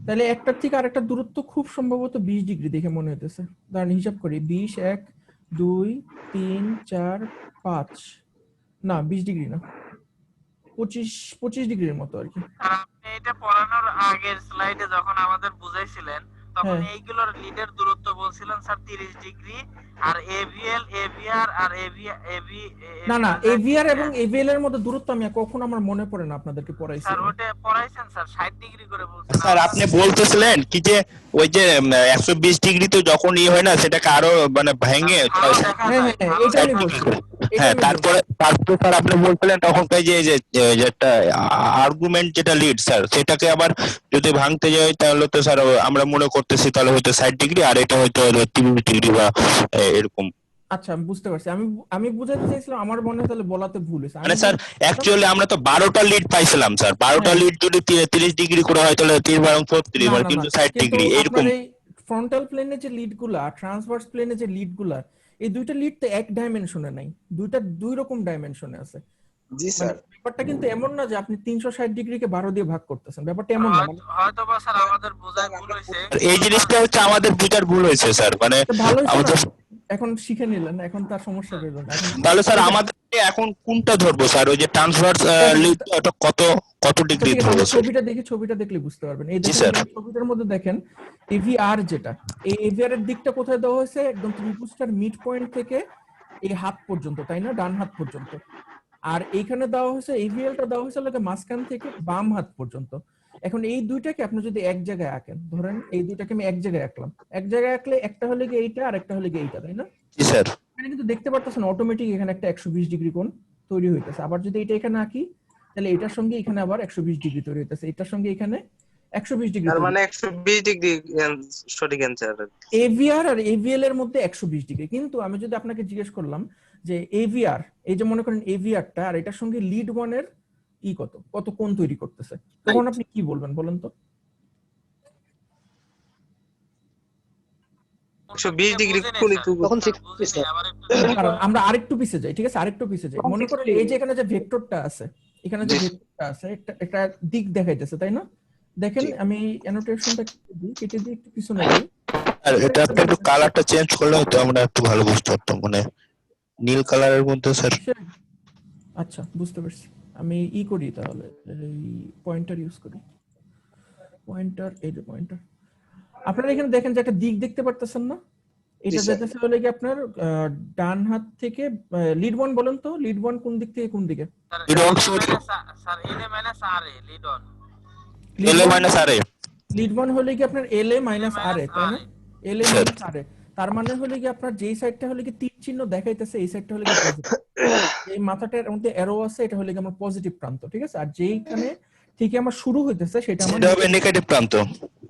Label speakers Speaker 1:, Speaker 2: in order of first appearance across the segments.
Speaker 1: তাহলে একটার থেকে আরেকটা দূরত্ব খুব সম্ভবত 20 ডিগ্রি দেখে মনে হইতেছে। দাঁড়ান হিসাব করি, 20, 1, 2, 3, 4, 5, না 20 ডিগ্রি না, 25 ডিগ্রির মতো আর কি।
Speaker 2: আর আপনি এটা পড়ানোর আগের স্লাইডে যখন আমাদের বুঝাইছিলেন তখন
Speaker 1: হ্যাঁ
Speaker 2: এইগুলোর লিডের দূরত্ব বলছিলেন স্যার 30 ডিগ্রি, আর এভিএল, এভিআর আর এভি
Speaker 1: না না,
Speaker 2: এভিএল
Speaker 1: এভিআর এবং এভিএল এর মধ্যে দূরত্ব আমি কখন আমার মনে পড়ে না আপনাদেরকে পড়াইছি
Speaker 2: স্যার
Speaker 1: আমি।
Speaker 2: ওটা পড়াইছেন স্যার 60 ডিগ্রি করে বলছেন
Speaker 3: স্যার আপনি বলতেছিলেন কি যে ওই যে 120 ডিগ্রি তো যখন হয় না সেটাকে আরো মানে ভেঙে
Speaker 2: ভালো দেখা
Speaker 1: হ্যাঁ
Speaker 2: যায়,
Speaker 1: হ্যাঁ
Speaker 2: ভালো
Speaker 1: এটা আমি
Speaker 2: দেখা
Speaker 1: বলছি,
Speaker 2: যায়।
Speaker 1: এটা
Speaker 3: হ্যাঁ,
Speaker 1: আমি
Speaker 3: তারপরে স্যার আপনি বলছিলেন তখন যে একটা আর্গুমেন্ট যেটা লিড স্যার সেটাকে আবার যদি ভাঙতে যাই তাহলে তো স্যার আমরা মনে করতেছি তাহলে হয়তো 60 ডিগ্রি আর এটা হয়তো 30 ডিগ্রি বা এরকম।
Speaker 1: আচ্ছা আমি বুঝতে পারছি, আমি আমি বুঝাতে চাইছিলাম, আমার মনে হয় তাহলে বলাতে ভুল হয়েছে।
Speaker 3: মানে স্যার অ্যাকচুয়ালি আমরা তো 12টা লিড পাইছিলাম স্যার, 12টা
Speaker 1: হ্যাঁ।
Speaker 3: লিড যদি 30 ডিগ্রি করে হয় তাহলে 3 বারং 34
Speaker 1: না
Speaker 3: মানে
Speaker 1: না না,
Speaker 3: 360
Speaker 1: কিন্তু
Speaker 3: ডিগ্রি
Speaker 1: আপনার
Speaker 3: এরকম।
Speaker 1: এই ফ্রন্টাল প্লেনে যে লিড গুলা, ট্রান্সভার্স প্লেনে যে লিড গুলা, এই দুইটা লিড তো এক ডাইমেনশনে নাই, দুইটা দুই রকম ডাইমেনশনে আছে।
Speaker 4: জি
Speaker 1: মানে
Speaker 4: স্যার।
Speaker 1: ব্যাপারটা কিন্তু এমন না যে আপনি 360 ডিগ্রিকে 12 দিয়ে ভাগ করতেছেন, ব্যাপারটা এমন না। মানে
Speaker 2: হয়তো বা স্যার আমাদের বোঝায় ভুল হয়েছে।
Speaker 3: এই জিনিসটা হচ্ছে আমাদের বুঝার ভুল হয়েছে স্যার, মানে
Speaker 1: এটা ভালো হয়েছে না,
Speaker 3: আমাদের।
Speaker 1: এখন শিখে নিলেন, এখন তার সমস্যা রইল না এখন।
Speaker 3: তাহলে স্যার আমাদের এখন কোনটা ধরবো স্যার, ওই যে ট্রান্সভার্স লিড ওটা কত কত
Speaker 1: আচ্ছা
Speaker 3: ডিগ্রি
Speaker 1: ঠিক আছে,
Speaker 3: ধরবো
Speaker 1: আমরা
Speaker 3: স্যার?
Speaker 1: ছবিটা দেখলে বুঝতে পারবেন। এই
Speaker 3: জি
Speaker 1: দেখেন,
Speaker 3: স্যার।
Speaker 1: এই ছবিটার মধ্যে দেখেন এভিআর যেটা, এই এভিআর এর দিকটা কোথায় দেওয়া হয়েছে, একদম ত্রিভুজটার মিড পয়েন্ট থেকে এই হাত পর্যন্ত, তাই না, ডান হাত পর্যন্ত। আর এইখানে দেওয়া হয়েছে, এভিএলটা দেওয়া হয়েছে লাগে মাঝখান থেকে বাম হাত পর্যন্ত। এখন এই দুইটাকে আপনি যদি এক জায়গায় আঁকেন, ধরেন এই দুইটাকে আমি এক জায়গায় আঁকলাম, এক জায়গায় আঁকলে একটা হলে গিয়ে এইটা আর একটা হলে গিয়ে এইটা, তাই না?
Speaker 3: জি স্যার।
Speaker 1: এখানে কিন্তু দেখতে পারতেছেন অটোমেটিক এখানে একটা 120 ডিগ্রি কোণ তৈরি হইতেছে। আবার যদি এটা এখানে আঁকি তাহলে এটার সঙ্গে এখানে আবার 120 ডিগ্রি তৈরি হইতেছে, এটার সঙ্গে এখানে 120 ডিগ্রি
Speaker 4: তার
Speaker 1: তৈরি।
Speaker 4: মানে 120 ডিগ্রি সঠিক অ্যান্সার।
Speaker 1: এভিআর আর এভিএল এর মধ্যে 120 ডিগ্রি। কিন্তু আমি যদি আপনাকে জিজ্ঞেস করলাম যে এভিআর, এই যে মনে করেন এভিআরটা আর এটার সঙ্গে লিড ওয়ান এর কত কত কোণ তৈরি করতেছে, তখন আপনি কি বলবেন বলেন তো?
Speaker 4: 120 ডিগ্রি কোণ একটু
Speaker 5: তখন
Speaker 1: কারণ আমরা আরেকটু পিছে যাই, ঠিক আছে, আরেকটু পিছে যাই। মনে করেন এই যে এখানে যে ভেক্টরটা আছে, এখানে যে ভেক্টরটা আছে একটা দিক দেখাইতেছে, তাই না? দেখেন আমি অ্যানোটেশনটা কেটে দিই একটু পিছনে যাই।
Speaker 3: আর এটা আপনি একটু কালারটা চেঞ্জ করলে হয়তো আমরা একটু ভালো বুঝতে পারতাম, মানে নীল কালারের মধ্যে স্যার।
Speaker 1: আচ্ছা বুঝতে পারছি, আমি করি তাহলে, এই পয়েন্টার ইউজ করি, পয়েন্টার, এই যে পয়েন্টার। আপনারা এখানে দেখেন যে একটা দিক দেখতে পারতেছেন না, এটা যেতেছে হলে কি আপনার ডান হাত থেকে লিড ওয়ান, বলেন তো লিড ওয়ান কোন দিক থেকে কোন দিকে?
Speaker 2: Sir LA minus R A lead one,
Speaker 3: LA minus R A.
Speaker 1: Lead one হলে কি আপনার এলএ মাইনাস আর এ, তাই না? এলএ মাইনাস আর এ, তার মানে হলে কি আপনার যেই সাইডটা হলে কি তীর চিহ্ন দেখাইতেছে এই সাইডটা হলে কি পজিটিভ, এই মাথাটার মধ্যে অ্যারো আছে এটা হলে কি আমার পজিটিভ প্রান্ত, ঠিক আছে? আর যেইখানে থেকে আমার শুরু হইতেছে সেটা আমার
Speaker 3: নেগেটিভ প্রান্ত।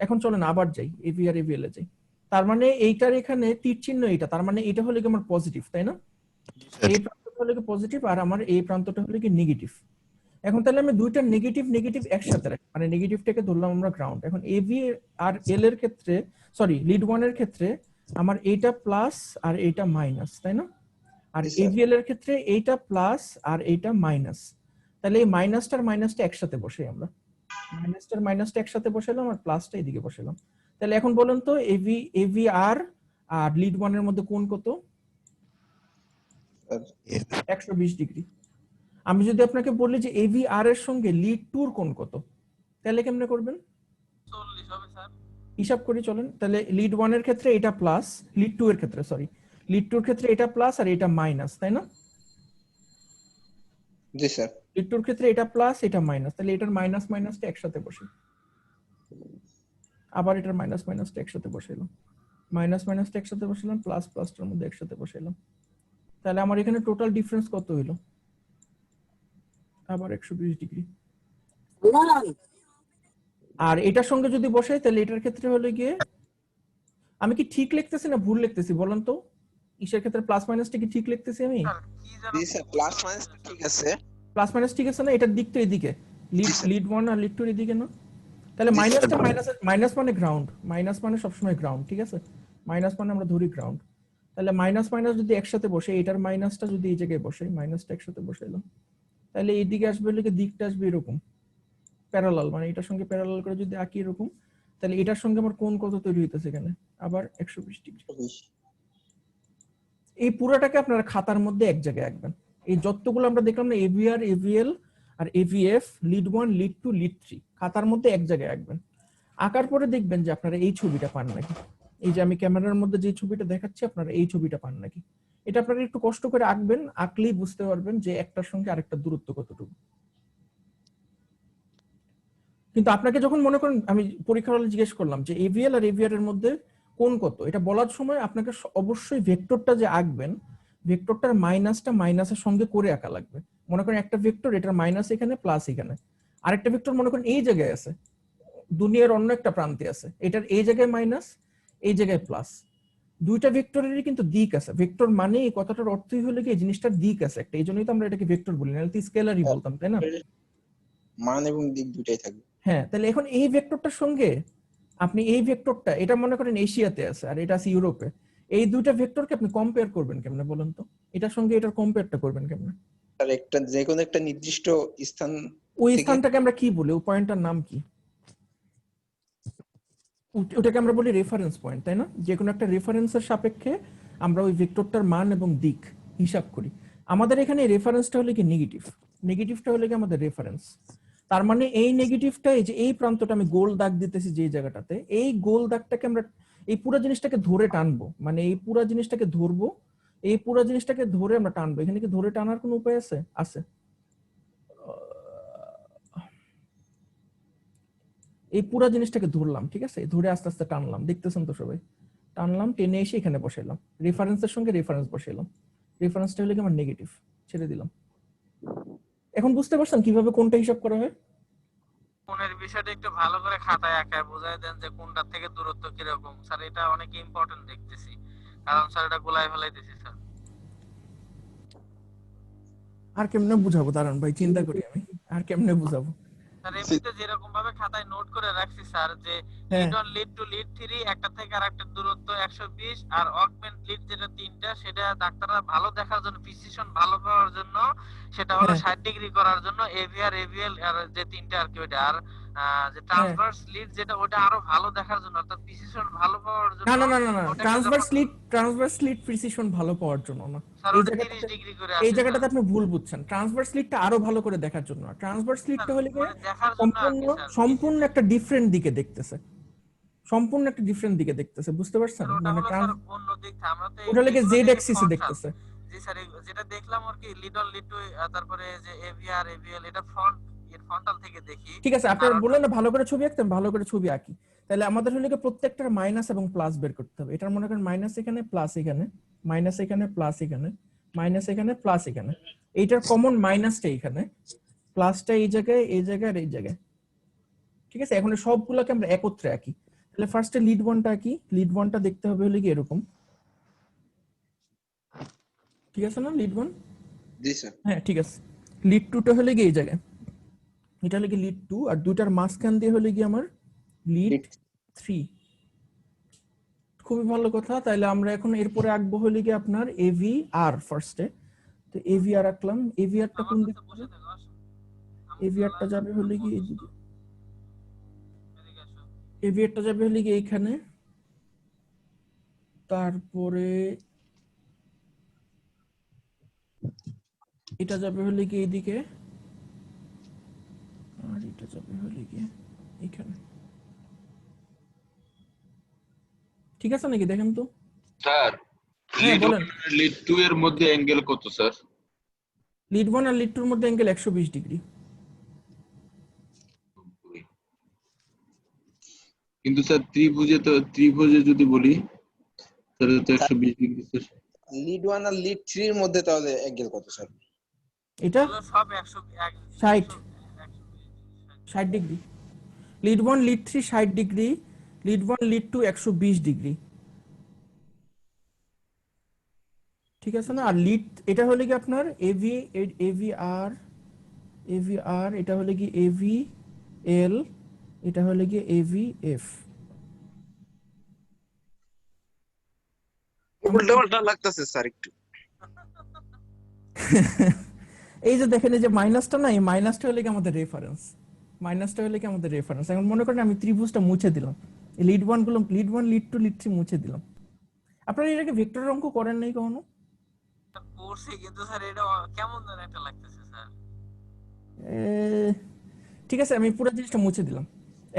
Speaker 1: এখন চলেন আবার যাই এভিআর এভিএল এ যাই, তার মানে এইটার এখানে তীর চিহ্ন এটা, তার মানে এটা হলে কি আমার পজিটিভ, তাই না? এই প্রান্তটা হলে কি পজিটিভ আর আমার এই প্রান্তটা হলে কি নেগেটিভ। এখন তাহলে আমি দুইটা নেগেটিভ নেগেটিভ একসাথে রাখি, মানে নেগেটিভটাকে ধরলাম আমরা গ্রাউন্ড। এখন এভি আর এল এর ক্ষেত্রে, সরি লিড ওয়ান এর ক্ষেত্রে আমার এইটা প্লাস আর এইটা মাইনাস, তাই না? আর এভিএল এর ক্ষেত্রে এইটা প্লাস আর এইটা মাইনাস। তাহলে এই মাইনাসটার মাইনাসটা একসাথে বসাই আমরা, মাইনাসটার মাইনাসটা একসাথে বসালাম আর প্লাসটা এদিকে বসালাম। তাহলে এখন বলেন তো এভিআর আর লিড ওয়ান এর মধ্যে কোণ কত? 120 ডিগ্রি। আমি যদি আপনাকে বলি যে এভিআর এর সঙ্গে লিড টুর কোণ কত, তাহলে কেমনে করবেন?
Speaker 2: 40 হবে স্যার।
Speaker 1: হিসাব করি চলেন, তাহলে লিড ওয়ান এর ক্ষেত্রে এটা প্লাস, লিড টু এর ক্ষেত্রে, সরি লিড টু এর ক্ষেত্রে এটা প্লাস আর এটা মাইনাস, তাই না?
Speaker 4: জি স্যার।
Speaker 1: লিড টুর ক্ষেত্রে এটা প্লাস এটা মাইনাস, তাহলে এটার মাইনাস মাইনাসটা একসাথে বসে, আবার এটার মাইনাস মাইনাসটা একসাথে বসাইলাম, মাইনাস মাইনাসটা একসাথে বসাইলাম, প্লাস প্লাসটার মধ্যে একসাথে বসাইলাম। তাহলে আমার এখানে টোটাল ডিফারেন্স কত হইলো? আবার 120 ডিগ্রি। আর এটার সঙ্গে যদি বসাই তাহলে এটার ক্ষেত্রে হলে গিয়ে, আমি কি ঠিক লিখতেছি না ভুল লিখতেছি বলেন তো? ইসের ক্ষেত্রে প্লাস মাইনাসটা কি ঠিক লিখতেছি আমি?
Speaker 4: জি স্যার, প্লাস মাইনাস ঠিক আছে।
Speaker 1: প্লাস মাইনাস ঠিক আছে না? এটার দিক তো এদিকে, লিড ওয়ান আর লিড টু এদিকে না? তাহলে মাইনাসটা মাইনাস মানে গ্রাউন্ড, মাইনাস মানে সবসময় গ্রাউন্ড, ঠিক আছে? মাইনাস মানে আমরা ধরি গ্রাউন্ড। তাহলে মাইনাস মাইনাস যদি একসাথে বসে, এটার মাইনাসটা যদি এই জায়গায় বসে, মাইনাসটা একসাথে বসাইলাম, তাহলে এই দিকে আসবে, দিকটা আসবে এরকম প্যারালাল, মানে এটার সঙ্গে প্যারালাল করে যদি আঁকি এরকম, তাহলে এটার সঙ্গে আমার কোণ কত তৈরি হইতেছে এখানে আবার 120 ডিগ্রি। এই পুরোটাকে আপনারা খাতার মধ্যে এক জায়গায় আঁকবেন। এই যতগুলো আমরা দেখলাম না এভিআর, এভিএল আর এভিএফ, লিড 1, লিড 2, লিড 3 খাতার মধ্যে এক জায়গায় আঁকবেন। আঁকার পরে দেখবেন যে আপনারা এই ছবিটা পান নাকি। এই যে আমি ক্যামেরার মধ্যে যে ছবিটা দেখাচ্ছি আপনারা এই ছবিটা পান নাকি। এটা আপনারা একটু কষ্ট করে আঁকবেন, আঁকলেই বুঝতে পারবেন যে একটার সঙ্গে আরেকটা দূরত্ব কতটুকু। কিন্তু আপনাকে যখন মনে করেন আমি পরীক্ষার হলে জিজ্ঞেস করলাম যে এভিএল আর এভিআর এর মধ্যে কোণ কত, এটা বলার সময় আপনাকে অবশ্যই ভেক্টরটা যে আঁকবেন ভেক্টরটার মাইনাসটা মাইনাসের সঙ্গে করে আঁকা লাগবে। মনে করেন একটা ভেক্টর, এটার মাইনাস এখানে প্লাস এখানে, আরেকটা ভেক্টর মনে করেন এই জায়গায় আছে, দুনিয়ার অন্য একটা প্রান্তে আছে, এটার এই জায়গায় মাইনাস এই জায়গায় প্লাস। দুইটা ভেক্টরেরই কিন্তু দিক আছে। ভেক্টর মানে এই কথাটার অর্থই হলো কি এই জিনিসটার দিক আছে একটা, এই জন্যই তো আমরা এটাকে ভেক্টর বলি, নাহলে তো স্কেলারই বলতাম, তাই না?
Speaker 5: মান এবং দিক দুটাই থাকবে।
Speaker 1: হ্যাঁ, তাহলে এখন এই ভেক্টরটার সঙ্গে আপনি এই ভেক্টরটা, এটা মনে করেন এশিয়াতে আছে আর এটা আছে ইউরোপে, এই দুইটা ভেক্টরকে আপনি কম্পেয়ার করবেন কেমনে বলেন তো? এটার সঙ্গে এটার কম্পেয়ারটা করবেন কেমনে?
Speaker 5: আর একটা যে কোনো একটা নির্দিষ্ট স্থান,
Speaker 1: ওই স্থানটাকে আমরা কি বলি? ওই পয়েন্টটার নাম কি? ওটাকে আমরা বলি রেফারেন্স পয়েন্ট, তাই না? যে কোনো একটা রেফারেন্সের সাপেক্ষে আমরা ওই ভেক্টরটার মান এবং দিক হিসাব করি। আমাদের এখানে রেফারেন্সটা হলো কি নেগেটিভ, নেগেটিভটা হলো কি আমাদের রেফারেন্স। তার মানে এই নেগেটিভটা, এই যে এই প্রান্তটা আমি গোল দাগ দিতেছি যে জায়গাটাতে, এই গোল দাগটাকে আমরা এই পুরো জিনিসটাকে ধরে টানবো, মানে এই পুরো জিনিসটাকে ধরবো, এই পুরো জিনিসটাকে ধরে আমরা টানবো। এখানে কি ধরে টানার কোনো উপায় আছে? আছে। এই পুরো জিনিসটাকে ধরলাম, ঠিক আছে, ধরে আস্তে আস্তে টানলাম, দেখতেছেন তো সবাই, টানলাম, টেনে এসে এখানে বসাইলাম, রেফারেন্সের সঙ্গে রেফারেন্স বসাইলাম, রেফারেন্সটা হলো কি আমার নেগেটিভ, ছেড়ে দিলাম। এখন বুঝতে পারছেন কিভাবে কোনটা হিসাব করা হয়?
Speaker 2: কোণের বিষয়টা একটু ভালো করে খাতায় আঁকায় বোঝায় দেন যে কোনটা থেকে দূরত্ব কিরকম। স্যার এটা অনেক ইম্পর্টেন্ট দেখতেছি, কারণ স্যার এটা গোলায় ফেলাইতেছি স্যার।
Speaker 1: আর কেমনে বুঝাবো দাঁড়ান ভাই, চিন্তা করি আমি আর কেমনে বুঝাবো।
Speaker 2: স্যার এমনিতে যেরকম ভাবে খাতায় নোট করে রাখছি স্যার, যে লিড 1, লিড 2, লিড 3 একটা থেকে আরেকটা দূরত্ব 120, আর অগমেন্ট লিড যেটা তিনটা, সেটা ডাক্তাররা ভালো দেখার জন্য, প্রিসিশন ভালো পাওয়ার জন্য, সেটা হলো 60 ডিগ্রি করার জন্য এভিআর, এভিএল আর যে তিনটা আর কি ওইটা, আর যে ট্রান্সভার্স লিড যেটা ওটা আরো ভালো দেখার জন্য, অর্থাৎ প্রিসিশন ভালো পাওয়ার জন্য।
Speaker 1: না না না না, ট্রান্সভার্স লিড প্রিসিশন ভালো পাওয়ার জন্য না,
Speaker 2: স্যার
Speaker 1: এই
Speaker 2: ওটা
Speaker 1: জায়গাটাতে
Speaker 2: 30 ডিগ্রি করে
Speaker 1: এই
Speaker 2: আসে
Speaker 1: জায়গাটাতে আপনি ভুল বুঝছেন। ট্রান্সভার্স লিডটা আরো ভালো করে দেখার জন্য, ট্রান্সভার্স লিডটা হলো কি
Speaker 2: দেখার জন্য আর
Speaker 1: সম্পূর্ণ
Speaker 2: কি স্যার,
Speaker 1: সম্পূর্ণ একটা ডিফারেন্ট দিকে দেখতেছে, সম্পূর্ণ একটা ডিফারেন্ট দিকে দেখতেছে, বুঝতে পারছেন?
Speaker 2: ওটা
Speaker 1: মানে
Speaker 2: হলো স্যার অন্য দিক, আমরা তো
Speaker 1: ওটা লাগে জেড
Speaker 2: এগুলো
Speaker 1: অ্যাক্সিসে
Speaker 2: দেখি
Speaker 1: দেখতেছে।
Speaker 2: জি স্যার, যেটা দেখলাম আর কি লিড 1, লিড 2, তারপরে যে এভিআর, এভিএল এটা ফ্রন্টাল থেকে দেখি।
Speaker 1: ঠিক আছে, আপনারা বললেন না ভালো করে ছবি আঁকতেন, ভালো করে ছবি আঁকি। তাহলে আমাদের হলো কি প্রত্যেকটার মাইনাস এবং প্লাস বের করতে হবে। এটার মনে করেন মাইনাস এখানে, প্লাস এখানে, মাইনাস এখানে, প্লাস এখানে, মাইনাস এখানে, প্লাস এখানে, এইটার কমন মাইনাসটা এখানে, প্লাসটা এই জায়গায়, এই জায়গায় আর এই জায়গায়। ঠিক আছে, এখন সবগুলোকে আমরা একত্রে আঁকি। তাহলে ফার্স্টে লিড 1টা আঁকি। লিড 1টা দেখতে হবে হলো কি এরকম, ঠিক আছে না? লিড 1,
Speaker 5: জি স্যার।
Speaker 1: হ্যাঁ ঠিক আছে। লিড 2টা হলো কি এই জায়গায়, এটা হলো কি লিড 2, আর দুইটার মাঝখান দিয়ে হলো কি আমার লিড 3। খুবই ভালো কথা। তাহলে আমরা এখন এরপরে আঁকবো হলো কি আপনার এভিআর ফার্স্টে। তো এভিআর আঁকলাম। এভিআরটা কোন দিকে? এভিআরটা যাবে হলো কি এইদিকে, এভিআরটা যাবে হলো কি এইখানে, তারপরে এটা যাবে হলো কি এইদিকে, আর এটা যাবে হলো কি এইখানে। ঠিক আছে নাকি দেখেন তো?
Speaker 6: স্যার
Speaker 1: হ্যাঁ বলেন।
Speaker 6: লিড 2 এর মধ্যে অ্যাঙ্গেল কত স্যার?
Speaker 1: লিড 1 আর লিড 2 এর মধ্যে অ্যাঙ্গেল 120 ডিগ্রি।
Speaker 6: কিন্তু স্যার ত্রিভুজে যদি বলি তাহলে তো 120 ডিগ্রি স্যার।
Speaker 5: লিড 1 আর লিড 3 এর মধ্যে তাহলে অ্যাঙ্গেল কত স্যার?
Speaker 1: এটা
Speaker 2: সব
Speaker 1: 60 degree. Lead 1 lead 3 60 degree, lead 1 lead 2 120 degree. ঠিক আছে না? আর লিড এটা হলো কি আপনার এভিআর, এটা হলো কি এভিএল, এটা হলো কি এভিএফ।
Speaker 4: উল্টা লাগতেছে স্যার একটু।
Speaker 1: এই যে দেখেন এই যে মাইনাসটা না, এই মাইনাসটা হলো কি আমাদের রেফারেন্স। মাইনাসটা হলে কি আমাদের রেফারেন্স। এখন মনে করেন আমি ত্রিভুজটা মুছে দিলাম, এই লিড 1 গুলো, লিড 1 লিড 2 লিড 3 মুছে দিলাম। আপনারা এটাকে ভেক্টরের অঙ্ক করেন নাই কখনো?
Speaker 2: করছি কিন্তু স্যার এটা কেমন যেন একটা লাগতেছে স্যার।
Speaker 1: এ, ঠিক আছে, আমি পুরো জিনিসটা মুছে দিলাম।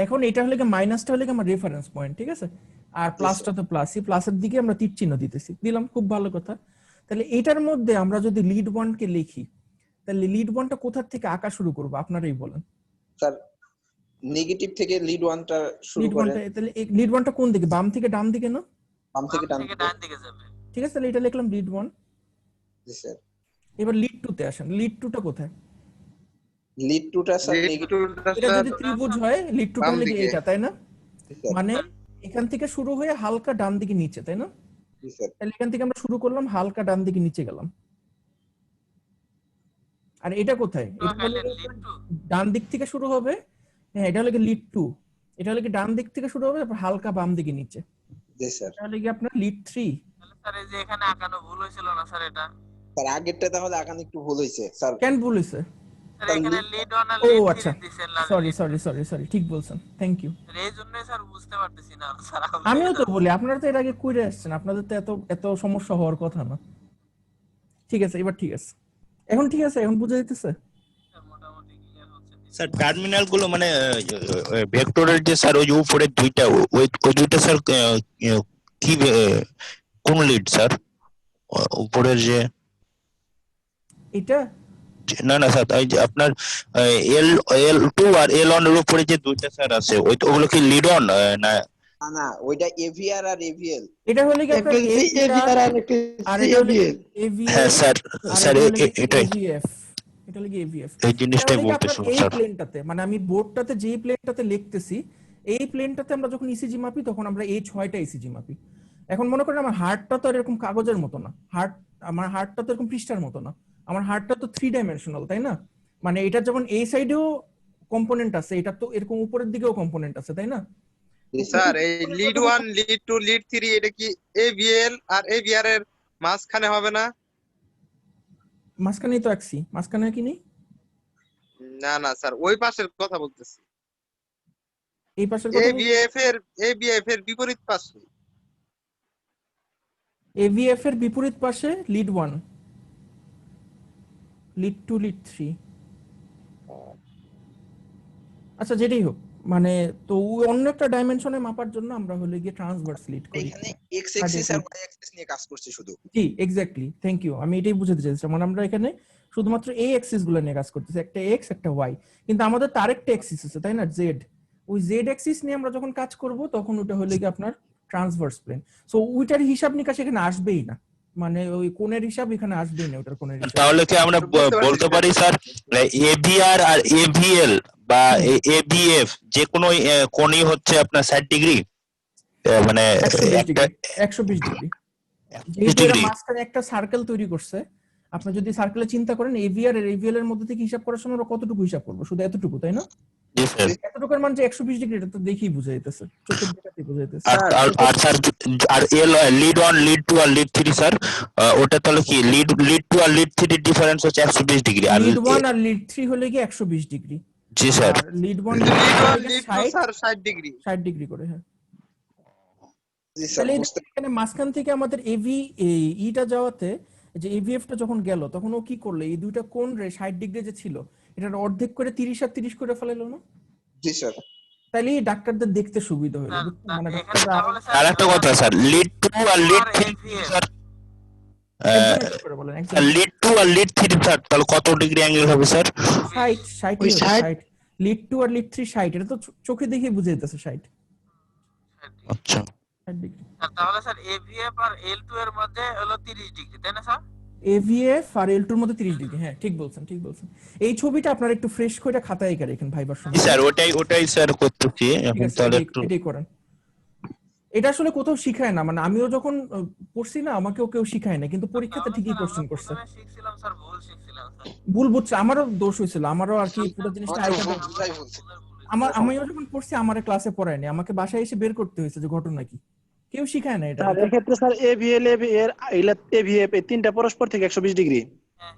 Speaker 1: এখন এটা হলে কি মাইনাসটা হলে কি আমার রেফারেন্স পয়েন্ট, ঠিক আছে, আর প্লাসটা তো প্লাসই, প্লাসের দিকে আমরা তীর চিহ্ন দিতেছি, দিলাম, খুব ভালো কথা। তাহলে এটার মধ্যে আমরা যদি লিড 1 কে লিখি, তাহলে লিড 1টা কোথা থেকে আঁকা শুরু করব আপনারাই বলেন।
Speaker 5: স্যার নেগেটিভ থেকে লিড 1টা শুরু
Speaker 1: লিড
Speaker 5: করেন।
Speaker 1: 1টা, তাহলে এই লিড 1টা কোন দিকে, বাম থেকে ডান দিকে না?
Speaker 5: বাম থেকে ডান দিকে।
Speaker 2: ডান দিকে যাবে।
Speaker 1: ঠিক আছে, তাহলে এটা লিখলাম লিড 1।
Speaker 5: জি স্যার।
Speaker 1: এবার লিড 2 তে আসেন, লিড 2টা কোথায়?
Speaker 5: লিড 2টা স্যার
Speaker 4: Lead
Speaker 5: নেগেটিভ।
Speaker 4: 2টা
Speaker 1: এটা
Speaker 4: স্যার
Speaker 1: যদি ত্রিভুজ হয় লিড 2টা
Speaker 5: বাম
Speaker 1: হলে কি
Speaker 5: দিকে।
Speaker 1: এটা, তাই না?
Speaker 5: জি স্যার।
Speaker 1: মানে এখান থেকে শুরু হয়ে হালকা ডান দিকে নিচে, তাই না?
Speaker 5: জি স্যার।
Speaker 1: তাহলে এখান থেকে আমরা শুরু করলাম, হালকা ডান দিকে নিচে গেলাম। আর এটা কোথায়? এটা হলো
Speaker 2: লিড 2
Speaker 1: ডান দিক থেকে শুরু হবে। হ্যাঁ, এটা হলো কি লিড 2। এটা হলো কি ডান দিক থেকে শুরু হবে, তারপর হালকা বাম দিকে নিচে।
Speaker 5: জি স্যার।
Speaker 1: এটা হলো কি আপনার লিড 3।
Speaker 2: তাহলে স্যার এই যে এখানে আঁকানো ভুল হয়েছিল না স্যার এটা?
Speaker 5: স্যার আগেরটা তাহলে আঁকানো একটু ভুল হয়েছে স্যার।
Speaker 1: কেন ভুল হয়েছে?
Speaker 2: স্যার এখানে লিড 1 আর
Speaker 1: ও
Speaker 2: লিড
Speaker 1: আচ্ছা,
Speaker 2: 3 দিছেন।
Speaker 1: সরি, ঠিক বলছেন, থ্যাংক ইউ।
Speaker 2: এই জন্যই স্যার বুঝতে পারতেছি না স্যার।
Speaker 1: আমিও তো বলি, আপনারা তো এর আগে কইরে আসছেন, আপনাদের তো এত এত সমস্যা হওয়ার কথা না। ঠিক আছে, এবার ঠিক আছে, এখন ঠিক আছে, এখন বুঝে দিতেছে।
Speaker 2: মোটামুটি ক্লিয়ার হচ্ছে।
Speaker 3: স্যার টার্মিনাল গুলো মানে ভেক্টরের যে স্যার ওই যে উপরের দুইটা, ওই দুইটা স্যার কি কোন লিড স্যার? উপরের যে,
Speaker 1: এটা
Speaker 3: না না স্যার, এই যে আপনার L2 আর L1 এর উপরে যে দুইটা স্যার আছে, ওগুলো কি লিড অন না?
Speaker 5: না না, ওইটা এভিআর আর এভিএল।
Speaker 1: এটা হলে কি আপনার AVR আর এটা হলো AVL,
Speaker 3: হ্যাঁ স্যার,
Speaker 1: আর
Speaker 3: স্যার
Speaker 1: এটা হলো কি
Speaker 3: এটাই
Speaker 1: AVF। এটা হলো কি AVF।
Speaker 3: এই জিনিসটাই
Speaker 1: তাহলে কি আপনার
Speaker 3: বলতেছিলাম
Speaker 1: এই
Speaker 3: স্যার।
Speaker 1: প্লেনটাতে, মানে আমি বোর্ডটাতে যেই প্লেনটাতে লিখতেছি, এই প্লেনটাতে আমরা যখন ইসিজি মাপি তখন আমরা এই 6টা ইসিজি মাপি। এখন মনে করেন আমার হার্টটা তো আর এরকম কাগজের মতো না, আমার হার্টটা তো এরকম পৃষ্ঠার মতো না, আমার হার্টটা তো 3 ডাইমেনশনাল, তাই না? মানে এটা যেমন এই সাইডেও কম্পোনেন্ট আছে, এটা তো এরকম উপরের দিকেও কম্পোনেন্ট আছে, তাই না?
Speaker 4: স্যার এই লিড 1 লিড 2 লিড 3 এটা কি এভিএল আর এভিআর এর মাঝখানে হবে না?
Speaker 1: মাঝখানেই তো আঁকছি, মাঝখানে কি নেই?
Speaker 4: না না স্যার, ওই পাশের কথা বলতেছি।
Speaker 1: এই পাশের কথা
Speaker 4: এভিএফ এর বিপরীত পাশে।
Speaker 1: AVF এর বিপরীত পাশে লিড 1, লিড 2, লিড 3। আচ্ছা, যেটাই হোক, মানে তো ওই অন্য একটা ডাইমেনশনে মাপার জন্য আমরা হলে গিয়ে ট্রান্সভার্স লিড করি।
Speaker 5: এখানে এক্স অ্যাক্সিস আর ওয়াই অ্যাক্সিস নিয়ে কাজ করছে শুধু।
Speaker 1: জি, এক্স্যাক্টলি, থ্যাংক ইউ, আমি এটাই বুঝাতে চাইছিলাম। মানে আমরা এখানে শুধুমাত্র এই অ্যাক্সিস গুলো নিয়ে কাজ করতেছি, একটা এক্স একটা ওয়াই, কিন্তু আমাদের তার একটা অ্যাক্সিস আছে, তাই না, জেড। ওই জেড অ্যাক্সিস নিয়ে আমরা যখন কাজ করব তখন ওটা হলে গিয়ে আপনার ট্রান্সভার্স প্লেন। সো ওইটার হিসাব নিকাশ এখানে আসবেই না, মানে ওই কোণের হিসাব এখানে আসবেই না, ওটার কোণের হিসাব।
Speaker 3: তাহলে কি আমরা বলতে পারি স্যার এভিআর আর এভিএল বা এভিএফ যে কোনো কোণই হচ্ছে আপনার 60 ডিগ্রি, মানে
Speaker 1: 120
Speaker 3: একটা
Speaker 1: ডিগ্রি, 120 ডিগ্রি। যেহেতু এরা মাঝখানে একটা সার্কেল তৈরি করছে, আপনি যদি সার্কেলে চিন্তা করেন এভিআর আর এভিএল এর মধ্যে থেকে হিসাব করার সময় আমরা কতটুকু হিসাব করবো? শুধু এতটুকু, তাই না?
Speaker 3: জি স্যার।
Speaker 1: এতটুকুর মান যে 120 ডিগ্রি, এটা তো দেখেই বোঝা যাইতেছে, চোখের দেখাতেই বোঝা যাইতেছে।
Speaker 3: আর স্যার আর লিড 1 লিড 2 আর লিড 3 স্যার, ওটা তাহলে কি লিড 2 আর লিড 3 এর ডিফারেন্স হচ্ছে 120 ডিগ্রি, আর
Speaker 1: লিড 1 আর লিড 3 হলে কি 120 ডিগ্রি।
Speaker 3: জি স্যার।
Speaker 1: আর lead 1
Speaker 4: lead 1 lead 2
Speaker 1: 60
Speaker 4: sir 60 degree.
Speaker 1: 60 degree করে, হ্যাঁ।
Speaker 5: জি স্যার,
Speaker 1: তাহলে
Speaker 5: বুঝতে
Speaker 1: এখানে মাঝখান থেকে আমাদের এভি ইটা যাওয়াতে, যে এভিএফ টা যখন গেল তখন ও কি করলো, এই দুইটা কোণ রে 60 ডিগ্রি যে ছিল এটার অর্ধেক করে 30 আর 30 করে ফেলাইলো না?
Speaker 5: জি স্যার।
Speaker 1: তাহলে ডাক্তারদের দেখতে সুবিধা হলো, মানে ডাক্তাররা
Speaker 3: আর একটা কথা স্যার, লিড 2 আর লিড 3 স্যার,
Speaker 1: একজন একজন করে বলেন, একজন।
Speaker 3: লিড 2 আর লিড 3 স্যার তাহলে কত ডিগ্রি অ্যাঙ্গেল হবে স্যার?
Speaker 1: 60 লিড 2 আর লিড 3 60, এটা তো চোখে দেখে বুঝে যেতেছে 60
Speaker 3: আচ্ছা
Speaker 1: 60 ডিগ্রি।
Speaker 2: তাহলে স্যার এভিএফ আর এল2 এর মধ্যে হলো 30 ডিগ্রি, তাই না স্যার?
Speaker 1: এভিএফ আর এল2 এর মধ্যে 30 ডিগ্রি, হ্যাঁ ঠিক বলছেন, ঠিক বলছেন। এই ছবিটা আপনারা একটু ফ্রেশ করে খাতায় এঁকে রাখেন ভাইবার সময়।
Speaker 3: জি স্যার, ওটাই স্যার করতেছি এখন, তাহলে একটু
Speaker 1: এটাই করেন। এটা আসলে কোথাও শিখায় না, মানে আমিও যখন পড়ছি না আমাকেও কেউ শিখায় না, কিন্তু পরীক্ষাতে ঠিকই কোশ্চেন করছে।
Speaker 2: প্রথমে শিখছিলাম স্যার, ভুল শিখছিলাম স্যার।
Speaker 1: ভুল বুঝছে, আমারও দোষ হয়েছিল, আমারও আর কি পুরো জিনিসটা
Speaker 5: বুঝাই বলছি।
Speaker 1: আমিও যখন পড়ছি আমারে ক্লাসে পড়ায়নি, আমাকে বাসায় এসে বের করতে হয়েছে যে ঘটনা কি, কেউ শিখায় না এটা।
Speaker 7: স্যার এক্ষেত্রে স্যার এভিএল এভিএর এভিএফ এই তিনটা পরস্পর থেকে 120 ডিগ্রি।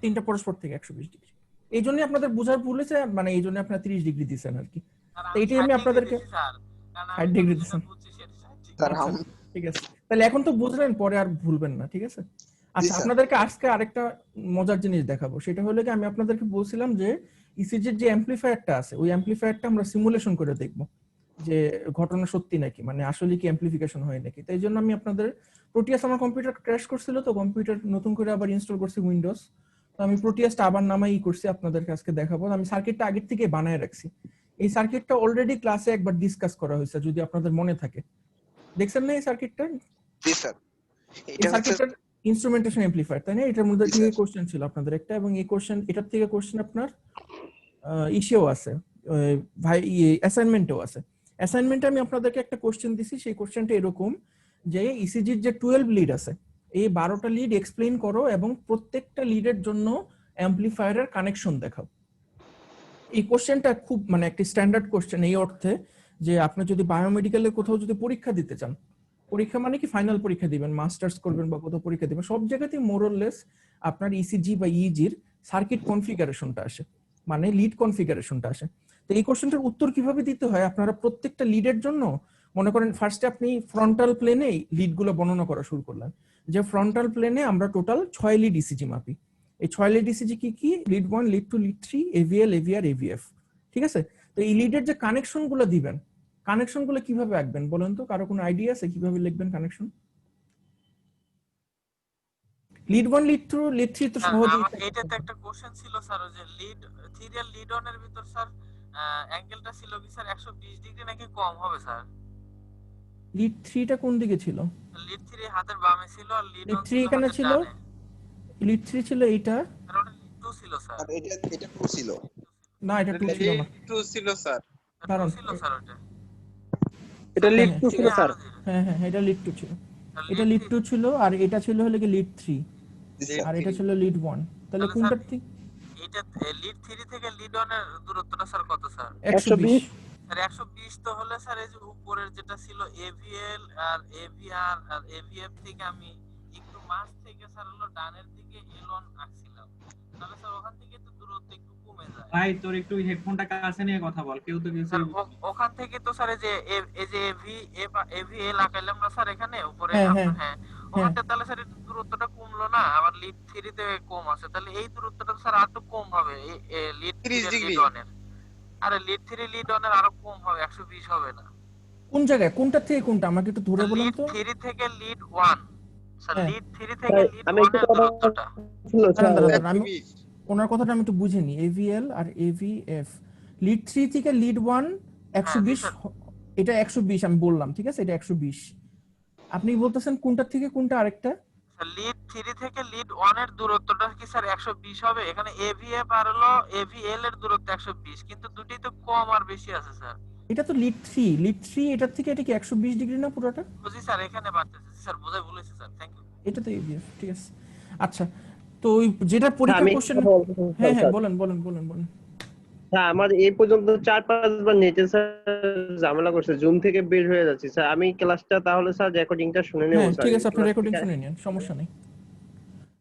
Speaker 1: তিনটা পরস্পর থেকে 120 ডিগ্রি। এই জন্য আপনাদের বোঝার ভুল হয়েছে, মানে এই জন্য আপনারা 30 ডিগ্রি দিচ্ছেন আর কি।
Speaker 2: স্যার
Speaker 1: তো
Speaker 2: আমি
Speaker 1: এটাই
Speaker 2: 60
Speaker 1: আমি
Speaker 2: ডিগ্রি
Speaker 1: আপনাদেরকে
Speaker 2: দিছি স্যার, কারণ
Speaker 1: 60
Speaker 2: আমি
Speaker 1: ডিগ্রি
Speaker 2: যেটা
Speaker 1: দিচ্ছেন।
Speaker 2: বুঝছি সেটা 60 ডিগ্রি।
Speaker 5: স্যার
Speaker 1: আচ্ছা ঠিক আছে, তাহলে এখন তো বুঝলেন, পরে আর ভুলবেন না, ঠিক আছে? আচ্ছা,
Speaker 5: স্যার।
Speaker 1: আপনাদেরকে আজকে আরেকটা মজার জিনিস দেখাবো, সেটা হলো কি আমি আপনাদেরকে বলছিলাম যে ইসিজির যে অ্যাম্পলিফায়ারটা আছে ওই অ্যাম্পলিফায়ারটা আমরা সিমুলেশন করে দেখব যে ঘটনা সত্যি নাকি, মানে আসলে কি অ্যাম্পলিফিকেশন হয় নাকি। তাই জন্য আমি আপনাদের প্রোটিয়াস, আমার কম্পিউটার ক্র্যাশ করছিল তো কম্পিউটার নতুন করে আবার ইনস্টল করছি উইন্ডোজ, তো আমি প্রোটিয়াসটা আবার নামাই করছি, আপনাদেরকে আজকে দেখাবো। আমি সার্কিটটা আগের থেকে বানায় রাখছি। এই সার্কিটটা অলরেডি ক্লাসে একবার ডিসকাস করা হয়েছে, যদি আপনাদের মনে থাকে। দেখছেন না এই সার্কিটটা?
Speaker 5: জি স্যার।
Speaker 1: এই
Speaker 5: এটা হচ্ছে
Speaker 1: সার্কিটটার ইনস্ট্রুমেন্টেশন অ্যাম্পলিফায়ার, তাই না? এটার মধ্যে
Speaker 5: জি,
Speaker 1: থেকে
Speaker 5: স্যার।
Speaker 1: কোশ্চেন ছিল আপনাদের একটা, এবং এই কোশ্চেন, এটার থেকে কোশ্চেন আপনার ইসেও আছে, ভাই অ্যাসাইনমেন্টেও আছে। অ্যাসাইনমেন্টে আমি আপনাদেরকে একটা কোশ্চেন দিছি, সেই কোশ্চেনটা এরকম যে ইসিজির যে 12 লিড আছে এই 12টা লিড এক্সপ্লেইন করো এবং প্রত্যেকটা লিডের জন্য অ্যাম্পলিফায়ারের কানেকশন দেখাও। এই কোশ্চেনটা খুব মানে একটা স্ট্যান্ডার্ড কোশ্চেন এই অর্থে যে আপনি যদি বায়োমেডিক্যালে কোথাও যদি পরীক্ষা দিতে চান, পরীক্ষা মানে কি ফাইনাল পরীক্ষা দিবেন, মাস্টার্স করবেন বা কোথাও পরীক্ষা দিবেন, সব জায়গাতেই মোরলেস আপনার ইসিজি বা ইজির সার্কিট কনফিগারেশনটা আসে, মানে লিড কনফিগারেশনটা আসে। তো এই কোশ্চেনটার উত্তর কিভাবে দিতে হয়, আপনারা প্রত্যেকটা লিডের জন্য মনে করেন ফার্স্টে আপনি ফ্রন্টাল প্লেনে লিডগুলো বর্ণনা করা শুরু করলেন, যে ফ্রন্টাল প্লেনে আমরা টোটাল 6 লিড ইসিজি মাপি। এই 6 লিড ইসিজি কি কি? Lead 1, lead 2, lead 3, aVL, aVR, aVF, ঠিক আছে? তো এই লিডের যে কানেকশন গুলো দিবেন, কানেকশন গুলো কিভাবে আঁকবেন বলেন তো? কারো কোনো আইডিয়া আছে কিভাবে লিখবেন কানেকশন? লিড 1, লিড 2, লিড 3 তো
Speaker 2: স্যার
Speaker 1: সহজেই।
Speaker 2: আমার এইটাতে একটা কোশ্চেন ছিল স্যার, ওই যে লিড সিরিয়াল লিড অনের ভিতর স্যার অ্যাঙ্গেলটা ছিল কি স্যার 120 ডিগ্রি নাকি কম হবে স্যার?
Speaker 1: লিড 3 টা কোন দিকে ছিল?
Speaker 2: লিড 3 হাতের বামে ছিল আর লিড
Speaker 1: লিড
Speaker 2: 1
Speaker 1: 3
Speaker 2: ছিল
Speaker 1: এখানে
Speaker 2: হাতের
Speaker 1: ছিল,
Speaker 2: ডানে।
Speaker 1: লিড 3 ছিল এইটা,
Speaker 2: আর ওটা লিড 2 ছিল স্যার।
Speaker 5: আর এটা টু ছিল।
Speaker 1: না এটা 2 ছিল না,
Speaker 4: লিড 2 ছিল স্যার।
Speaker 1: কারণ
Speaker 2: ছিল স্যার ওটা।
Speaker 7: এটা লিড
Speaker 1: হ্যাঁ,
Speaker 7: 2 ছিল স্যার।
Speaker 1: হ্যাঁ হ্যাঁ এটা লিড 2 ছিল, এটা
Speaker 2: লিড
Speaker 1: লিড 2 ছিল, আর এটা ছিল হলো কি লিড 3,
Speaker 5: জি স্যার।
Speaker 1: আর এটা ছিল লিড 1। তাহলে
Speaker 2: তাহলে
Speaker 1: কোনটার
Speaker 2: স্যার
Speaker 1: থেকে?
Speaker 2: এটা লিড 3 থেকে লিড 1 এর দূরত্বটা স্যার কত স্যার?
Speaker 1: 120।
Speaker 2: স্যার 120 তো হলে স্যার এই যে উপরের যেটা ছিল এভিএল আর এভিআর আর এভিএফ থেকে আমি একটু মাঝ থেকে স্যার হলো ডানের দিকে এলন আঁকছিলাম, তাহলে স্যার ওখান থেকে তো দূরত্ব একটু কমে যায়।
Speaker 8: ভাই তোর একটু হেডফোনটা কাছে নিয়ে কথা বল, কেউ তো কিছু।
Speaker 2: স্যার ওখান থেকে তো স্যার এই যে এভিএল আঁকাইলাম না স্যার এখানে উপরে
Speaker 1: হ্যাঁ,
Speaker 2: আপনার,
Speaker 1: হ্যাঁ,
Speaker 2: হ্যাঁ ওখানটা, তাহলে স্যার একটু দূরত্বটা কমলো না? আবার লিড 3 তে কম আছে, তাহলে এই দূরত্বটা স্যার আর একটু কম হবে লিড
Speaker 4: 30
Speaker 2: 3
Speaker 4: ডিগ্রি।
Speaker 2: লিড 1 এর। আরে লিড 3 লিড 1 এর আরো কম হবে, 120 হবে না।
Speaker 1: কোন জায়গায়, কোনটা থেকে কোনটা আমাকে একটু ধরে বলেন
Speaker 2: লিড
Speaker 1: তো।
Speaker 2: 3 থেকে লিড 1 স্যার,
Speaker 1: হ্যাঁ।
Speaker 2: লিড 3 থেকে লিড
Speaker 7: আমি
Speaker 2: 1
Speaker 7: একটু
Speaker 2: এর
Speaker 7: কথা
Speaker 2: দূরত্বটা।
Speaker 7: ছিল স্যার।
Speaker 1: দাঁড়ান, আমি
Speaker 4: 120
Speaker 1: ওনার কথাটা আমি একটু বুঝে নি। এভিএল আর এভিএফ, লিড 3 থেকে লিড 1 120,
Speaker 2: স্যার।
Speaker 1: এটা 120 আমি বললাম, ঠিক আছে? এটা 120। আপনি বলতেছেন কোনটা থেকে কোনটা আরেকটা?
Speaker 2: স্যার লিড 3 থেকে লিড 1 এর দূরত্বটা কি স্যার 120 হবে? এখানে এভিএফ আর হলো এভিএল এর দূরত্ব 120, কিন্তু দুটোই তো কম আর বেশি আছে স্যার।
Speaker 1: এটা তো লিড 3, লিড 3 এটার থেকে এটা কি 120 ডিগ্রি না পুরোটা?
Speaker 2: বুঝি স্যার, এখানে বাড়তেছে স্যার, বোঝাই ভুল হয়েছে স্যার, থ্যাংক ইউ।
Speaker 1: এটা তো এভিএফ, ঠিক আছে। আচ্ছা, তো ওই যেটা পরীক্ষা
Speaker 7: আমি
Speaker 1: কোশ্চেন,
Speaker 7: কথা বলতে চাই,
Speaker 1: হ্যাঁ হ্যাঁ
Speaker 7: স্যার।
Speaker 1: বলেন বলেন বলেন বলেন।
Speaker 7: স্যার আমার এই পর্যন্ত 4-5 বার নেটে স্যার ঝামেলা করছে, জুম থেকে বের হয়ে যাচ্ছে স্যার। আমি ক্লাসটা তাহলে স্যার রেকর্ডিংটা শুনে নেব
Speaker 1: হ্যাঁ
Speaker 7: স্যার।
Speaker 1: ঠিক আছে, আপনি রেকর্ডিং শুনে নিন, সমস্যা নেই।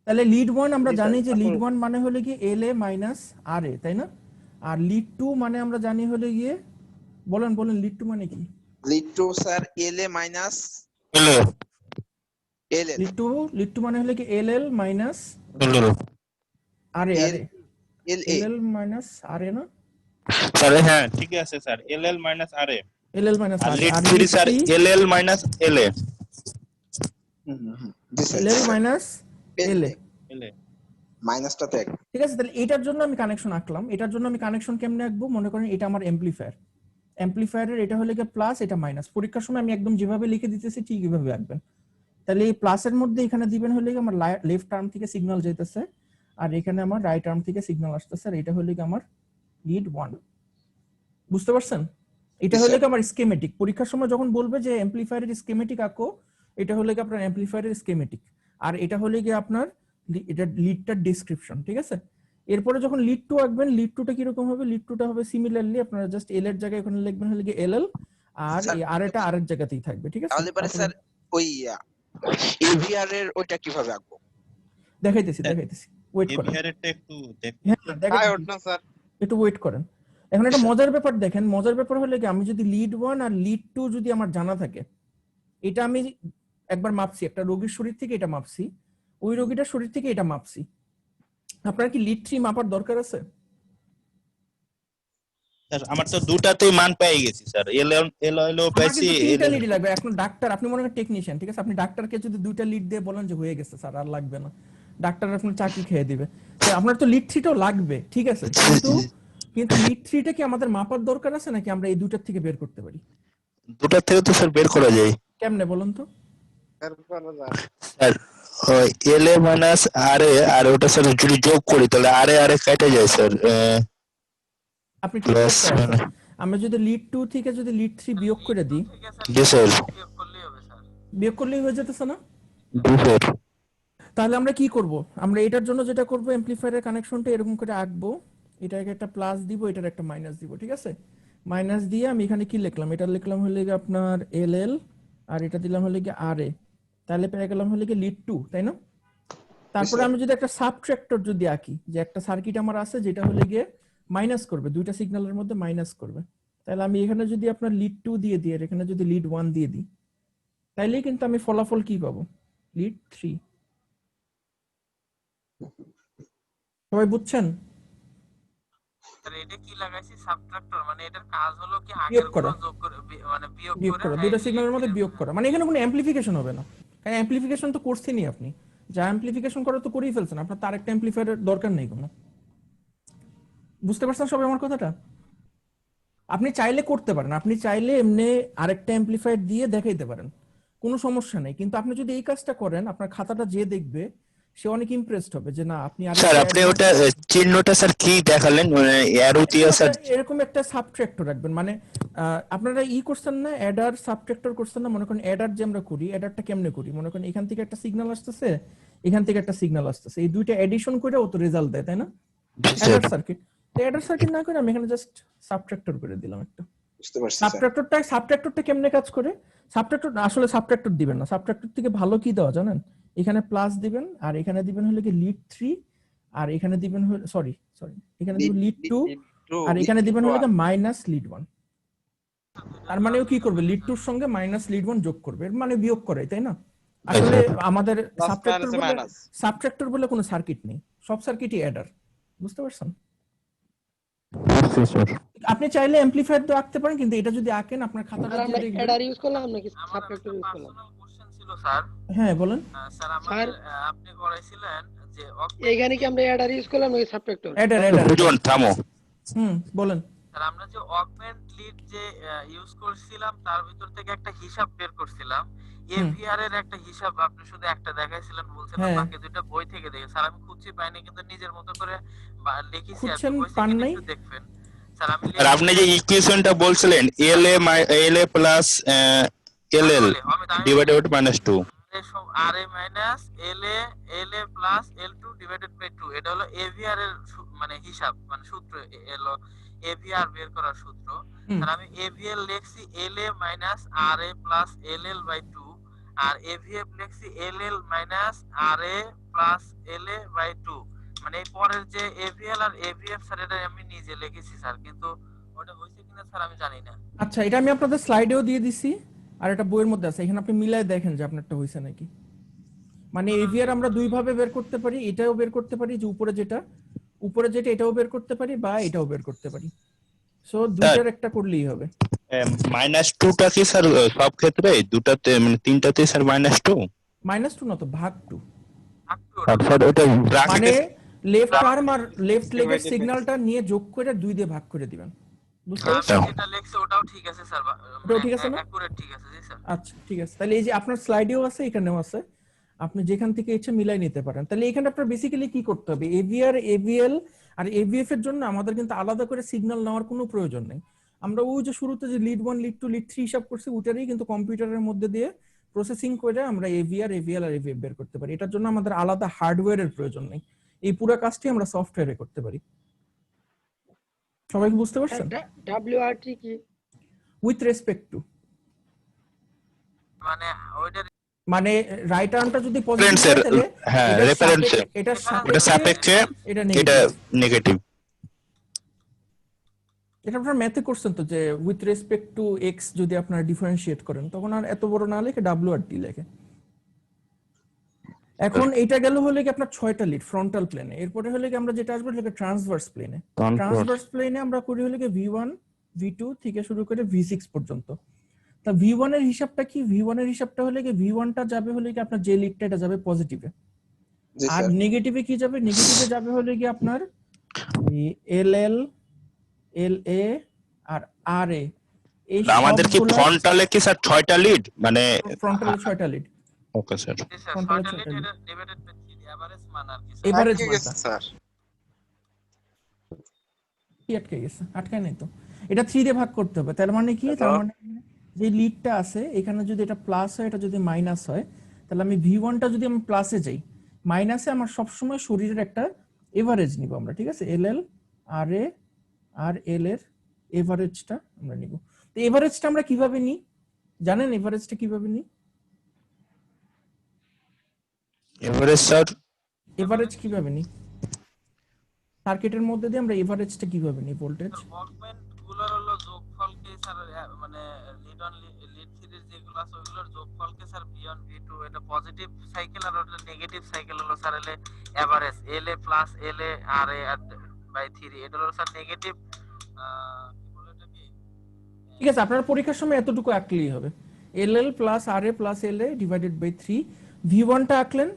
Speaker 1: তাহলে লিড 1 আমরা
Speaker 7: জি,
Speaker 1: জানি
Speaker 7: স্যার,
Speaker 1: যে
Speaker 7: এখন-
Speaker 1: লিড 1 মানে হলো কি এলএ মাইনাস আরএ, তাই না? আর লিড 2 মানে আমরা জানি হলো গিয়ে, বলেন বলেন লিড 2 মানে কি?
Speaker 5: Lead two sir L A minus
Speaker 3: হ্যালো
Speaker 5: এল এল
Speaker 1: লিড 2 মানে হলো কি এলএল মাইনাস
Speaker 3: হ্যালো
Speaker 1: RA,
Speaker 5: L
Speaker 1: RA
Speaker 5: L A
Speaker 1: LL minus RA না?
Speaker 3: স্যার হ্যাঁ ঠিক আছে sir LL minus RA
Speaker 1: LL minus
Speaker 3: আর
Speaker 1: আরএ,
Speaker 3: লিড
Speaker 1: আর
Speaker 3: 3 স্যার এলএল মাইনাস এলএ
Speaker 5: জি sir.
Speaker 1: LL minus LA,
Speaker 3: LA
Speaker 5: মাইনাসটা তো এক।
Speaker 1: ঠিক আছে? তাহলে এটার জন্য আমি কানেকশন আঁকলাম। এটার জন্য আমি কানেকশন কেমনে আঁকবো? মনে করেন এটা আমার অ্যাম্পলিফায়ার, অ্যাম্পলিফায়ারের এটা হলো গিয়ে প্লাস, এটা মাইনাস। পরীক্ষার সময় আমি একদম যেভাবে লিখে দিতেছি ঠিক এভাবে আঁকবেন। তাহলে এই প্লাসের মধ্যে এখানে দিবেন হলে আমার লেফট আর্ম থেকে সিগন্যাল যাইতেছে, আর এখানে আমার রাইট আর্ম থেকে সিগন্যাল আসতেছে, আর এটা হলো কি আমার লিড 1। বুঝতে পারছেন? এটা হলো কি আমার স্কেমেটিক। পরীক্ষার সময় যখন বলবে যে অ্যাম্পলিফায়ারের স্কেমেটিক আঁকো, এটা হলো কি আপনার অ্যাম্পলিফায়ারের স্কেমেটিক, আর এটা হলো কি আপনার এটা লিডটার ডেসক্রিপশন, ঠিক আছে? এরপরে যখন লিড 2 আঁকবেন, লিড 2টা কিরকম হবে? লিড 2টা হবে সিমিলারলি, আপনারা জাস্ট এল এর জায়গায় এখানে লিখবেন হলো কি এলএল, আর
Speaker 5: স্যার,
Speaker 1: এই আর এটা আর এর জায়গাতেই থাকবে, ঠিক আছে?
Speaker 5: তাহলে পরে স্যার ওই এভিআর এর ওইটা কিভাবে আঁকবো?
Speaker 1: দেখাইতেছি। ওয়েট করেন,
Speaker 3: এভিআরটা একটু
Speaker 1: হ্যাঁ দেখেন,
Speaker 4: আয় ওঠ না স্যার।
Speaker 1: একটু ওয়েট করেন। এখন একটা মজার ব্যাপার দেখেন, মজার ব্যাপার হলো কি, আমি যদি লিড 1 আর লিড 2 যদি আমার জানা থাকে, এটা আমি একবার মাপছি, একটা রোগীর শরীর থেকে এটা মাপছি, ওই রোগীটার শরীর থেকে এটা মাপছি, আপনার কি লিড 3 মাপার দরকার আছে?
Speaker 3: স্যার আমার তো দুটাতেই মান পেয়ে গেছি স্যার, এলও
Speaker 1: আমার
Speaker 3: পেয়েছি।
Speaker 1: কিন্তু তিনটা লিডই লাগবে। এখন ডাক্তার, আপনি মনে করেন টেকনিশিয়ান, ঠিক আছে, আপনি ডাক্তারকে যদি দুইটা লিড দিয়ে বলেন যে হয়ে গেছে স্যার আর লাগবে না, ডাক্তার আপনার চাকরি খেয়ে দিবে। তো আপনার তো লিড 3টাও লাগবে, ঠিক আছে, কিন্তু কিন্তু লিড 3টা কি আমাদের মাপার দরকার আছে নাকি আমরা এই দুইটার থেকে বের করতে পারি?
Speaker 3: দুটার থেকে তো স্যার বের করা যায়
Speaker 1: কেমনে বলুন তো?
Speaker 4: এরপরে যা।
Speaker 3: স্যার। ওই এলএ মাইনাস আর এ, আর ওটা স্যার যদি যোগ করি তাহলে আর এ কেটে যায় স্যার।
Speaker 1: আপনি ঠিক
Speaker 3: প্লাস
Speaker 1: করতে পারেন। আমরা যদি লিড 2 থেকে যদি লিড 3 বিয়োগ করে দিই,
Speaker 2: ঠিক আছে
Speaker 3: জি স্যার,
Speaker 2: বিয়োগ করলেই হবে স্যার।
Speaker 1: বিয়োগ করলেই হয়ে যেতেছে না?
Speaker 3: জি স্যার।
Speaker 1: তাহলে আমরা কি করব? আমরা এটার জন্য যেটা করব, অ্যামপ্লিফায়ারের কানেকশনটা এরকম করে আঁকবো, এটাকে একটা প্লাস দিব, এটার একটা মাইনাস দিব, ঠিক আছে? মাইনাস দিয়ে আমি এখানে কি লিখলাম, এটা লিখলাম হলে গিয়ে আপনার এলএল, আর এটা দিলাম হলে গিয়ে আর এ, তাহলে পেয়ে গেলাম হলে গিয়ে লিড 2, তাই না? তারপরে আমি যদি একটা সাবট্রাক্টর যদি আঁকি, যে একটা সার্কিট আমার আছে যেটা হলে গিয়ে মাইনাস করবে, দুইটা সিগন্যালের মধ্যে মাইনাস করবে, তাহলে আমি এখানে যদি আপনার লিড 2 দিয়ে দিই আর এখানে যদি লিড 1 দিয়ে দিই, তাইলেই কিন্তু আমি ফলাফল কি পাবো, লিড 3। সবাই বুঝছেন?
Speaker 2: স্যার এটা কি লাগাইছি সাবট্রাক্টর, মানে এটার কাজ হলো কি আগের
Speaker 1: বিয়োগ করা,
Speaker 2: গুলো যোগ করে মানে বিয়োগ
Speaker 1: বিয়োগ
Speaker 2: করে
Speaker 1: করা,
Speaker 2: এই
Speaker 1: দুইটা সিগন্যালের
Speaker 2: lead
Speaker 1: মধ্যে
Speaker 2: three
Speaker 1: বিয়োগ করা, মানে এখানে কোনো অ্যামপ্লিফিকেশন হবে না, কারণ অ্যামপ্লিফিকেশন তো করছেনই আপনি, যা অ্যামপ্লিফিকেশন করা তো করেই ফেলছেন, আপনার তার একটা অ্যামপ্লিফায়ারের দরকার নেই কোনো। বুঝতে পারছেন সবাই আমার কথাটা? আপনি চাইলে করতে পারেন, আপনি চাইলে এমনি আরেকটা অ্যামপ্লিফায়ার দিয়ে দেখাইতে পারেন, কোনো সমস্যা নেই, কিন্তু আপনি যদি এই কাজটা করেন, আপনার খাতাটা যে দেখবে সে অনেক ইমপ্রেসড হবে যে না আপনি
Speaker 3: স্যার আপনি ওটা চিহ্নটা স্যার কি দেখালেন, মানে অ্যারো দিয়ে স্যার?
Speaker 1: এরকম একটা সাবট্রাক্টর রাখবেন, মানে আপনারা ই করছেন না, অ্যাডার সাবট্রাক্টর করছেন না, মনে করেন অ্যাডার যে আমরা করি, অ্যাডারটা কেমনে করি, মনে করেন এখান থেকে একটা সিগন্যাল আসতেছে, এখান থেকে একটা সিগন্যাল আসতেছে, এই দুইটা এডিশন করে ও তো রেজাল্ট দেয়, তাই না? অ্যাডার সার্কিট, তো অ্যাডার সার্কিট না করে আমি এখানে জাস্ট সাবট্রাক্টর করে দিলাম একটা।
Speaker 5: বুঝতে পারছি স্যার।
Speaker 1: সাবট্রাক্টরটা কেমনে কাজ করে? সাবট্রাক্টর আসলে সাবট্রাক্টর দিবেন না, সাবট্রাক্টর থেকে ভালো কি দেওয়া জানেন, এখানে প্লাস দিবেন আর এখানে দিবেন হলো কি লিড 3, আর এখানে দিবেন সরি এখানে দিবেন লিড 2, আর এখানে দিবেন হলো কি মাইনাস লিড 1। তার মানে ও কি করবে, লিড 2 এর সঙ্গে মাইনাস লিড 1 যোগ করবে, এর মানে বিয়োগ করে, তাই না? আসলে আমাদের সাবট্রাক্টর বলে কোনো সার্কিট নেই, সব সার্কিটই অ্যাডার। বুঝতে পারছেন? আপনি চাইলে অ্যামপ্লিফায়ার তো আঁকতে পারেন, কিন্তু এটা যদি আঁকেন আপনার খাতাটা
Speaker 9: আমরা
Speaker 1: দিয়ে দেখবেন।
Speaker 9: অ্যাডার ইউজ করলাম নাকি
Speaker 2: আমার
Speaker 9: সাবট্রাক্টর ইউজ করলাম?
Speaker 2: পার্সোনাল কোশ্চেন ছিল স্যার।
Speaker 1: হ্যাঁ বলেন।
Speaker 2: স্যার আমাদের আপনি করাইছিলেন যে
Speaker 9: এইখানে কি আমরা অ্যাডার ইউজ করলাম নাকি সাবট্রাক্টর?
Speaker 1: অ্যাডার
Speaker 3: বুঝুন থামো।
Speaker 1: বলেন।
Speaker 2: স্যার আমরা যে অগমেন্ট লিড যে ইউজ করছিলাম তার ভিতর থেকে একটা হিসাব বের করছিলাম, এভিআর এর একটা হিসাব আপনি শুধু একটা দেখাইছিলেন, বলছেন বাকি দুটো বই থেকে দেখে। স্যার আমি খুঁজে পাইনি, কিন্তু নিজের মতো করে লিখেছি আর একটু দেখবেন। স্যার আমি
Speaker 3: আপনি যে ইকুয়েশনটা বলছিলেন LA plus LL divided by -2,
Speaker 2: RA minus LA plus L two divided by 2, এটা হলো এভিআর এর মানে হিসাব, মানে সূত্র এলো এভিআর বের করার সূত্র। আর আমি এভিএল লিখছি LA minus RA plus LL by 2, আর এভিএফ লিখছি LL minus RA plus LA by 2, মানে এই পরের যে এভিএল আর এভিএফ স্যার এটা আমি নিজে লিখেছি স্যার, কিন্তু ওটা হইছে কিনা স্যার আমি জানি না।
Speaker 1: আচ্ছা, এটা আমি আপনাদের স্লাইডেও দিয়ে দিছি, আর এটা বইয়ের মধ্যে আছে, এখানে আপনি মিলাই দেখেন যে আপনারটা হইছে নাকি। মানে এভিআর আমরা দুই ভাবে বের করতে পারি, এটাও বের করতে পারি, যে উপরে যেটা এটাও বের করতে পারি, বা এটাও বের করতে পারি। সো দুইটার একটা করলেই হবে।
Speaker 3: -2টা কি স্যার সব ক্ষেত্রে দুটাতে, মানে তিনটাতে স্যার -2?
Speaker 1: -2 না তো, ভাগ 2।
Speaker 3: স্যার ওটা
Speaker 1: মানে লেফট আর্ম আর লেফট লেগের সিগন্যালটা নিয়ে যোগ করে 2 দিয়ে ভাগ করে দিবেন। বুঝতে পারছেন?
Speaker 2: যেটা লেখছে ওটাও ঠিক আছে স্যার,
Speaker 1: ওটাও ঠিক আছে না?
Speaker 2: একুরেট ঠিক আছে জি স্যার।
Speaker 1: আচ্ছা ঠিক আছে, তাহলে এই যে আপনার স্লাইডেও আছে, এখানেও আছে, আপনি যেখান থেকে ইচ্ছে মিলাই নিতে পারেন। তাহলে এখানে আপনার বেসিক্যালি কি করতে হবে, এভিআর, এভিএল আর এভিএফ এর জন্য আমাদের কিন্তু আলাদা করে সিগন্যাল নেওয়ার কোনো প্রয়োজন নেই। আমরা ওই যে শুরুতে যে লিড 1 লিড 2 লিড 3 হিসাব করছি, ওটারই কিন্তু কম্পিউটারের মধ্যে দিয়ে প্রসেসিং করে আমরা এভিআর, এভিএল আর এভিএফ বের করতে পারি। এটার জন্য আমাদের আলাদা হার্ডওয়্যারের প্রয়োজন নেই, এই পুরো কাজটি আমরা সফটওয়্যারে করতে পারি। সবাই কি বুঝতে পারছেন?
Speaker 9: ডব্লিউআরটি কি?
Speaker 1: উইথ রেসপেক্ট টু,
Speaker 2: মানে ওইটার
Speaker 1: মানে রাইট আর্মটা যদি পজিটিভ
Speaker 3: রেফারেন্সের
Speaker 1: হয় তাহলে
Speaker 3: হ্যাঁ
Speaker 1: এটা
Speaker 3: রেফারেন্সের
Speaker 1: এটা
Speaker 3: এটা
Speaker 1: সাপেক্ষে
Speaker 3: সাপেক্ষে
Speaker 1: এটা
Speaker 3: এটা
Speaker 1: নেগেটিভ।
Speaker 3: নেগেটিভ।
Speaker 1: এটা আপনারা ম্যাথে করছেন তো যে উইথ রেসপেক্ট টু এক্স যদি আপনারা ডিফারেন্সিয়েট করেন তখন আর এত বড় না লিখে ডাব্লিউ আর টি লেখে। এখন এটা গেল হলে কি আপনার 6টা লিড ফ্রন্টাল প্লেনে। এরপরে হলে কি আমরা যেটা আসবে সেটা ট্রান্সভার্স প্লেনে। ট্রান্সভার্স প্লেনে আমরা করি হলে কি V1 V2 থেকে শুরু করে V6 পর্যন্ত। তা V1 এর হিসাবটা কি? V1 এর হিসাবটা হলে কি V1 টা যাবে হলে কি আপনার যে লিডটা এটা যাবে পজিটিভে,
Speaker 5: জি
Speaker 1: আর
Speaker 5: স্যার।
Speaker 1: নেগেটিভে কি যাবে? নেগেটিভে যাবে হলে কি আপনার LL LA আর RA এই
Speaker 3: আমাদের কি
Speaker 1: সবগুলা
Speaker 3: ফ্রন্টালে কি স্যার 6টা লিড মানে
Speaker 1: ফ্রন্টালে 6টা লিড।
Speaker 3: Okay sir.
Speaker 2: জি স্যার
Speaker 1: Frontal
Speaker 2: 6টা
Speaker 1: ছয়টা
Speaker 2: লিড
Speaker 1: lead।
Speaker 2: এটা ডিভাইডেড বাই 3 এভারেজ মান আর কি স্যার।
Speaker 1: এভারেজ
Speaker 4: আটকে গেছে স্যার।
Speaker 1: কি আটকে গেছে? আটকায় নাই তো। এটা 3 দিয়ে ভাগ করতে হবে। তার মানে কি? তার মানে যে লিডটা আছে এখানে যদি এটা প্লাস হয় এটা যদি মাইনাস হয় তাহলে আমি V1 টা যদি আমি প্লাসে যাই মাইনাসে আমার সব সময় শরীরের একটা এভারেজ নিব আমরা, ঠিক আছে? LL RA আর L এর এভারেজটা আমরা নিব। তো এভারেজটা আমরা কিভাবে নিই জানেন? এভারেজটা কিভাবে নিই?
Speaker 3: এভারেজ স্যার
Speaker 1: এভারেজ কিভাবে নিই? সার্কিটের মধ্যে দিয়ে আমরা এভারেজটা কিভাবে নিই ভোল্টেজ?
Speaker 2: অগমেন্ট গুলোর হলো যোগফলকে স্যার মানে লিড অন লিড সিরিজ যেগুলো আছে ওগুলোর যোগফলকে স্যার V1 V2 এটা পজিটিভ সাইকেল আর ওটা নেগেটিভ সাইকেল হলো sir average LA plus LA RA by 3 এটা হলো স্যার নেগেটিভ কি বলে এটা কি
Speaker 1: ঠিক আছে, আপনার পরীক্ষার সময় এতটুকু আঁকলেই হবে। LL plus RA plus LA divided by 3। V1 টা আঁকলেন,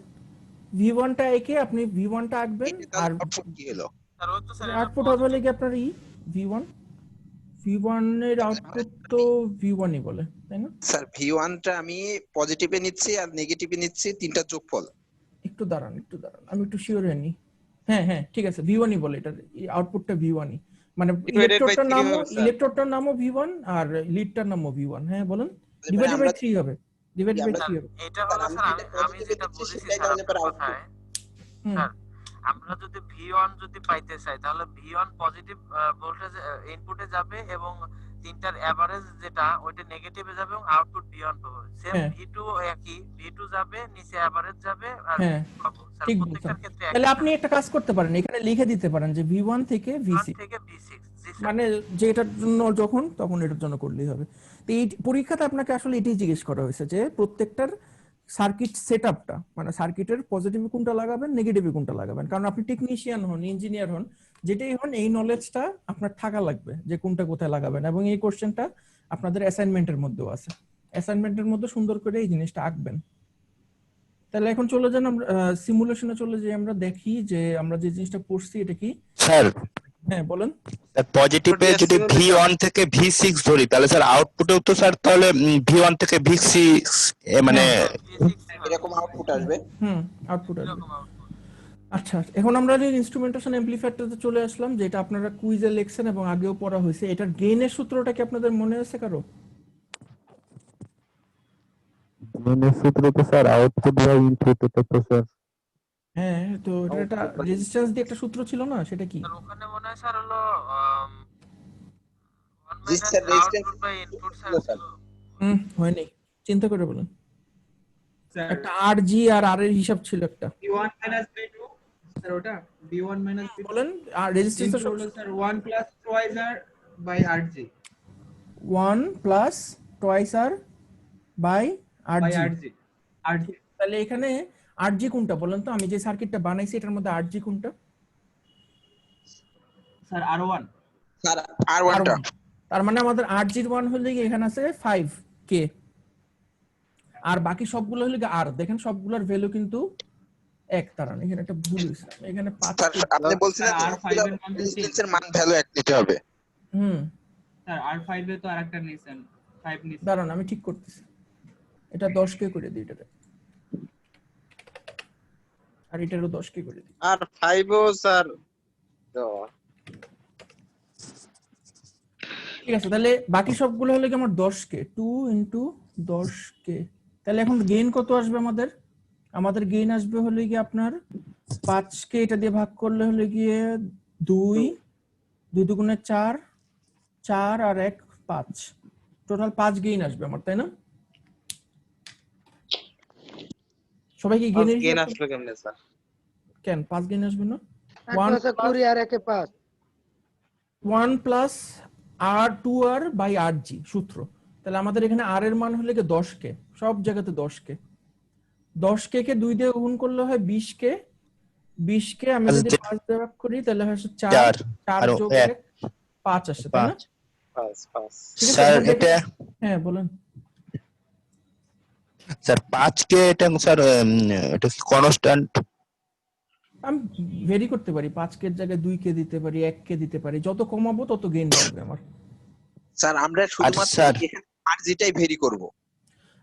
Speaker 1: V1 টা এঁকে আপনি V1 টা আঁকবেন আর
Speaker 5: আউটপুট কি হলো?
Speaker 2: স্যার ওই তো স্যার
Speaker 1: আউটপুট হবে লাগে আপনার V1 এর আউটপুট তো V1 ই বলে, তাই না?
Speaker 5: স্যার V1 টা আমি পজিটিভে নিচ্ছি আর নেগেটিভে নিচ্ছি, তিনটা যোগফল।
Speaker 1: একটু দাঁড়ান আমি একটু শিওর হয়ে নি। হ্যাঁ ঠিক আছে, V1 ই বলে, এটা আউটপুটটা V1 ই, মানে
Speaker 4: Divided by 3 হবে, স্যার।
Speaker 1: ইলেকট্রোডটার নামও V1 আর লিডটার নামও V1। হ্যাঁ বলেন। ডিভাইডেড বাই 3 হবে, ডিভাইডেড বাই 3 হবে।
Speaker 2: এটা হলো স্যার আমি যেটা বুঝেছি স্যার আপনার কথায়
Speaker 1: হুম।
Speaker 2: স্যার আমরা যদি V1 যদি পাইতে চাই তাহলে V1 পজিটিভ ভোল্টেজ ইনপুটে যাবে এবং তিনটার এভারেজ যেটা ওইটা নেগেটিভে যাবে এবং আউটপুট V1 পাবো। সেম
Speaker 1: হ্যাঁ।
Speaker 2: V2 একই, V2 যাবে নিচে এভারেজ যাবে আর
Speaker 1: হ্যাঁ,
Speaker 2: পাবো স্যার
Speaker 1: ঠিক
Speaker 2: প্রত্যেকটার
Speaker 1: বলছেন।
Speaker 2: ক্ষেত্রে
Speaker 1: তাহলে আপনি একটা কাজ করতে পারেন, এখানে লিখে দিতে পারেন যে V1 থেকে V6,
Speaker 2: থেকে V6 জি স্যার।
Speaker 1: মানে যে এটার জন্য যখন তখন এটার জন্য করলেই হবে। তো এই পরীক্ষাতে আপনাকে আসলে এটাই জিজ্ঞেস করা হয়েছে যে প্রত্যেকটার সার্কিট সেটআপটা, মানে সার্কিটের পজিটিভ কোনটা লাগাবেন নেগেটিভ কোনটা লাগাবেন, কারণ আপনি টেকনিশিয়ান হন ইঞ্জিনিয়ার হন যেটাই হন এই নলেজটা আপনার থাকা লাগবে যে কোনটা কোথায় লাগাবেন। এবং এই কোশ্চেনটা আপনাদের অ্যাসাইনমেন্টের মধ্যেও আছে, অ্যাসাইনমেন্টের মধ্যে সুন্দর করে এই জিনিসটা আঁকবেন। তাহলে এখন চলে যান আমরা সিমুলেশনে চলে যাই, আমরা দেখি যে আমরা যে জিনিসটা পড়ছি এটা কি।
Speaker 3: স্যার
Speaker 1: হ্যাঁ বলেন।
Speaker 3: পজিটিভে যদি V1 থেকে V6 ধরি তাহলে স্যার আউটপুটেও তো স্যার তাহলে V1 থেকে V6 মানে
Speaker 5: এরকম আউটপুট আসবে।
Speaker 1: আউটপুট আসবে।
Speaker 2: এরকম আউটপুট
Speaker 1: আচ্ছা, এখন আমরা যে ইনস্ট্রুমেন্টেশন অ্যাম্পলিফায়ারটাতে চলে আসলাম, যেটা আপনারা কুইজে লিখছেন এবং আগেও পড়া হয়েছে। এটার গেইনের সূত্রটা কি আপনাদের মনে আছে কারো?
Speaker 3: গেইনের সূত্র তো স্যার আউটপুট বাই ইনপুট তো স্যার।
Speaker 1: হ্যাঁ, তো এটা একটা রেজিস্ট্যান্স দিয়ে একটা সূত্র ছিল না, সেটা কি?
Speaker 2: স্যার ওখানে মনে হয় স্যার হলো
Speaker 5: জি sir, resistance
Speaker 2: output by input sir
Speaker 5: sir.
Speaker 1: হয়নি, চিন্তা করে বলেন।
Speaker 8: স্যার
Speaker 1: একটা RG আর R এর হিসাব ছিল একটা।
Speaker 8: V1 minus V2 স্যার ওটা V1 minus V2
Speaker 1: বলেন, আর রেজিস্ট্যান্সটা
Speaker 8: হলো sir 1 plus twice R by RG
Speaker 1: 1 plus twice R by
Speaker 8: by
Speaker 1: RG।
Speaker 8: RG
Speaker 1: তাহলে এখানে RG কোনটা বলেন তো? আমি যে সার্কিটটা বানাইছি এটার মধ্যে RG কোনটা?
Speaker 8: স্যার R1
Speaker 5: স্যার R1 টা।
Speaker 1: তার মানে আমাদের RG-র 1 হলে কি এখানে আছে 5K, আর বাকি সবগুলো হলে কি R। দেখেন সবগুলোর ভ্যালু কিন্তু এক, তারা এখানে একটা ভুল হয়েছে, এখানে 5
Speaker 5: স্যার আপনি বলছিলেন
Speaker 8: স্যার, R5 এর মান তো
Speaker 5: রেজিস্ট্যান্সের মান ভ্যালু এক নিতে হবে।
Speaker 8: স্যার R5 এ তো আরেকটা নিছেন 5 নিছেন
Speaker 1: দাঁড়ান আমি ঠিক করতেছি, এটা 10K করে দিই এটাতে, আর এটারও 10K করে দিই।
Speaker 4: আর 5 ও স্যার
Speaker 1: ঠিক আছে, তাহলে বাকি সবগুলো হলে কি আমার 10K, 2 ইনটু 10K। তাহলে এখন গেইন কত আসবে আমাদের? আমাদের গেইন আসবে হলে কি আপনার 5K, এটা দিয়ে ভাগ করলে হলে গিয়ে 2 দুগুণে 4, 4 আর 1 5, টোটাল 5 গেইন আসবে আমার, তাই না? সবাই কি গেইনের
Speaker 4: গেন
Speaker 1: হিসাব
Speaker 4: আসলো কেমনে স্যার?
Speaker 1: কেন 5 গেইন আসবে না?
Speaker 9: একটা আছে 20 আর একে 5।
Speaker 1: 1 প্লাস R2R বাই RG সূত্র। তাহলে আমাদের এখানে R এর মান হলে কি 10k, সব জায়গাতে 10k। 10k কে 2 দিয়ে গুণ করলে হয় 20k। 20k আমি যদি 5 দিয়ে ভাগ করি তাহলে হয় 4। 4
Speaker 3: আর
Speaker 1: যোগ 1 5 আসে, তাই না?
Speaker 4: 5
Speaker 1: ঠিক আছে,
Speaker 3: স্যার
Speaker 1: এবার দেখেন।
Speaker 3: এটা
Speaker 1: হ্যাঁ বলেন।
Speaker 3: স্যার 5কে এটা স্যার এটা কনস্ট্যান্ট।
Speaker 1: আমি ভেরি করতে পারি, 5k এর জায়গায় 2k দিতে পারি, 1k দিতে পারি। যত কমাবো তত গেইন বাড়বে আমার।
Speaker 5: স্যার আমরা শুধুমাত্র
Speaker 3: স্যার
Speaker 5: এখানে আরজিটাই ভেরি করব।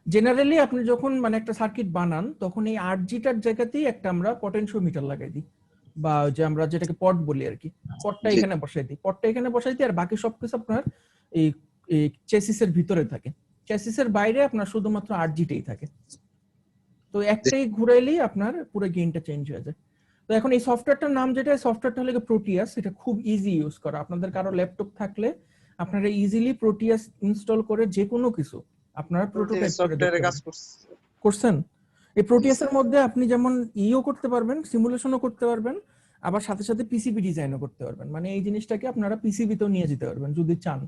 Speaker 1: জেনারেলি আপনি যখন মানে একটা সার্কিট বানান তখন এই আরজিটার জায়গাতেই একটা আমরা পটেনশিওমিটার লাগাই দিই, বা যে আমরা যেটাকে পট বলি আর কি, পটটা এখানে বসাই দিই। পটটা এখানে বসাই দিই আর বাকি সবকিছু আপনার এই চেসিসের ভিতরে থাকে। চেসিসের বাইরে আপনার শুধুমাত্র আরজিটাই থাকে। তো একটাই ঘুরাইলেই আপনার পুরো গেইনটা চেঞ্জ হয়ে যায়। তো এখন এই সফটওয়্যারটার নাম যেটা, সফটওয়্যারটা হলো প্রোটিয়াস। এটা খুব ইজি ইউজ করা। আপনাদের কারো ল্যাপটপ থাকলে আপনারা ইজিলি প্রোটিয়াস ইনস্টল করে যে কোনো কিছু আপনারা প্রোটোটাইপ করে
Speaker 4: সফটওয়্যারে
Speaker 1: দেখতে
Speaker 4: কাজ
Speaker 1: পারেন। করছেন? এই প্রোটিয়াসের মধ্যে আপনি যেমন ইও করতে পারবেন, সিমুলেশনও করতে পারবেন, আবার সাথে সাথে পিসিবি ডিজাইনও করতে পারবেন। মানে এই জিনিসটাকে আপনারা পিসিবিতেও নিয়ে যেতে পারবেন যদি চান।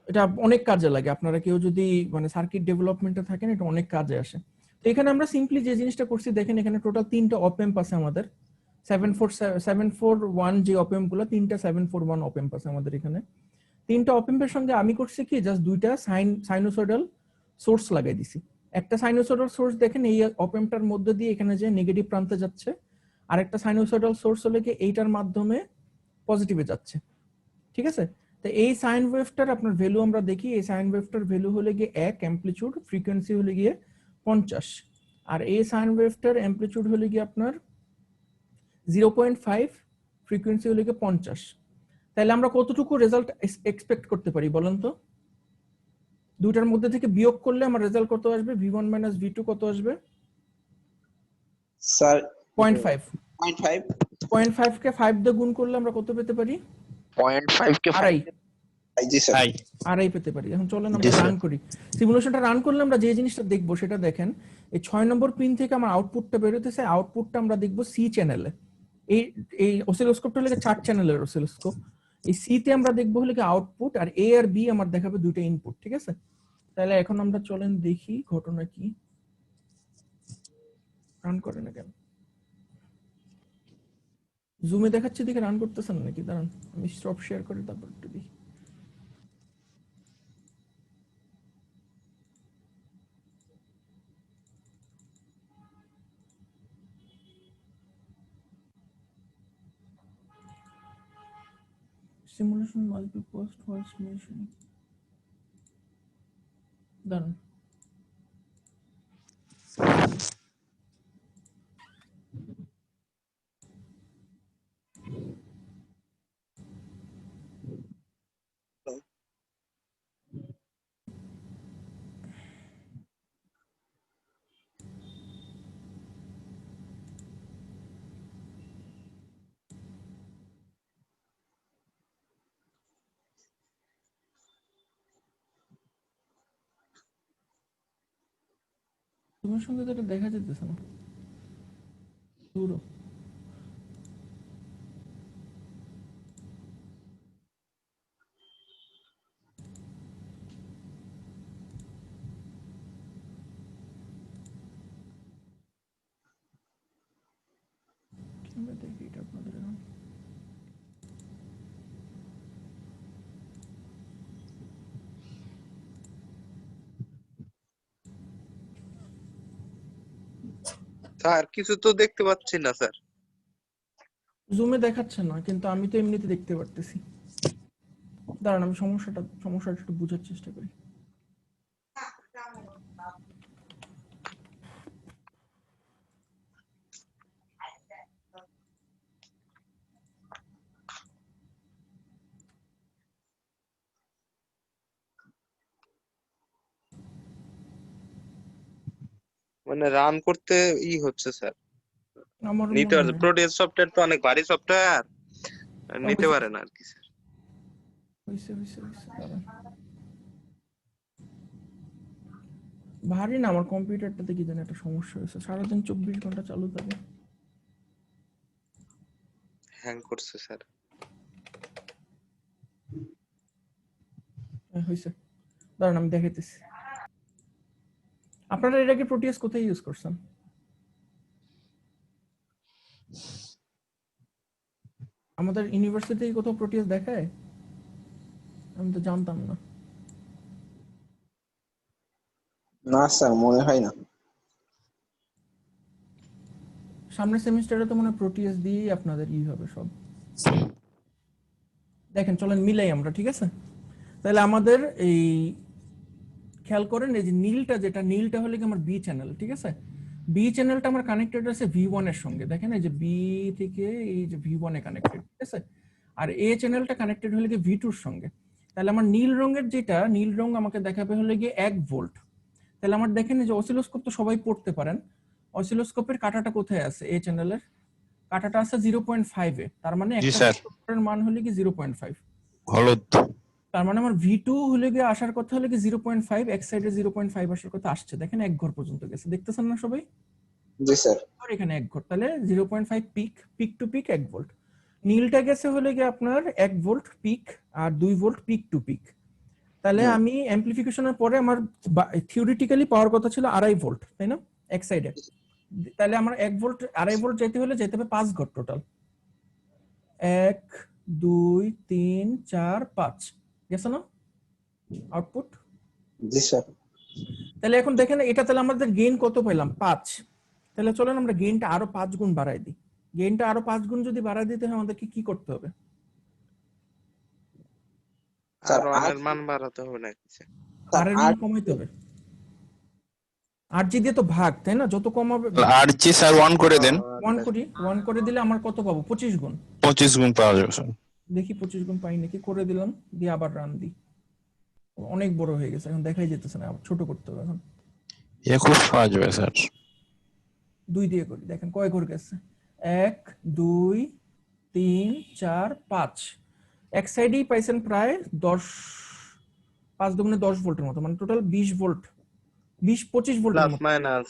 Speaker 1: এটা অনেক কাজে লাগে। আপনারা কেউ যদি মানে সার্কিট ডেভেলপমেন্টে থাকেন, এটা অনেক কাজে আসে। তো এখানে আমরা সিম্পলি যে জিনিসটা করছি দেখেন, এখানে টোটাল 3টা অপএম্প আছে আমাদের। 741 যে অপএম্প গুলো, 3টা 741 অপএম্প আছে আমাদের এখানে। 3টা অপএম্পের সঙ্গে আমি করছি কি, জাস্ট 2টা সাইনোসয়েডাল সোর্স লাগাই দিছি। একটা সাইনোসয়েডাল সোর্স দেখেন এই অপএম্পটার মধ্যে দিয়ে এখানে যে নেগেটিভ প্রান্তে যাচ্ছে, আর একটা সাইনোসয়েডাল সোর্স হলে কি এইটার মাধ্যমে পজিটিভে যাচ্ছে। ঠিক আছে? তো এই সাইন ওয়েভটার আপনার ভ্যালু আমরা দেখি। এই সাইন ওয়েভটার ভ্যালু হলে গিয়ে 1, অ্যামপ্লিটিউড, ফ্রিকোয়েন্সি হলে গিয়ে 50। আর এই সাইন ওয়েভটার অ্যামপ্লিটিউড হলে গিয়ে আপনার 0.5, ফ্রিকোয়েন্সি হলে গিয়ে 50। তাহলে আমরা কতটুকু রেজাল্ট এক্সপেক্ট করতে পারি বলেন তো? দুইটার মধ্যে থেকে বিয়োগ করলে আমার রেজাল্ট কত আসবে? V1 - V2 কত আসবে?
Speaker 5: স্যার
Speaker 1: 0.5।
Speaker 5: 0.5
Speaker 1: 0.5 কে 5 দিয়ে গুণ করলে আমরা কত পেতে পারি?
Speaker 5: 0.5 কে 5
Speaker 1: আড়াই।
Speaker 5: জি স্যার।
Speaker 1: আড়াই পেতে পারি। এখন চলেন আমরা রান করি। সিমুলেশনটা রান করলে আমরা যে জিনিসটা দেখবো সেটা দেখেন, এই 6 নম্বর পিন থেকে আমার আউটপুটটা বের হতেছে। আউটপুটটা আমরা দেখবো সি চ্যানেলে। এই এই অসিলোস্কোপটা হলো 4 চ্যানেলের অসিলোস্কোপ। এই সি তে আমরা দেখবো হলো কি আউটপুট, আর এ আর বি আমার দেখাবে দুইটা ইনপুট। ঠিক আছে? তাহলে এখন আমরা চলেন দেখি ঘটনা কি। রান করে না কেন? জুমে দেখাচ্ছে দেখে রান করতেছেন নাকি? দাঁড়ান আমি স্টপ শেয়ার করে তারপর একটু দেখি। Simulation multi-post while simulation. Done. তোমার সঙ্গে তো এটা দেখা যেতেছে না। দূর দেখি এটা আপনাদের এখন।
Speaker 4: স্যার কিছু তো দেখতে পাচ্ছি না স্যার।
Speaker 1: জুমে দেখাচ্ছে না, কিন্তু আমি তো এমনিতে দেখতে পারতেছি। দাঁড়ান আমি সমস্যাটা একটু বোঝার চেষ্টা করি।
Speaker 4: মানে রান করতে হচ্ছে স্যার,
Speaker 1: আমার
Speaker 4: নিতে পারছে। প্রোটিয়াস সফটওয়্যার তো অনেক ভারী সফটওয়্যার, নিতে পারে না আর কি স্যার।
Speaker 1: হইছে দাঁড়ান। ভারী না, আমার কম্পিউটারটাতে কি জানি একটা সমস্যা হয়েছে, সারাদিন 24 ঘন্টা চালু থাকে।
Speaker 4: হ্যাং করছে স্যার।
Speaker 1: হয়েছে, দাঁড়ান আমি দেখাইতেছি। আপনারা এর আগে প্রোটিয়াস কোথায় ইউজ করছেন? আমাদের ইউনিভার্সিটি কোথাও প্রোটিয়াস দেখায়? আমি তো জানতাম না।
Speaker 5: না স্যার, মনে হয় না।
Speaker 1: সামনের সেমিস্টারে তো মনে হয় প্রোটিয়াস দিয়ে আপনাদের ই হবে সব। দেখেন চলেন মিলাই আমরা, ঠিক আছে? তাহলে আমাদের এই খেয়াল করেন এই যে নীলটা, যেটা নীলটা হলে কি আমার বি চ্যানেল, ঠিক আছে? বি চ্যানেলটা আমার কানেক্টেড আছে V1 এর সঙ্গে, দেখেন এই যে বি থেকে এই যে V1 এ কানেক্টেড, ঠিক আছে? আর এ চ্যানেলটা কানেক্টেড হলে কি V2 এর সঙ্গে। তাহলে আমার নীল রঙের যেটা, নীল রং আমাকে দেখাবে হলে গিয়ে 1 ভোল্ট। তাহলে আমার দেখেন এই যে অসিলোস্কোপ তো সবাই পড়তে পারেন, অসিলোস্কোপের কাঁটাটা কোথায় আছে? এ চ্যানেলের কাঁটাটা আছে 0.5 এ, তার মানে
Speaker 3: জি
Speaker 1: একটা
Speaker 3: স্যার।
Speaker 1: ভোল্টের মান হলে কি 0.5।
Speaker 3: হলুদ।
Speaker 1: তার মানে আমার V2 হলে গিয়ে আসার কথা হলে কি 0.5, এক সাইডে 0.5 আসার কথা আসছে, দেখেন 1 ঘর পর্যন্ত গেছে, দেখতেছেন না সবাই?
Speaker 5: জি স্যার।
Speaker 1: আর এখানে 1 ভোল্ট, তাহলে 0.5 peak, peak to peak 1 volt. নীলটা গেছে হলে গিয়ে আপনার 1 ভোল্ট পিক আর 2 ভোল্ট পিক টু পিক। তাহলে আমি অ্যামপ্লিফিকেশনের পরে আমার থিওরিটিক্যালি পাওয়ার কথা ছিল 2.5 ভোল্ট, তাই না? এক সাইডে। তাহলে আমার 1 ভোল্ট 2.5 ভোল্ট যেতে হলে যেতে হবে 5 ঘর টোটাল। 1 2 3 4 5 গেছে না আউটপুট?
Speaker 5: জি স্যার।
Speaker 1: তাহলে এখন দেখেন এটা, তাহলে আমাদের গেইন কত পেলাম? 5। তাহলে চলেন আমরা গেইনটা আরো 5 গুণ বাড়াই দিই। গেইনটা আরো 5 গুণ যদি বাড়াই দিতে হয় আমাদেরকে কি করতে হবে?
Speaker 5: স্যার,
Speaker 4: আর এর মান বাড়াতে হবে নাকি স্যার?
Speaker 1: আর এর মান কমাইতে হবে। আর জি দিয়ে তো ভাগ, তাই না? যত কমাবে
Speaker 3: আর জি স্যার 1 করে দেন।
Speaker 1: 1 করি, 1 করে দিলে আমার কত পাবো? 25 গুণ।
Speaker 3: 25 গুণ পাওয়া যাবে স্যার।
Speaker 1: দেখি 25 গুণ পাই নাকি, করে দিলাম, দিয়ে আবার রান দিই। অনেক বড় হয়ে গেছে, এখন দেখাই যেতেছে না, আবার ছোট করতে হবে এখন।
Speaker 3: 21 পাওয়া যাবে স্যার।
Speaker 1: 2 দিয়ে করি, দেখেন কয় ঘর গেছে? 1 2 3 4 5। এক সাইডেই পাইছেন প্রায় 10, 5 দুগুণে 10 ভোল্টের মতো, মানে টোটাল 20 ভোল্ট, 25 ভোল্টের
Speaker 4: প্লাস
Speaker 1: মতো।
Speaker 4: মাইনাস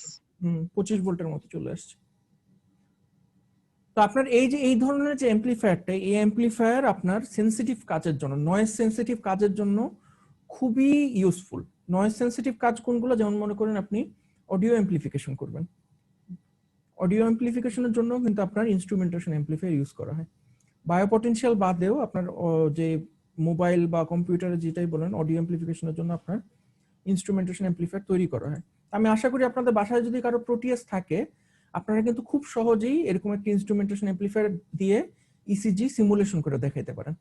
Speaker 1: 25 ভোল্টের মতো চলে আসছে। তো আপনার এই যে এই ধরনের যে অ্যাম্পলিফায়ারটা, এই অ্যাম্পলিফায়ার আপনার সেনসিটিভ কাজের জন্য, নয়েজ সেনসিটিভ কাজের জন্য খুবই ইউজফুল। নয়েজ সেনসিটিভ কাজ কোনগুলো? যেমন মনে করেন আপনি অডিও অ্যাম্পলিফিকেশন করবেন, অডিও অ্যাম্পলিফিকেশনের জন্য কিন্তু আপনার ইনস্ট্রুমেন্টেশন অ্যাম্পলিফায়ার ইউজ করা হয়। বায়োপটেনশিয়াল বাদেও আপনার যে মোবাইল বা কম্পিউটারে যেটাই বলেন, অডিও অ্যাম্পলিফিকেশনের জন্য আপনার ইনস্ট্রুমেন্টেশন অ্যাম্পলিফায়ার তৈরি করা হয়। আমি আশা করি আপনাদের বাসায় যদি কারো প্রোটিয়াস থাকে, আপনারা কিন্তু খুব সহজেই এরকম একটা ইনস্ট্রুমেন্টেশন অ্যাম্পলিফায়ার দিয়ে ইসিজি সিমুলেশন করে দেখাইতে পারেন,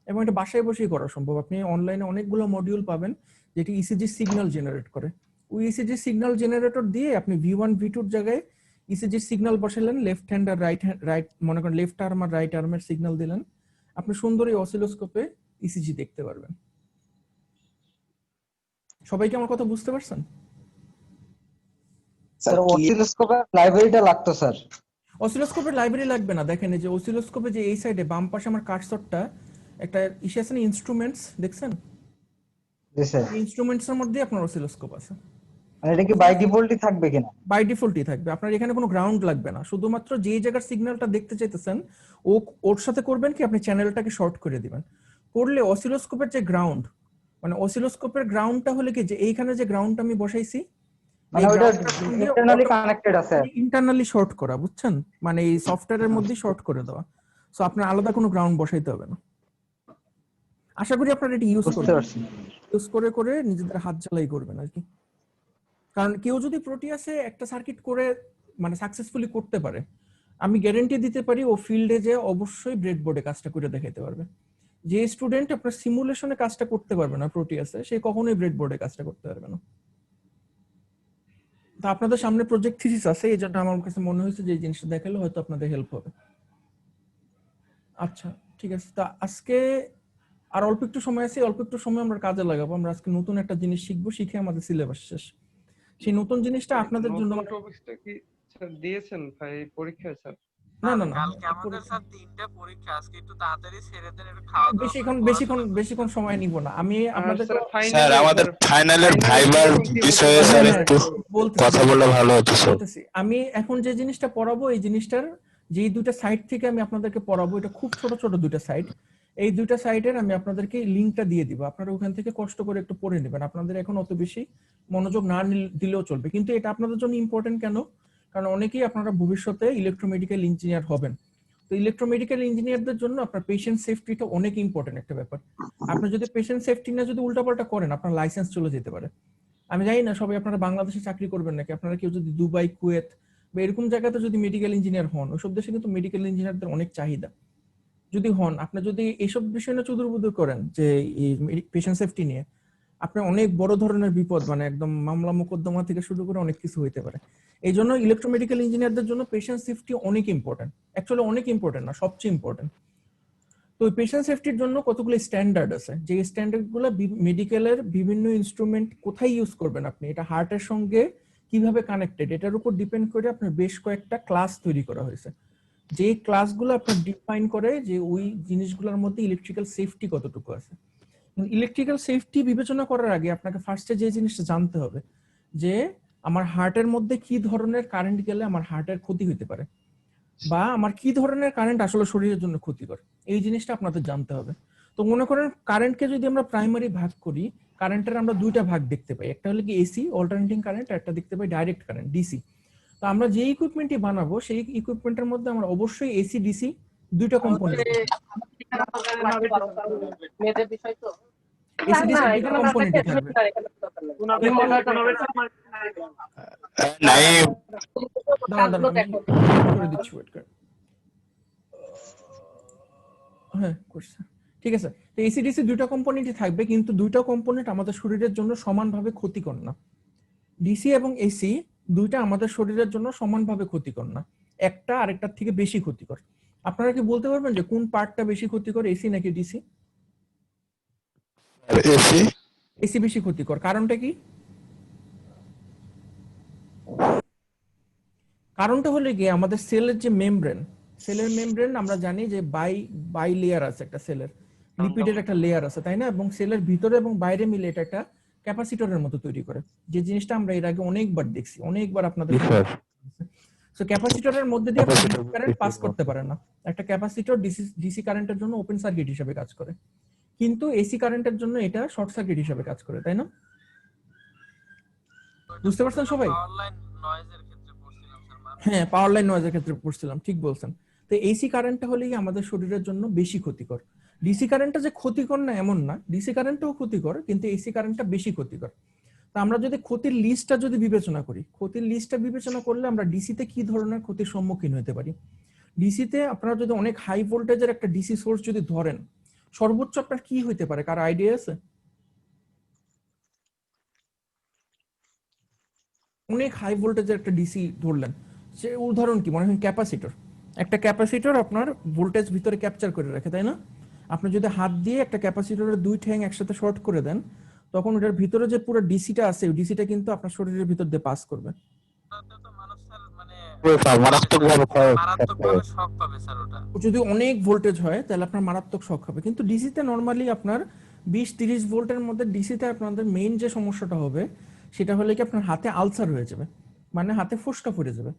Speaker 1: এবং এটা বাসায় বসেই করা সম্ভব। আপনি অনলাইনে অনেকগুলো মডিউল পাবেন যেটি ইসিজি সিগন্যাল জেনারেট করে। ওই ইসিজি সিগন্যাল জেনারেটর দিয়ে আপনি V1 V2 এর জায়গায় ইসিজি সিগন্যাল বসালেন, লেফট হ্যান্ড আর রাইট মনে করেন লেফট আর্ম আর রাইট আর্মের সিগন্যাল দিলেন, আপনি সুন্দর এই অসিলোস্কোপে ইসিজি দেখতে পারবেন। সবাই কি আমার কথা বুঝতে পারছেন?
Speaker 5: স্যার,
Speaker 9: অসিলোস্কোপের লাইব্রেরিটা লাগতো স্যার।
Speaker 1: অসিলোস্কোপের লাইব্রেরি লাগবে না, দেখেন এই যে অসিলোস্কোপে যে এই সাইডে বাম পাশে আমার কার্সরটা একটা ইসে আছে না, ইনস্ট্রুমেন্টস দেখছেন?
Speaker 9: জি স্যার।
Speaker 1: এই ইনস্ট্রুমেন্টস এর মধ্যে আপনার অসিলোস্কোপ আছে।
Speaker 9: আর এটা কি বাই ডিফল্টই থাকবে কিনা?
Speaker 1: বাই ডিফল্টই থাকবে, আপনার এখানে কোনো গ্রাউন্ড লাগবে না। শুধুমাত্র যে জায়গার সিগন্যালটা দেখতে চাইতেছেন ওর সাথে করবেন কি, আপনি চ্যানেলটাকে শর্ট করে দিবেন। করলে অসিলোস্কোপের যে গ্রাউন্ড, মানে অসিলোস্কোপের গ্রাউন্ডটা হলে কি, যে এইখানে যে গ্রাউন্ডটা আমি বসাইছি,
Speaker 9: মানে ওইটা ইন্টারনালি কানেক্টেড আছে।
Speaker 1: ইন্টারনালি শর্ট করা, বুঝছেন? মানে এই সফটওয়্যারের মধ্যে শর্ট করে দেওয়া, সো আপনার আলাদা কোনো গ্রাউন্ড বসাইতে হবে না। আশা করি আপনারা এটা ইউজ
Speaker 9: বুঝতে
Speaker 1: করবেন,
Speaker 9: পারছি।
Speaker 1: ইউজ করে করে নিজেদের হাত জ্বালাই করবেন আর কি। কারণ কেউ যদি প্রোটিয়াসে একটা সার্কিট করে মানে সাকসেসফুলি করতে পারে, আমি গ্যারান্টি দিতে পারি ও ফিল্ডে যে অবশ্যই ব্রেডবোর্ডে কাজটা করে দেখাতে পারবে। যে স্টুডেন্ট আপনার সিমুলেশনে কাজটা করতে পারবে না প্রোটিয়াসে, সে কখনোই ব্রেডবোর্ডে কাজটা করতে পারবে না। তো আপনাদের সামনে প্রজেক্ট থিসিস আছে, এই জন্য আমার কাছে মনে হয়েছে যে এই জিনিসটা দেখালে হয়তো আপনাদের হেল্প হবে। আচ্ছা ঠিক আছে, তা আজকে আর অল্প একটু সময় আছে, অল্প একটু সময় আমরা কাজে লাগাবো। আমরা আজকে নতুন একটা জিনিস শিখবো, শিখে আমাদের সিলেবাস শেষ। সেই নতুন জিনিসটা আপনাদের জন্য
Speaker 10: টপিকসটা কি স্যার দিয়েছেন ভাই পরীক্ষায় স্যার?
Speaker 1: না না না
Speaker 2: কালকে আমাদের স্যার 3টা পরীক্ষা, আজকে একটু তাড়াতাড়ি ছেড়ে দেন, একটু খাওয়া দাওয়া
Speaker 1: বেশিক্ষণ সময় নিব না আমি আপনাদের
Speaker 3: স্যার আমাদের ফাইনালের ভাইবার বিষয়ে স্যার একটু কথা বললে ভালো হতো স্যার।
Speaker 1: বলতেছি আমি এখন যে জিনিসটা পড়াবো এই জিনিসটার যে দুইটা সাইট থেকে আমি আপনাদেরকে পড়াবো এটা খুব ছোট ছোট দুইটা সাইট, এই দুইটা সাইটের আমি আপনাদেরকে লিংকটা দিয়ে দিব, আপনারা ওখান থেকে কষ্ট করে একটু পড়ে নেবেন। আপনাদের এখন অত বেশি মনোযোগ না দিলেও চলবে, কিন্তু এটা আপনাদের জন্য ইম্পর্টেন্ট কেন, কারণ অনেকেই আপনারা ভবিষ্যতে ইলেকট্রোমেডিক্যাল ইঞ্জিনিয়ার হবেন। তো ইলেকট্রোমেডিক্যাল ইঞ্জিনিয়ারদের জন্য আপনার পেশেন্ট সেফটিটা অনেক ইম্পর্টেন্ট একটা ব্যাপার। আপনি যদি পেশেন্ট সেফটি না যদি উল্টাপাল্টা করেন আপনার লাইসেন্স চলে যেতে পারে। আমি জানি না সবাই আপনারা বাংলাদেশে চাকরি করবেন নাকি, আপনারা কেউ যদি দুবাই, কুয়েত বা এরকম জায়গাতে যদি মেডিকেল ইঞ্জিনিয়ার হন, ওইসব দেশে কিন্তু মেডিকেল ইঞ্জিনিয়ারদের অনেক চাহিদা। যদি হন আপনি যদি এইসব বিষয় নিয়ে চুদুরবুদুর করেন যে পেশেন্ট সেফটি নিয়ে, আপনার অনেক বড় ধরনের বিপদ, মানে একদম মামলা মোকদ্দমা থেকে শুরু করে অনেক কিছু হইতে পারে। এই জন্য ইলেকট্রোমেডিক্যাল ইঞ্জিনিয়ারদের জন্য পেশেন্ট সেফটি অনেক ইম্পর্টেন্ট, অ্যাকচুয়ালি অনেক ইম্পর্টেন্ট না, সবচেয়ে ইম্পর্টেন্ট। তো ওই পেশেন্ট সেফটির জন্য কতগুলো স্ট্যান্ডার্ড আছে, যে স্ট্যান্ডার্ডগুলো মেডিকেলের বিভিন্ন ইনস্ট্রুমেন্ট কোথায় ইউজ করবেন আপনি, এটা হার্টের সঙ্গে কিভাবে কানেক্টেড, এটার উপর ডিপেন্ড করে আপনার বেশ কয়েকটা ক্লাস তৈরি করা হয়েছে, যে ক্লাসগুলো আপনার ডিফাইন করে যে ওই জিনিসগুলোর মধ্যে ইলেকট্রিক্যাল সেফটি কতটুকু আছে। ইলেকট্রিক্যাল সেফটি বিবেচনা করার আগে আপনাকে ফার্স্টে যে জিনিসটা জানতে হবে যে আমার হার্টের মধ্যে কি ধরনের কারেন্ট গেলে আমার হার্টের ক্ষতি হতে পারে, বা আমার কি ধরনের কারেন্ট আসলে শরীরের জন্য ক্ষতিকর, এই জিনিসটা আপনাদের জানতে হবে। তো মনে করেন কারেন্টকে যদি আমরা প্রাইমারি ভাগ করি, কারেন্টের আমরা দুইটা ভাগ দেখতে পাই, একটা হলো কি এসি অল্টারনেটিং কারেন্ট, আর একটা দেখতে পাই ডাইরেক্ট কারেন্ট ডিসি। তো আমরা যে ইকুইপমেন্টটি বানাবো সেই ইকুইপমেন্টের মধ্যে আমরা অবশ্যই এসি ডিসি দুইটা কম্পোনেন্ট, এসি ডিসি দুইটা কম্পোনেন্ট থাকবে।
Speaker 3: নাই
Speaker 1: করে দিচ্ছি, ওয়েট করে। হ্যাঁ করছে, ঠিক আছে। তো এসিডিসি দুইটা কম্পোনেন্টই থাকবে, কিন্তু দুইটা কম্পোনেন্ট আমাদের শরীরের জন্য সমানভাবে ক্ষতিকর না। ডিসি এবং এসি দুইটা আমাদের শরীরের জন্য সমানভাবে ক্ষতিকর না, একটা আরেকটার থেকে বেশি ক্ষতিকর। আপনারা কি বলতে পারবেন যে কোন পার্টটা বেশি ক্ষতিকর, এসি নাকি ডিসি?
Speaker 3: এসি
Speaker 1: এসি বেশি ক্ষতিকর, কারণটা কি? কারণটা হলো গিয়ে আমাদের সেলের যে মেমব্রেন, সেলের মেমব্রেন আমরা জানি যে বাই লেয়ার আছে, একটা সেলের লিপিডের একটা লেয়ার আছে তাই না, এবং সেলের ভিতরে এবং বাইরে মিলে এটা একটা ক্যাপাসিটরের মতো তৈরি করে, যে জিনিসটা আমরা এর আগে অনেকবার দেখছি, অনেকবার আপনাদের। সো ক্যাপাসিটরের মধ্যে দিয়ে কারেন্ট পাস করতে পারে না, একটা ক্যাপাসিটর ডিসি কারেন্টের জন্য ওপেন সার্কিট হিসেবে কাজ করে, কিন্তু এসি কারেন্টের জন্য এটা শর্ট সার্কিট হিসেবে কাজ করে, তাই না? বুঝতে পারছেন সবাই? হ্যাঁ, পাওয়ার লাইন নয়েজের ক্ষেত্রে পড়ছিলাম, ঠিক বলছেন। তো এসি কারেন্টটা হলেই আমাদের শরীরের জন্য বেশি ক্ষতিকর। ডিসি কারেন্টটা যে ক্ষতিকর না এমন না, ডিসি কারেন্টটাও ক্ষতিকর, কিন্তু এসি কারেন্টটা বেশি ক্ষতিকর। তো আমরা যদি ক্ষতির লিস্টটা যদি বিবেচনা করি, ক্ষতির লিস্টটা বিবেচনা করলে আমরা ডিসিতে কি ধরনের ক্ষতির সম্মুখীন হতে পারি। ডিসিতে আপনারা যদি অনেক হাই ভোল্টেজের একটা ডিসি সোর্স যদি ধরেন, সর্বোচ্চ আপনার কি হইতে পারে, কার আইডিয়া আছে? অনেক হাই ভোল্টেজের একটা ডিসি ধরলেন, সে উদাহরণ কি মনে হয় ক্যাপাসিটর, একটা ক্যাপাসিটর আপনার ভোল্টেজ ভিতরে ক্যাপচার করে রাখে তাই না। আপনি যদি হাত দিয়ে একটা ক্যাপাসিটরের দুই ঠ্যাং একসাথে শর্ট করে দেন, তখন ওটার ভিতরে যে পুরো ডিসিটা আছে ওই ডিসিটা কিন্তু আপনার শরীরের ভিতর দিয়ে পাস করবে। যদি অনেক ভোল্টেজ হয় তাহলে আপনার মারাত্মক শক হবে, কিন্তু ডিসিতে নরমালি আপনার 20-30 ভোল্টের মধ্যে ডিসিতে আপনাদের মেইন যে সমস্যাটা হবে সেটা হলে কি আপনার হাতে আলসার হয়ে যাবে, মানে হাতে ফোস্কা পড়ে যাবে।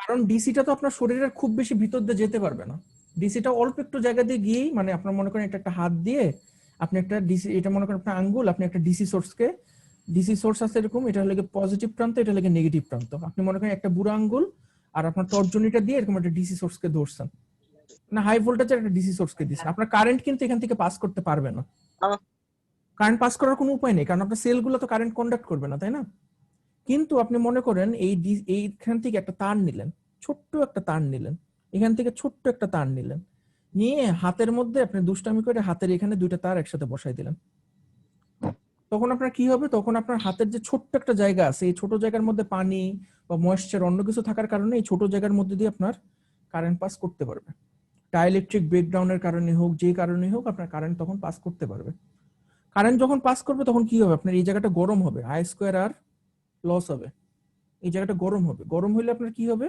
Speaker 1: কারণ ডিসিটা তো আপনার শরীরের খুব বেশি ভিতর দিয়ে যেতে পারবে না, ডিসিটা অল্প একটু জায়গা দিয়ে গিয়েই, মানে আপনার মনে করেন একটা হাত দিয়ে আপনি একটা ডিসি, এটা মনে করেন আপনার আঙ্গুল, আপনি একটা ডিসি সোর্স আছে এরকম, এটা হলো পজিটিভ প্রান্ত, এটা হলো নেগেটিভ প্রান্ত। আপনি মনে করেন একটা বুড়ো আঙ্গুল আর আপনার তর্জনীটা দিয়ে এরকম একটা ডিসি সোর্সকে ধরছেন, না হাই ভোল্টেজের একটা ডিসি সোর্সকে দিচ্ছেন, আপনার কারেন্ট কিন্তু এখান থেকে পাস করতে পারবে না, কারেন্ট পাস করার কোনো উপায় নেই, কারণ আপনার সেলগুলো তো কারেন্ট কন্ডাক্ট করবে না তাই না। কিন্তু আপনি মনে করেন এইখান থেকে একটা তার নিলেন, ছোট্ট একটা তার নিলেন, এখান থেকে ছোট্ট একটা তার নিলেন, নিয়ে হাতের মধ্যে আপনি দুষ্টামি করে হাতের এখানে দুইটা তার একসাথে বসাই দিলেন, তখন আপনার কি হবে, তখন আপনার হাতের যে ছোট্ট একটা জায়গা আছে এই ছোট জায়গার মধ্যে পানি বা ময়েশ্চার অন্য কিছু থাকার কারণে এই ছোট জায়গার মধ্যে দিয়ে আপনার কারেন্ট পাস করতে পারবে, ডাইইলেকট্রিক ব্রেকডাউনের কারণে হোক, যে কারণে হোক আপনার কারেন্ট তখন পাস করতে পারবে। কারেন্ট যখন পাস করবে তখন কি হবে, আপনার এই জায়গাটা গরম হবে, আই স্কোয়ার আর লস হবে, এই জায়গাটা গরম হবে, গরম হলে আপনার কি হবে,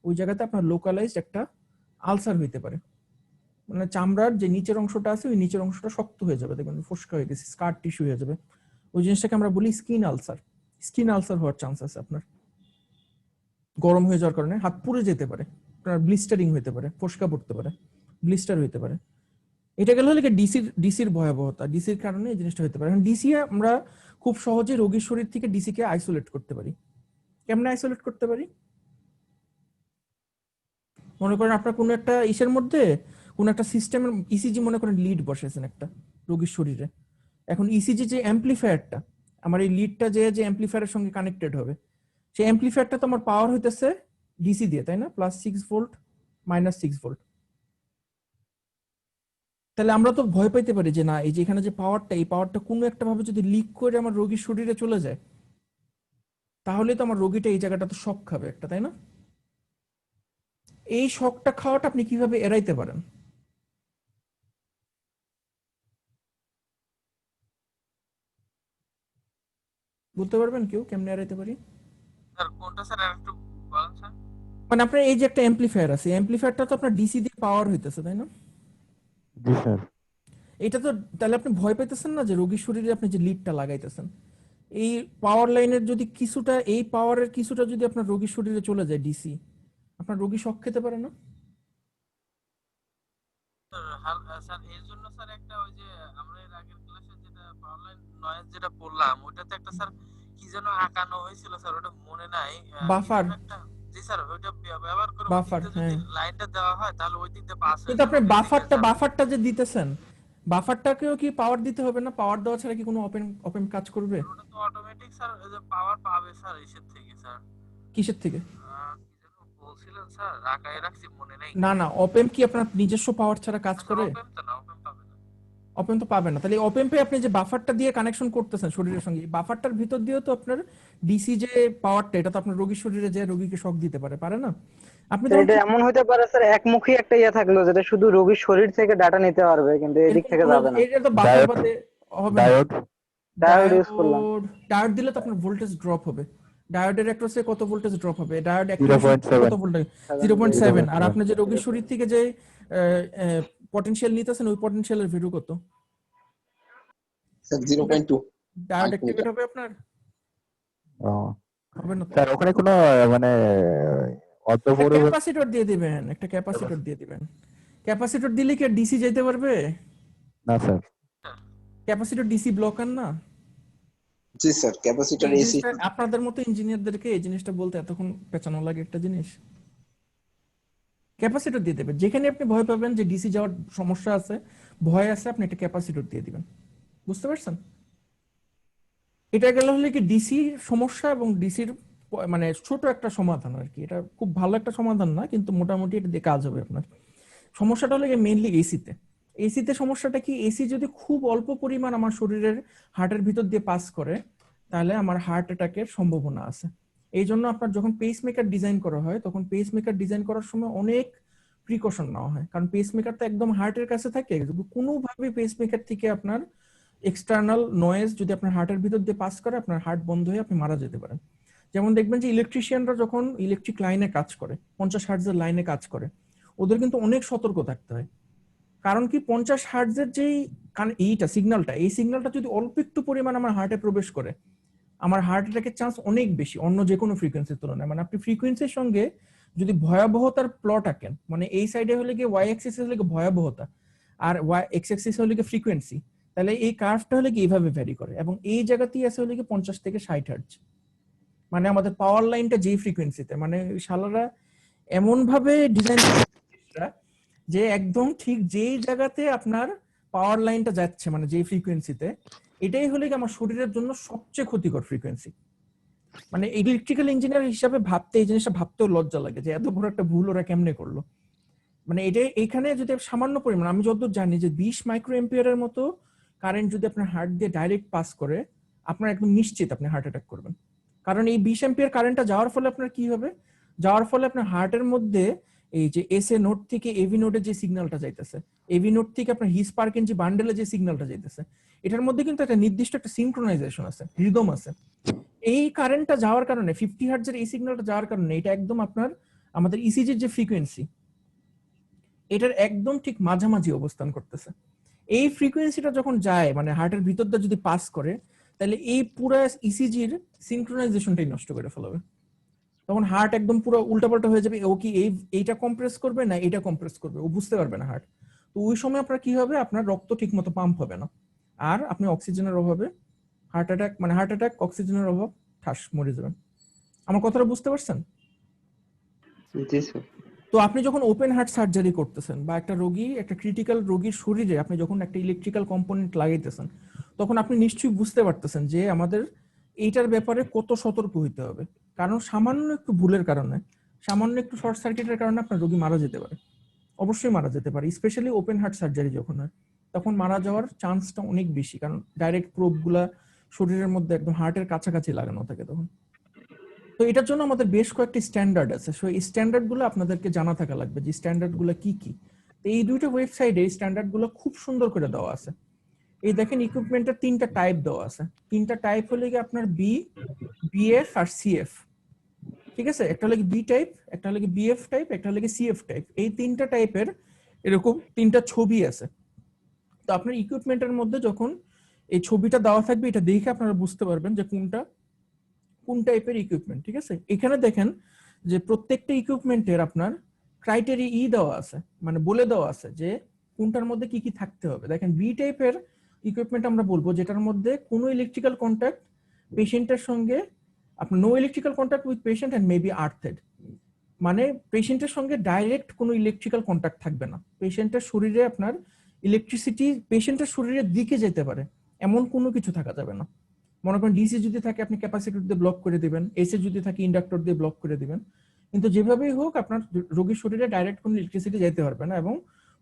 Speaker 1: ওই জায়গাতে আপনার লোকালাইজড একটা আলসার হইতে পারে, মানে চামড়ার যে নিচের অংশটা আছে ওই নিচের অংশটা শক্ত হয়ে যাবে, দেখবেন ফোস্কা হয়ে গেছে, স্কার টিস্যু হয়ে যাবে। ওই জিনিসটাকে আমরা বলি স্কিন আলসার। স্কিন আলসার হওয়ার চান্স আছে আপনার, গরম হয়ে যাওয়ার কারণে হাত পুড়ে যেতে পারে, আপনার ব্লিস্টারিং হতে পারে, ফোস্কা পড়তে পারে, ব্লিস্টার হইতে পারে। এটা গেল হলে ডিসির ভয়াবহতা, ডিসির কারণে এই জিনিসটা হতে পারে। এখন ডিসি আমরা খুব সহজে রোগীর শরীর থেকে ডিসিকে আইসোলেট করতে পারি। কেমনে আইসোলেট করতে পারি? মনে করেন আপনার কোনো একটা ইসের মধ্যে কোন একটা সিস্টেমের ইসিজি মনে করেন লিড বসেছেন একটা রোগীর শরীরে। এখন ইসিজি যে অ্যাম্পলিফায়ারটা, আমার এই লিডটা যে অ্যাম্পলিফায়ারের সঙ্গে কানেক্টেড হবে, সেই অ্যাম্পলিফায়ারটা তো আমার পাওয়ার হইতেছে ডিসি দিয়ে, তাই না? +6 ভোল্ট -6 ভোল্ট। তাহলে আমরা তো ভয় পাইতে পারি যে না, এই যে এখানে যে পাওয়ারটা, এই পাওয়ারটা কোনো একটা ভাবে যদি লিক করে আমার রোগীর শরীরে চলে যায়, তাহলে তো আমার রোগীটা এই জায়গাটাতে শক খাবে একটা, তাই না? এই শকটা খাওয়াটা আপনি কিভাবে এড়াইতে পারেন? বলতে পারবেন কেউ কেমনে এড়াইতে পারি?
Speaker 2: স্যার কোনটা স্যার আরেকটু বলেন স্যার।
Speaker 1: মানে আপনার এই যে একটা অ্যাম্পলিফায়ার আছে, অ্যাম্পলিফায়ারটা তো আপনার ডিসি দিয়ে পাওয়ার হইতেছে, তাই না?
Speaker 10: জি স্যার।
Speaker 1: এটা তো তাহলে আপনি ভয় পাইতেছেন না যে রোগীর শরীরে আপনি যে লিডটা লাগাইতেছেন, এই পাওয়ার লাইনের যদি কিছুটা, এই পাওয়ারের কিছুটা যদি আপনার রোগীর শরীরে চলে যায় ডিসি, আপনার রোগী শক খেতে পারে না?
Speaker 2: স্যার এর জন্য স্যার একটা ওই যে আমরা এর আগের ক্লাসে যেটা পাওয়ার লাইন নয়েজ যেটা পড়লাম, ওটাতে একটা স্যার কি যেন আঁকানো হয়েছিল স্যার, ওটা মনে নাই।
Speaker 1: বাফার।
Speaker 2: জি স্যার, ওইটা ব্যবহার করে
Speaker 1: বাফার, হ্যাঁ।
Speaker 2: লাইনটা দেওয়া হয় তাহলে ওই দিক দিয়ে পাস হয়।
Speaker 1: কিন্তু আপনি বাফারটা যে দিতেছেন, বাফারটাকেও কি পাওয়ার দিতে হবে না? পাওয়ার দেওয়া ছাড়া কি কোনো ওপেন কাজ করবে?
Speaker 2: ওটা তো অটোমেটিক স্যার, এই যে পাওয়ার পাবে স্যার এসের থেকে স্যার।
Speaker 1: কিসের থেকে?
Speaker 2: কি যেন বলছিলেন স্যার, আঁকায় রাখছি মনে নেই।
Speaker 1: না, ওপেন কি আপনার নিজস্ব পাওয়ার ছাড়া কাজ করে?
Speaker 2: ওপেন তো না, ওপেন পাবে না।
Speaker 1: ওপেন তো পাবেন না। তাহলে ওপেন পে আপনি যে বাফারটা দিয়ে কানেকশন করতেছেন শরীরের সঙ্গে, এই বাফারটার ভিতর দিয়েও তো আপনার ডিসি যে পাওয়ারটা, এটা তো আপনার রোগীর শরীরে যে রোগীকে শক দিতে পারে না? আপনি
Speaker 9: তো এটা এমন হতে পারে স্যার একমুখী একটা ইয়ে থাকলো যেটা শুধু রোগীর শরীর থেকে ডাটা নিতে পারবে কিন্তু এদিক থেকে যাবে না।
Speaker 1: এটা তো বাফার বাদে হবে না।
Speaker 9: ডায়োড ইউজ করলাম।
Speaker 1: ডায়োড দিলে তো আপনার ভোল্টেজ ড্রপ হবে। ডায়োডের অ্যাক্রসে কত ভোল্টেজ ড্রপ হবে? ডায়োড
Speaker 10: 0.7
Speaker 1: কত ভোল্টেজ? 0.7। আর আপনি যে রোগীর শরীর থেকে যে পটেনশিয়াল নিতেছেন, ওই পটেনশিয়ালের ভ্যালু কত?
Speaker 5: স্যার 0.2
Speaker 1: ডায়োড অ্যাক্টিভেট হবে আপনার? হবে না।
Speaker 10: স্যার ওখানে কোনো মানে অত বড়
Speaker 1: ক্যাপাসিটর দিয়ে দিবেন, একটা ক্যাপাসিটর দিয়ে দিবেন। ক্যাপাসিটর দিলে কি ডিসি যেতে পারবে?
Speaker 10: না স্যার।
Speaker 1: ক্যাপাসিটর ডিসি ব্লকার না?
Speaker 5: জি স্যার, ক্যাপাসিটর
Speaker 1: এই
Speaker 5: এসি।
Speaker 1: জিনিসটা আপনাদের মতো ইঞ্জিনিয়ারদেরকে এই জিনিসটা বলতে এতক্ষণ পেছানো লাগে একটা জিনিস। ক্যাপাসিটর দিয়ে দেবেন। যেখানে আপনি ভয় পাবেন যে ডিসি যাওয়ার সমস্যা আছে, ভয় আছে, আপনি একটা ক্যাপাসিটর দিয়ে দিবেন। বুঝতে পারছেন? এটা গেল হলে কি ডিসির সমস্যা এবং ডিসির মানে ছোট একটা সমাধান আর কি। এটা খুব ভালো একটা সমাধান না, কিন্তু মোটামুটি এটা দিয়ে কাজ হবে আপনার। সমস্যাটা হলো মেইনলি এসিতে। এসিতে সমস্যাটা কি, এসি যদি খুব অল্প পরিমাণ আমার শরীরের হার্টের ভিতর দিয়ে পাস করে, তাহলে আমার হার্ট অ্যাটাকের সম্ভাবনা আছে। এই জন্য আপনার যখন পেসমেকার ডিজাইন করা হয়, তখন পেসমেকার ডিজাইন করার সময় অনেক প্রিকশন নেওয়া হয়, কারণ পেসমেকার তো একদম হার্টের কাছে থাকে। কোনোভাবে পেসমেকার থেকে আপনার এক্সটার্নাল নয়েজ যদি আপনার হার্টের ভিতর দিয়ে পাস করে, আপনার হার্ট বন্ধ হয়ে আপনি মারা যেতে পারেন। যেমন দেখবেন যে ইলেকট্রিশিয়ানরা যখন ইলেকট্রিক লাইনে কাজ করে, 50 হার্টজের লাইনে কাজ করে, ওদের কিন্তু অনেক সতর্ক থাকতে হয়। কারণ কি, 50 হার্টজের যেই এইটা সিগন্যালটা, এই সিগন্যালটা যদি অল্প একটু পরিমাণ আমার হার্টে প্রবেশ করে, আমার হার্ট অ্যাটাকের চান্স অনেক বেশি অন্য যে কোনো ফ্রিকোয়েন্সির তুলনায়। মানে আপনি ফ্রিকোয়েন্সির সঙ্গে যদি ভয়াবহতার প্লট আঁকেন, মানে এই সাইডে হলে গিয়ে ওয়াই অ্যাক্সিস হলে গিয়ে ভয়াবহতা, আর ওয়াই এক্স অ্যাক্সিস হলে গিয়ে ফ্রিকোয়েন্সি, তাহলে এই কার্ভটা হলে কি এইভাবে ভ্যারি করে। এবং এই জায়গাতেই আছে হলে গিয়ে 50 থেকে 60 হার্টজ, মানে আমাদের পাওয়ার লাইনটা যেই ফ্রিকোয়েন্সিতে, মানে শালারা এমন ভাবে ডিজাইন যে একদম ঠিক যেই জায়গাতে আপনার পাওয়ার লাইনটা যাচ্ছে, মানে যেই ফ্রিকোয়েন্সিতে, এটাই হলে কি আমার শরীরের জন্য সবচেয়ে ক্ষতিকর ফ্রিকোয়েন্সি। মানে ইলেকট্রিক্যাল ইঞ্জিনিয়ার হিসাবে ভাবতে এই জিনিসটা ভাবতেও লজ্জা লাগে যে এত বড় একটা ভুল ওরা কেমনে করলো। মানে এটা এখানে যদি সামান্য পরিমাণ, আমি যতদূর জানি যে 20 মাইক্রো এম্পিয়ারের মতো কারেন্ট যদি আপনার হার্ট দিয়ে ডাইরেক্ট পাস করে, আপনার একদম নিশ্চিত আপনি হার্ট অ্যাটাক করবেন। কারণ এই 20 এম্পিয়ার কারেন্টটা যাওয়ার ফলে আপনার কি হবে, যাওয়ার ফলে আপনার হার্টের মধ্যে এই যে এসএ নোড থেকে এভি নোডে যে সিগন্যালটা যাইতেছে, এভি নোড থেকে আপনার হিসপার্কিনজি বান্ডেলে যে সিগন্যালটা যাইতেছে, এটার মধ্যে কিন্তু একটা নির্দিষ্ট একটা সিনক্রোনাইজেশন আছে, রিদম আছে। এই কারেন্টটা যাওয়ার কারণে 50 হার্টজের এই সিগন্যালটা যাওয়ার কারণে এটা একদম আপনার আমাদের ইসিজির যে ফ্রিকোয়েন্সি এটার একদম ঠিক মাঝামাঝি অবস্থান করতেছে। এই ফ্রিকোয়েন্সিটা যখন যায় মানে হার্টের ভিতর দিয়ে যদি পাস করে, তাহলে এই পুরো ইসিজির সিনক্রোনাইজেশনটাই নষ্ট করে ফেলবে। তখন হার্ট একদম পুরো উল্টাপাল্টা হয়ে যাবে। ও কি এইটা কম্প্রেস করবে না এইটা কম্প্রেস করবে, ও বুঝতে পারবে না হার্ট। তো ওই সময় আপনার কি হবে, আপনার রক্ত ঠিক মতো পাম্প হবে না, আর আপনি অক্সিজেনের অভাবে হার্ট অ্যাটাক অক্সিজেনের অভাব ঠাস মরে যাবেন। আমার কথাটা বুঝতে পারছেন?
Speaker 7: জি স্যার।
Speaker 1: তো আপনি যখন ওপেন হার্ট সার্জারি করতেছেন বা একটা ক্রিটিক্যাল রোগীর শরীরে আপনি যখন একটা ইলেকট্রিক্যাল কম্পোনেন্ট লাগাইতেছেন, তখন আপনি নিশ্চয়ই বুঝতে পারতেছেন যে আমাদের এইটার ব্যাপারে কত সতর্ক হইতে হবে। কারণ সামান্য একটু ভুলের কারণে, সামান্য একটু শর্ট সার্কিটের কারণে আপনার রোগী মারা যেতে পারে, অবশ্যই মারা যেতে পারে। স্পেশালি ওপেন হার্ট সার্জারি যখন হয়, তখন মারা যাওয়ার চান্সটা অনেক বেশি, কারণ ডাইরেক্ট প্রোবগুলা শরীরের মধ্যে একদম হার্টের কাছাকাছি লাগানো থাকে তখন। তো এটার জন্য আমাদের বেশ কয়েকটি স্ট্যান্ডার্ড আছে। সো এই স্ট্যান্ডার্ড গুলো আপনাদেরকে জানা থাকা লাগবে যে স্ট্যান্ডার্ড গুলো কি কি। তো এই দুইটা ওয়েবসাইটে এই স্ট্যান্ডার্ড গুলো খুব সুন্দর করে দেওয়া আছে। এই দেখেন ইকুইপমেন্টের 3টা টাইপ দেওয়া আছে। 3টা টাইপ হলো কি আপনার বি, বিএফ আর সিএফ। ঠিক আছে, একটা হলো কি বি টাইপ, একটা হলো কি বিএফ টাইপ, একটা হলো কি সিএফ টাইপ। এই 3টা টাইপের এরকম 3টা ছবি আছে। তো আপনার ইকুইপমেন্টের মধ্যে যখন এই ছবিটা দেওয়া থাকবে, এটা দেখে আপনারা বুঝতে পারবেন যে কোন টাইপের ইকুইপমেন্ট। ঠিক আছে, এখানে দেখেন যে প্রত্যেকটা ইকুইপমেন্টের আপনার ক্রাইটেরিয়া দেওয়া আছে, মানে বলে দেওয়া আছে যে কোনটার মধ্যে কি কি থাকতে হবে। দেখেন বি টাইপের ইকুইপমেন্ট আমরা বলবো যেটার মধ্যে কোনো ইলেকট্রিক্যাল কন্ট্যাক্ট পেশেন্টের সঙ্গে, আপনার no electrical contact with patient and maybe earthed, মানে পেশেন্টের সঙ্গে ডাইরেক্ট কোনো ইলেকট্রিক্যাল কন্ট্যাক্ট থাকবে না। পেশেন্টের শরীরে আপনার ইলেকট্রিসিটি পেশেন্টের শরীরের দিকে যেতে পারে এমন কোনো কিছু থাকা যাবে না। মনে করেন ডিসি যদি থাকে আপনি ক্যাপাসিটর দিয়ে ব্লক করে দিবেন, এসি যদি থাকে ইন্ডাক্টর দিয়ে ব্লক করে দিবেন, কিন্তু যেভাবেই হোক আপনার রোগীর শরীরে ডাইরেক্ট কোনো ইলেকট্রিসিটি যেতে পারবে না, এবং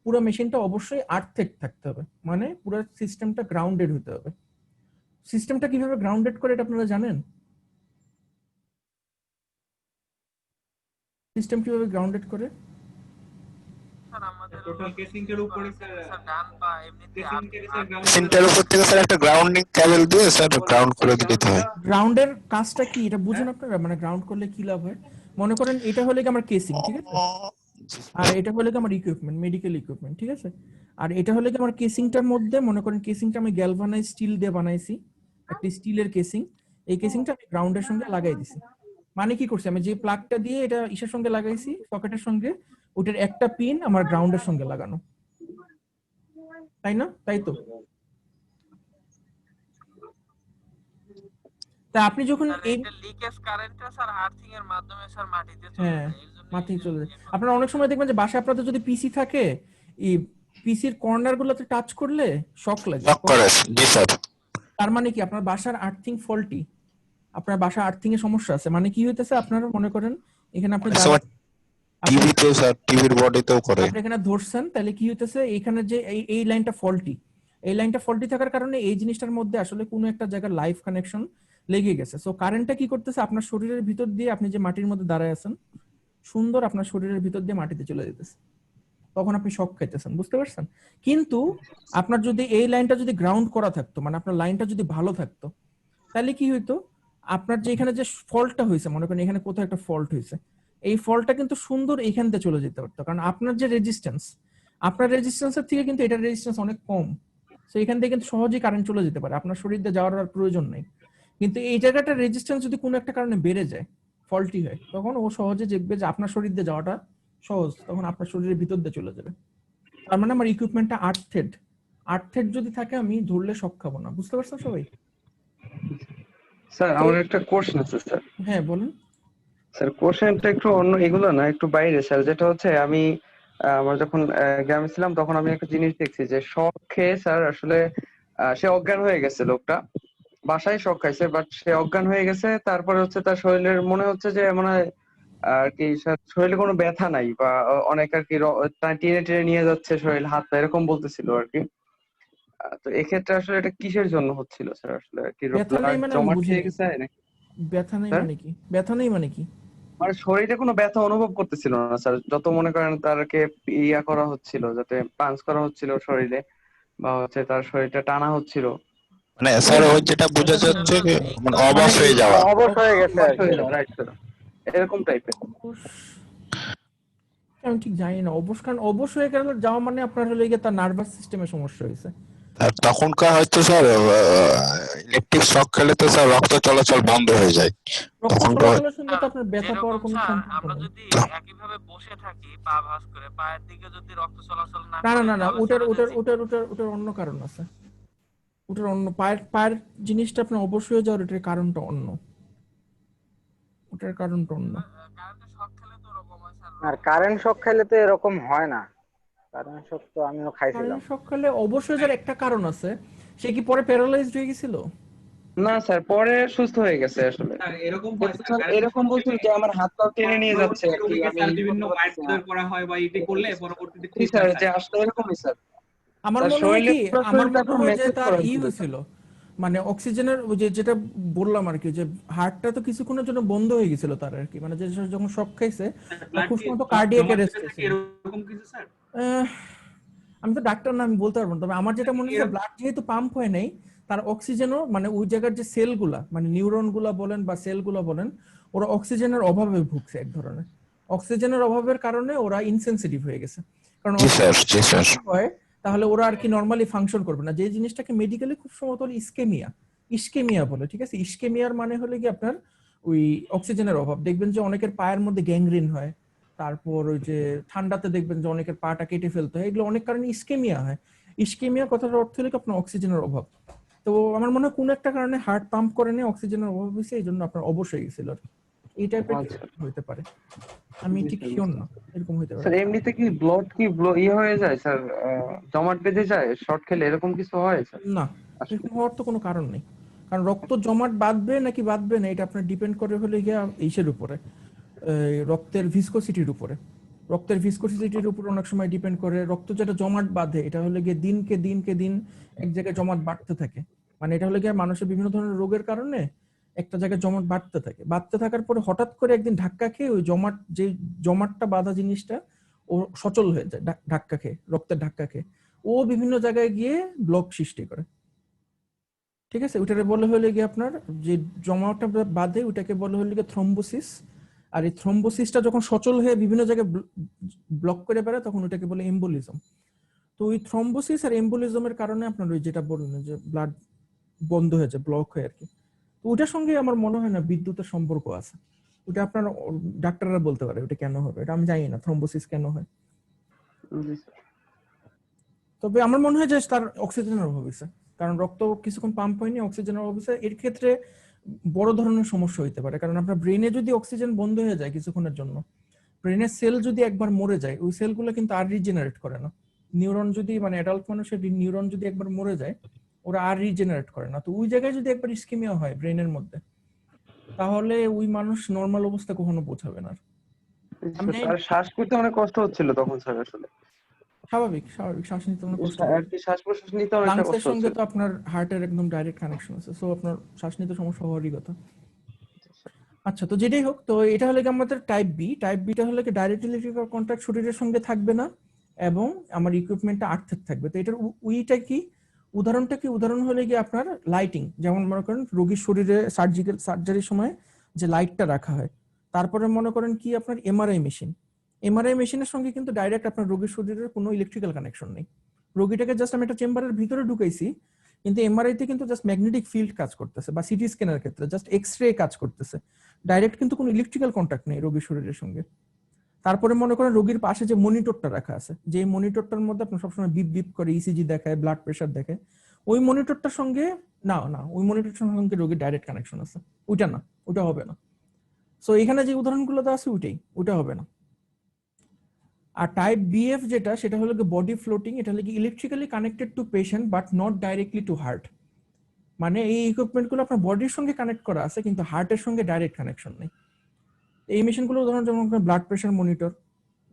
Speaker 1: পুরো মেশিনটা অবশ্যই আর্থেড থাকতে হবে, মানে পুরো সিস্টেমটা গ্রাউন্ডেড হতে হবে। সিস্টেমটা কিভাবে গ্রাউন্ডেড করে এটা আপনারা জানেন? সিস্টেম কিভাবে গ্রাউন্ডেড করে?
Speaker 2: স্যার আমাদের
Speaker 8: টোটাল কেসিংটার উপরে স্যার
Speaker 2: ডান পা এমনিতে
Speaker 3: সিনটার উপর থেকে স্যার একটা গ্রাউন্ডিং কেবল দিয়ে স্যার গ্রাউন্ড করে দিতে হয়।
Speaker 1: গ্রাউন্ডের কাজটা কি এটা বুঝুন আপনারা, মানে গ্রাউন্ড করলে কি লাভ হয়। মনে করেন এটা হলো কি আমার কেসিং, ঠিক আছে, আর এটা হলো কি আমার ইকুইপমেন্ট, মেডিকেল ইকুইপমেন্ট, ঠিক আছে। আর এটা হলো কি আমার কেসিংটার মধ্যে, মনে করেন কেসিংটা আমি গ্যালভানাইজ স্টিল দিয়ে বানাইছি, একটা স্টিলের কেসিং। এই কেসিংটা আমি গ্রাউন্ডের সঙ্গে লাগাই দিছি। মানে কি করছি, আমি যে প্লাগটা দিয়ে এটা ইসের সঙ্গে লাগাইছি সকেটের সঙ্গে, ওটার একটা পিন আমার গ্রাউন্ডের সঙ্গে লাগানো, তাই না? তাই তো। তা আপনি যখন এই
Speaker 2: লিকেজ কারেন্টটা স্যার আর্থিং এর মাধ্যমে স্যার মাটিতে চলে
Speaker 1: হ্যাঁ
Speaker 2: যায়, এর জন্য
Speaker 1: মাটি চলে যায়। আপনারা অনেক সময় দেখবেন যে বাসায় আপনাদের যদি পিসি থাকে, এই পিসির কর্নার গুলোতে টাচ করলে শক লাগে।
Speaker 3: লক করে জি স্যার।
Speaker 1: তার মানে কি আপনার বাসার আর্থিং ফল্টি, আপনার বাসার আর্থিং এর সমস্যা আছে। মানে কি হইতেছে, আপনারা মনে করেন এখানে আপনি
Speaker 3: টিভিতে স্যার, টিভির বডিতেও করে।
Speaker 1: আপনি এখানে ধরছেন, তাহলে কি হইতেছে এখানে যে এই লাইনটা ফল্টি, এই লাইনটা ফল্টি থাকার কারণে এই জিনিসটার মধ্যে আসলে কোনো একটা জায়গায় লাইভ কানেকশন লেগে গেছে। সো কারেন্টটা কি করতেছে, আপনার শরীরের ভিতর দিয়ে, আপনি যে মাটির মধ্যে দাঁড়ায় আছেন, সুন্দর আপনার শরীরের ভিতর দিয়ে মাটিতে চলে যেতেছে, তখন আপনি শক খাইতেছেন, বুঝতে পারছেন। কিন্তু আপনার যদি এই লাইনটা যদি গ্রাউন্ড করা থাকতো, মানে আপনার লাইনটা যদি ভালো থাকতো, তাহলে কি হইতো, আপনার যে এখানে যে ফল্টটা হয়েছে, মনে করেন এখানে কোথাও একটা ফল্ট হয়েছে, এই ফল্টটা কিন্তু সুন্দর এইখান থেকে চলে যেতে পারতো, কারণ আপনার যে রেজিস্ট্যান্স, আপনার রেজিস্ট্যান্সের থেকে কিন্তু এটার রেজিস্ট্যান্স অনেক কম। সো এখান থেকে কিন্তু সহজেই কারেন্ট চলে যেতে পারে, আপনার শরীর দিয়ে যাওয়ার আর প্রয়োজন নেই। কিন্তু এই জায়গাটার রেজিস্ট্যান্স যদি কোনো একটা কারণে বেড়ে যায়, ফল্টি হয়, তখন ও সহজে দেখবে যে আপনার শরীর দিয়ে যাওয়াটা সহজ, তখন আপনার শরীরের ভিতর দিয়ে চলে যাবে। তার মানে আমার ইকুইপমেন্টটা আর্থেড যদি থাকে আমি ধরলে শক খাবো না, বুঝতে পারছেন সবাই?
Speaker 7: স্যার আমার একটা কোশ্চেন আছে স্যার।
Speaker 1: হ্যাঁ বলুন
Speaker 7: স্যার কোশ্চেনটা একটু অন্য, এগুলো না একটু বাইরে স্যার। যেটা হচ্ছে আমি আমার যখন গ্রামে ছিলাম তখন আমি একটা জিনিস দেখছি যে শক খেয়ে স্যার আসলে সে অজ্ঞান হয়ে গেছে, লোকটা বাসায় শক খাইছে বাট সে অজ্ঞান হয়ে গেছে। তারপরে হচ্ছে তার শরীরের মনে হচ্ছে যে মনে হয় আর কি শরীরে কোনো ব্যথা নাই, বা অনেক আর কি টেনে টেনে নিয়ে যাচ্ছে শরীর, হাত পা এরকম বলতেছিল আর কি। তো এক্ষেত্রে আসলে এটা কিসের জন্য হচ্ছিল স্যার? আসলে কি
Speaker 1: ব্যথা নেই মানে আমি
Speaker 7: জমাট
Speaker 1: বুঝি
Speaker 7: খেয়ে গেছে নাকি?
Speaker 1: ব্যথা নেই
Speaker 7: স্যার?
Speaker 1: মানে কি, ব্যথা নেই মানে কি?
Speaker 7: মানে শরীরে কোনো ব্যথা অনুভব করতেছিল না স্যার, যত মনে করেন তারকে ইয়া করা হচ্ছিল, যাতে পাঞ্চ করা হচ্ছিল শরীরে, বা হচ্ছে তার শরীরটা টানা হচ্ছিল।
Speaker 3: মানে স্যার ওই যেটা বোঝা যাচ্ছে যে মানে অবশ হয়ে যাওয়া।
Speaker 9: অবশ হয়ে গেছে আর কি।
Speaker 7: রাইট স্যার, এরকম টাইপের।
Speaker 1: আমি ঠিক জানি না কারণ অবশ হয়ে গেল যাওয়া মানে আপনার হলে গিয়ে তার নার্ভাস সিস্টেমে সমস্যা হয়েছে।
Speaker 3: আর তখনকার হয়তো স্যার ইলেকট্রিক শক খেলে তো স্যার রক্ত চলাচল বন্ধ হয়ে যায়,
Speaker 1: রক্ত
Speaker 3: তখন তো
Speaker 1: চলাচলের সঙ্গে তো আপনার ব্যথা পাওয়ার
Speaker 2: যেরকম
Speaker 1: কোনো
Speaker 2: স্যার
Speaker 1: সম্পর্ক
Speaker 2: আমরা
Speaker 1: নেই।
Speaker 2: যদি একইভাবে বসে থাকি পা ভাঁজ করে, পায়ের দিকে যদি রক্ত চলাচল না
Speaker 1: না না
Speaker 2: করে
Speaker 1: না না
Speaker 2: তাহলে
Speaker 1: ওটার
Speaker 2: স্যার ওই যে
Speaker 1: ওটার ওটার ওটার ওটার অন্য কারণ আছে। ওটার অন্য পায়ের পায়ের জিনিসটা আপনার অবশ্যই হয়ে যাওয়ার ওটার কারণটা অন্য, ওটার কারণটা অন্য।
Speaker 2: কারেন্টের শক খেলে তো ওরকম হয় স্যার।
Speaker 9: আর কারেন্ট শক খেলে তো এরকম হয় না। কারেন্ট শক তো আমিও খাইছিলাম।
Speaker 1: কারেন্ট শক খেলে অবশ্যই যার একটা কারণ আছে। সে কি পরে প্যারালাইজড হয়ে গেছিল?
Speaker 7: না স্যার, পরে সুস্থ হয়ে গেছে আসলে।
Speaker 8: স্যার এরকম হয়
Speaker 7: কিন্তু
Speaker 8: স্যার,
Speaker 7: স্যার
Speaker 8: কারেন্ট
Speaker 7: এরকম
Speaker 8: শক
Speaker 7: বলছিল
Speaker 8: খেলে
Speaker 7: যে আমার হাত পা টেনে নিয়ে যাচ্ছে
Speaker 8: পরবর্তীতে
Speaker 7: আর কি,
Speaker 8: রোগীকে
Speaker 7: আমি
Speaker 8: স্যার বিভিন্ন
Speaker 7: বলতে
Speaker 8: মাইট
Speaker 7: পারছি না।
Speaker 8: করা হয় বা ইটি করলে পরবর্তীতে খুব
Speaker 7: স্যার
Speaker 8: ব্যথা
Speaker 7: যে
Speaker 8: হয়।
Speaker 7: আসলে এরকমই স্যার।
Speaker 1: আমার
Speaker 7: তার
Speaker 1: মনে হয়
Speaker 7: শরীরে
Speaker 1: কি,
Speaker 7: পুরো
Speaker 1: আমার
Speaker 7: শরীরটা
Speaker 1: মনে
Speaker 7: পুরো
Speaker 1: হয় যে
Speaker 7: মেসেজ
Speaker 1: তার
Speaker 7: করা
Speaker 1: ই
Speaker 7: ছিল।
Speaker 1: হয়েছিল, মানে অক্সিজেনের ওই যে যেটা বললাম আর কি, যে হার্টটা তো কিছুক্ষণের জন্য বন্ধ হয়ে গেছিল তার আর কি, মানে যে যখন শক খাইছে
Speaker 8: ব্লাড
Speaker 1: খুব
Speaker 8: কি
Speaker 1: সম্ভবত কার্ডিয়াক
Speaker 8: জমা
Speaker 1: অ্যারেস্ট
Speaker 8: বেঁধে থাকে
Speaker 1: হয়েছিল।
Speaker 8: এরকম কিছু স্যার?
Speaker 1: আমি তো ডাক্তার না, আমি বলতে পারবো না, তবে আমার যেটা মনে হচ্ছে ব্লাড যেহেতু পাম্প হয় নাই, তার অক্সিজেনও মানে ওই জায়গার যে সেলগুলা মানে নিউরন গুলা বলেন বা সেলগুলা বলেন, ওরা অক্সিজেনের অভাবে ভুগছে এক ধরনের। অক্সিজেনের অভাবের কারণে ওরা ইনসেনসিটিভ হয়ে গেছে, কারণ
Speaker 3: জি স্যার, জি
Speaker 1: অক্সিজেন
Speaker 3: স্যার।
Speaker 1: হয় তাহলে ওরা আর কি নরমালি ফাংশন করবে না, যে জিনিসটাকে মেডিকেলি খুব সম্ভবত ইসকেমিয়া, ইসকেমিয়া বলে, ঠিক আছে? ইসকেমিয়ার মানে হলো কি আপনার ওই অক্সিজেনের অভাব। দেখবেন যে অনেকের পায়ের মধ্যে গ্যাংগ্রিন হয়, তারপর ওই যে ঠান্ডাতে দেখবেন যে অনেকের পাটা কেটে ফেলতে হয়, এগুলো অনেক কারণে ইসকেমিয়া হয়। ইসকেমিয়া কথাটার অর্থ হলো কি আপনার অক্সিজেনের অভাব। তো আমার মনে হয় কোন একটা কারণে হার্ট পাম্প করে নেই, অক্সিজেনের অভাব হয়েছে, এই জন্য আপনার অবশ্যই গেছিল আর কি। এই টাইপের
Speaker 7: আচ্ছা।
Speaker 1: হইতে পারে, আমি ঠিক শিওর না, এরকম হইতে পারে।
Speaker 7: স্যার এমনিতে কি ব্লড কি হয়ে যায় স্যার, জমাট বেঁধে যায় শর্ট খেলে, এরকম কিছু হয় স্যার?
Speaker 1: না,
Speaker 7: আসলে
Speaker 1: এরকম হওয়ার তো কোনো কারণ নেই, কারণ রক্ত জমাট বাঁধবে নাকি বাঁধবে না এটা আপনার ডিপেন্ড করে হলে গিয়া ইসের উপরে, রক্তের ভিসকোসিটির উপরে। রক্তের ভিসকোসিটির উপর অনেক সময় ডিপেন্ড করে। রক্ত যেটা জমাট বাঁধে এটা হলে গিয়ে দিনকে দিন এক জায়গায় জমাট বাড়তে থাকে, মানে এটা হলে গিয়ে মানুষের বিভিন্ন ধরনের রোগের কারণে একটা জায়গায় জমাট বাড়তে থাকে। বাড়তে থাকার পরে হঠাৎ করে একদিন ধাক্কা খেয়ে ওই যে জমাটটা বাঁধা জিনিসটা ও সচল হয়ে যায়, ধাক্কা খেয়ে, রক্তের ধাক্কা খেয়ে ও বিভিন্ন জায়গায় গিয়ে ব্লক সৃষ্টি করে, ঠিক আছে? ওটাকে বলে হলে গিয়ে আপনার যে জমাটটা বাঁধে ওটাকে বলে হলে গিয়ে থ্রম্বোসিস। আর এই থ্রম্বোসিসটা যখন সচল হয়ে বিভিন্ন জায়গায় ব্লক করে বেড়ায় তখন ওটাকে বলে এম্বোলিজম। তো ওই থ্রম্বোসিস আর এম্বোলিজমের কারণে আপনার ওই যেটা বললেন যে ব্লাড বন্ধ হয়ে যায়, ব্লক হয়ে আর কি। তো ওটার সঙ্গে আমার মনে হয় না বিদ্যুতের সম্পর্ক আছে। ওটা আপনার ডাক্তাররা বলতে পারে ওটা কেন হবে, এটা আমি জানি না থ্রম্বোসিস কেন হয়। তবে আমার মনে হয় যে তার অক্সিজেনের অভাব হয়েছে, কারণ রক্ত কিছুক্ষণ পাম্প হয়নি, অক্সিজেনের অভাব হয়েছে। এর ক্ষেত্রে বড় ধরনের সমস্যা হইতে পারে, কারণ আপনার ব্রেনে যদি অক্সিজেন বন্ধ হয়ে যায় কিছুক্ষণের জন্য, ব্রেনের সেল যদি একবার মরে যায় ওই সেলগুলো কিন্তু আর রিজেনারেট করে না। নিউরন যদি মানে অ্যাডাল্ট মানুষের নিউরন যদি একবার মরে যায় ওরা আর রিজেনারেট করে না। তো ওই জায়গায় যদি একবার ইসকেমিয়া হয় ব্রেনের মধ্যে তাহলে ওই মানুষ নর্মাল অবস্থা কখনো পৌঁছাবে না।
Speaker 7: আর শ্বাস করতে অনেক কষ্ট হচ্ছিল তখন স্যার আসলে।
Speaker 1: স্বাভাবিক স্বাভাবিক শ্বাস নিতে অনেক কষ্ট
Speaker 7: আর কি শ্বাস প্রশ্বাস নিতে অনেকটা
Speaker 1: লাংসের
Speaker 7: কষ্ট
Speaker 1: সঙ্গে
Speaker 7: হচ্ছিল।
Speaker 1: তো আপনার হার্টের একদম ডাইরেক্ট কানেকশন আছে, সো আপনার শ্বাস নিতে সমস্যা হওয়ারই কথা। আচ্ছা, তো যেটাই হোক, তো এটা হলে কি আমাদের টাইপ বি। টাইপ বিটা হলে কি ডাইরেক্ট ইলেকট্রিক্যাল কন্ট্যাক্ট শরীরের সঙ্গে থাকবে না এবং আমার ইকুইপমেন্টটা আর্থের থাকবে। তো এটার উইটা কি, উদাহরণটা কি? উদাহরণ হলে কি আপনার লাইটিং, যেমন মনে করেন রোগীর শরীরে সার্জারির সময় যে লাইটটা রাখা হয়, তারপরে মনে করেন কি আপনার এমআরআই মেশিন। এমআরআই মেশিনের সঙ্গে কিন্তু ডাইরেক্ট আপনার রোগীর শরীরের কোনো ইলেকট্রিক্যাল কানেকশন নেই। রোগীটাকে জাস্ট আমি একটা চেম্বারের ভিতরে ঢুকাইছি, কিন্তু এমআরআই তে কিন্তু জাস্ট ম্যাগনেটিক ফিল্ড কাজ করতেছে, বা সিটি স্ক্যানের ক্ষেত্রে জাস্ট এক্স-রে কাজ করতেছে, ডাইরেক্ট কিন্তু কোনো ইলেকট্রিক্যাল কন্ট্যাক্ট নেই রোগীর শরীরের সঙ্গে। তারপরে মনে করেন রোগীর পাশে যে মনিটরটা রাখা আছে, যে মনিটরটার মধ্যে আপনার সবসময় বিপ বিপ করে ইসিজি দেখায়, ব্লাড প্রেশার দেখে, ওই মনিটরটার সঙ্গে ওই মনিটরটার সঙ্গে রোগীর ডাইরেক্ট কানেকশন আছে, ওইটা না, ওটা হবে না। সো এখানে যে উদাহরণগুলো দেওয়া আছে ওইটা হবে না। আর টাইপ বিএফ যেটা, সেটা হলো বডি ফ্লোটিং। এটা হলো কি electrically connected to patient but not directly two heart. মানে এই ইকুইপমেন্ট গুলো আপনার বডির সঙ্গে কানেক্ট করা আছে কিন্তু হার্টের সঙ্গে ডাইরেক্ট কানেকশন নেই। এই মেশিনগুলো উদাহরণ যেমন blood pressure monitor,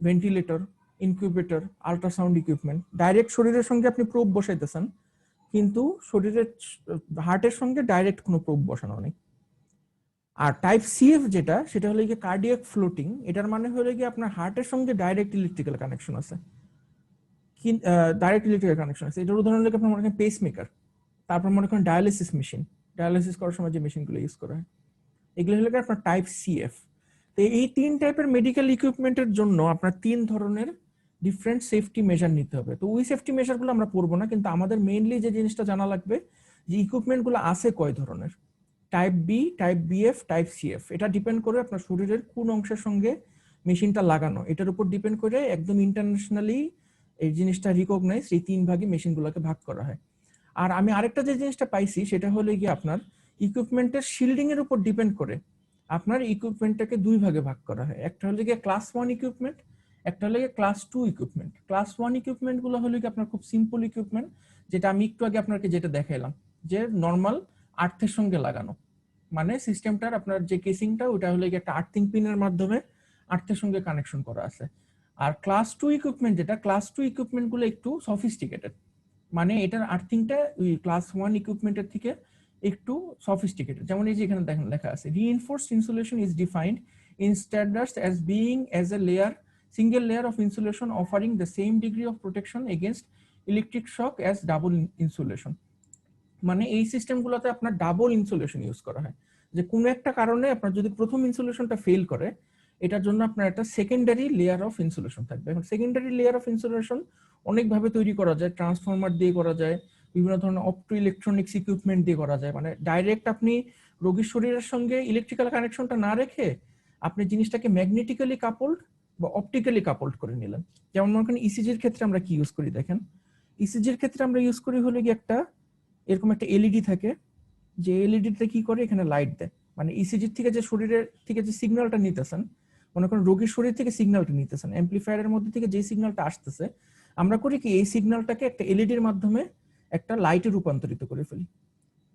Speaker 1: ventilator, incubator, ultrasound equipment, direct শরীরের সঙ্গে আপনি প্রোব বসাইতেছেন কিন্তু শরীরের হার্টের সঙ্গে ডাইরেক্ট কোনো প্রোব বসানো নেই। আর টাইপ সিএফ যেটা, সেটা হলো গিয়ে কার্ডিয়াক ফ্লোটিং। এটার মানে হলো গিয়ে আপনার হার্টের সঙ্গে ডাইরেক্ট ইলেকট্রিক্যাল কানেকশন আছে, ডাইরেক্ট ইলেকট্রিক্যাল কানেকশন আছে। এটার উদাহরণ হলো আপনার মনে করেন পেস মেকার, তারপর মনে করেন ডায়ালিসিস মেশিন, ডায়ালিসিস করার সময় যে মেশিনগুলো ইউজ করা হয়, এগুলো হলো আপনার টাইপ সিএফ। তো তো এই 3 টাইপের মেডিকেল ইকুইপমেন্টের জন্য আপনার 3 ধরনের ডিফারেন্ট সেফটি মেজার নিতে হবে। তো ওই সেফটি মেজারগুলো আমরা পড়বো না, কিন্তু আমাদের মেইনলি যে জিনিসটা জানা লাগবে যে ইকুইপমেন্টগুলো আছে কয় ধরনের, type B, type BF, type CF. এটা ডিপেন্ড করে আপনার শরীরের কোন অংশের সঙ্গে মেশিনটা লাগানো, এটার উপর ডিপেন্ড করে একদম ইন্টারন্যাশনালি এই জিনিসটা রিকগনাইজ, এই 3 ভাগে মেশিনগুলোকে ভাগ করা হয়। আর আমি আরেকটা যে জিনিসটা পাইছি সেটা হলো কি আপনার ইকুইপমেন্টের শিল্ডিং এর উপর ডিপেন্ড করে আপনার ইকুইপমেন্টটাকে 2 ভাগে ভাগ করা হয়। একটা হলো গিয়ে ক্লাস 1 ইকুইপমেন্ট, একটা হলো গিয়ে ক্লাস 2 ইকুইপমেন্ট। ক্লাস 1 ইকুইপমেন্ট গুলো হলো কি আপনার খুব সিম্পল ইকুইপমেন্ট, যেটা আমি একটু আগে আপনাকে যেটা দেখাইলাম যে নরমাল আর্থের সঙ্গে লাগানো, মানে সিস্টেমটার আপনার যে কেসিংটা ওটা হলো গিয়ে একটা আর্থিং পিনের মাধ্যমে আর্থের সঙ্গে কানেকশন করা আছে। আর ক্লাস 2 ইকুইপমেন্ট যেটা, ক্লাস 2 ইকুইপমেন্ট গুলো একটু সফিস্টিকেটেড, মানে এটার আর্থিংটা ওই ক্লাস 1 ইকুইপমেন্টের থেকে একটু সফিস্টিকেটেড। যেমন এই যে এখানে দেখেন লেখা আছে reinforced insulation is defined in standards as being as a layer, single layer of insulation offering the same degree of protection against electric shock as double insulation। মানে এই সিস্টেমগুলোতে আপনার ডাবল ইনসুলেশন ইউজ করা হয়, যে কোনো একটা কারণে আপনার যদি প্রথম ইনসুলেশনটা ফেল করে এটার জন্য আপনার একটা সেকেন্ডারি লেয়ার অফ ইনসুলেশন থাকবে। এখন সেকেন্ডারি লেয়ার অফ ইনসুলেশন অনেকভাবে তৈরি করা যায়, ট্রান্সফরমার দিয়ে করা যায়, বিভিন্ন ধরনের অপটো ইলেকট্রনিক্স ইকুইপমেন্ট দিয়ে করা যায়। মানে ডাইরেক্ট আপনি রোগীর শরীরের সঙ্গে ইলেকট্রিক্যাল কানেকশনটা না রেখে আপনি জিনিসটাকে ম্যাগনেটিক্যালি কাপলড বা অপটিক্যালি কাপলড করে নিলেন। যেমন মনে করেন ইসিজির ক্ষেত্রে আমরা কি ইউজ করি দেখেন, ইসিজির ক্ষেত্রে আমরা ইউজ করি হলে কি একটা এরকম একটা এলইডি থাকে, যে এলইডিতে কি করে এখানে লাইট দেয়, মানে ইসিজির থেকে যে শরীরের থেকে যে সিগন্যালটা নিতেছেন, মনে করেন রোগীর শরীর থেকে সিগন্যালটা নিতেছেন, অ্যাম্পলিফায়ারের মধ্যে থেকে যে সিগন্যালটা আসতেছে আমরা করি কি এই সিগন্যালটাকে একটা এলইডির মাধ্যমে একটা লাইটে রূপান্তরিত করে ফেলি।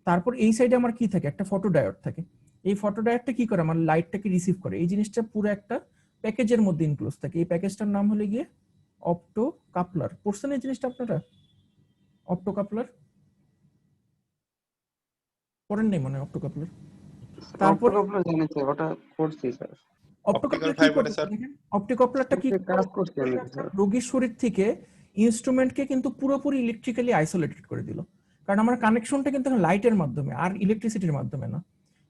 Speaker 1: তারপর এই সাইডে আমার কি থাকে, একটা ফটো ডায়োড থাকে। এই ফটো ডায়োডটা কি করে আমার লাইটটাকে রিসিভ করে। এই জিনিসটা পুরো একটা প্যাকেজের মধ্যে ইনক্লুড থাকে। এই প্যাকেজটার নাম হলো গিয়ে অপটো কাপলার। পড়ছেন এই জিনিসটা আপনারা? অপটো কাপলার পড়েন নাই মনে হয় অপটো কাপলার? তারপর
Speaker 7: জানিতে ওটা করছি স্যার।
Speaker 1: অপটো কাপলার কি করে দেখেন, অপটো কাপলারটা কি
Speaker 7: কাজ করছি আমি স্যার।
Speaker 1: রোগীর শরীর থেকে ইনস্ট্রুমেন্টকে কিন্তু পুরোপুরি ইলেকট্রিক্যালি আইসোলেটেড করে দিল, কারণ আমার কানেকশনটা কিন্তু লাইটের মাধ্যমে আর ইলেকট্রিসিটির মাধ্যমে না।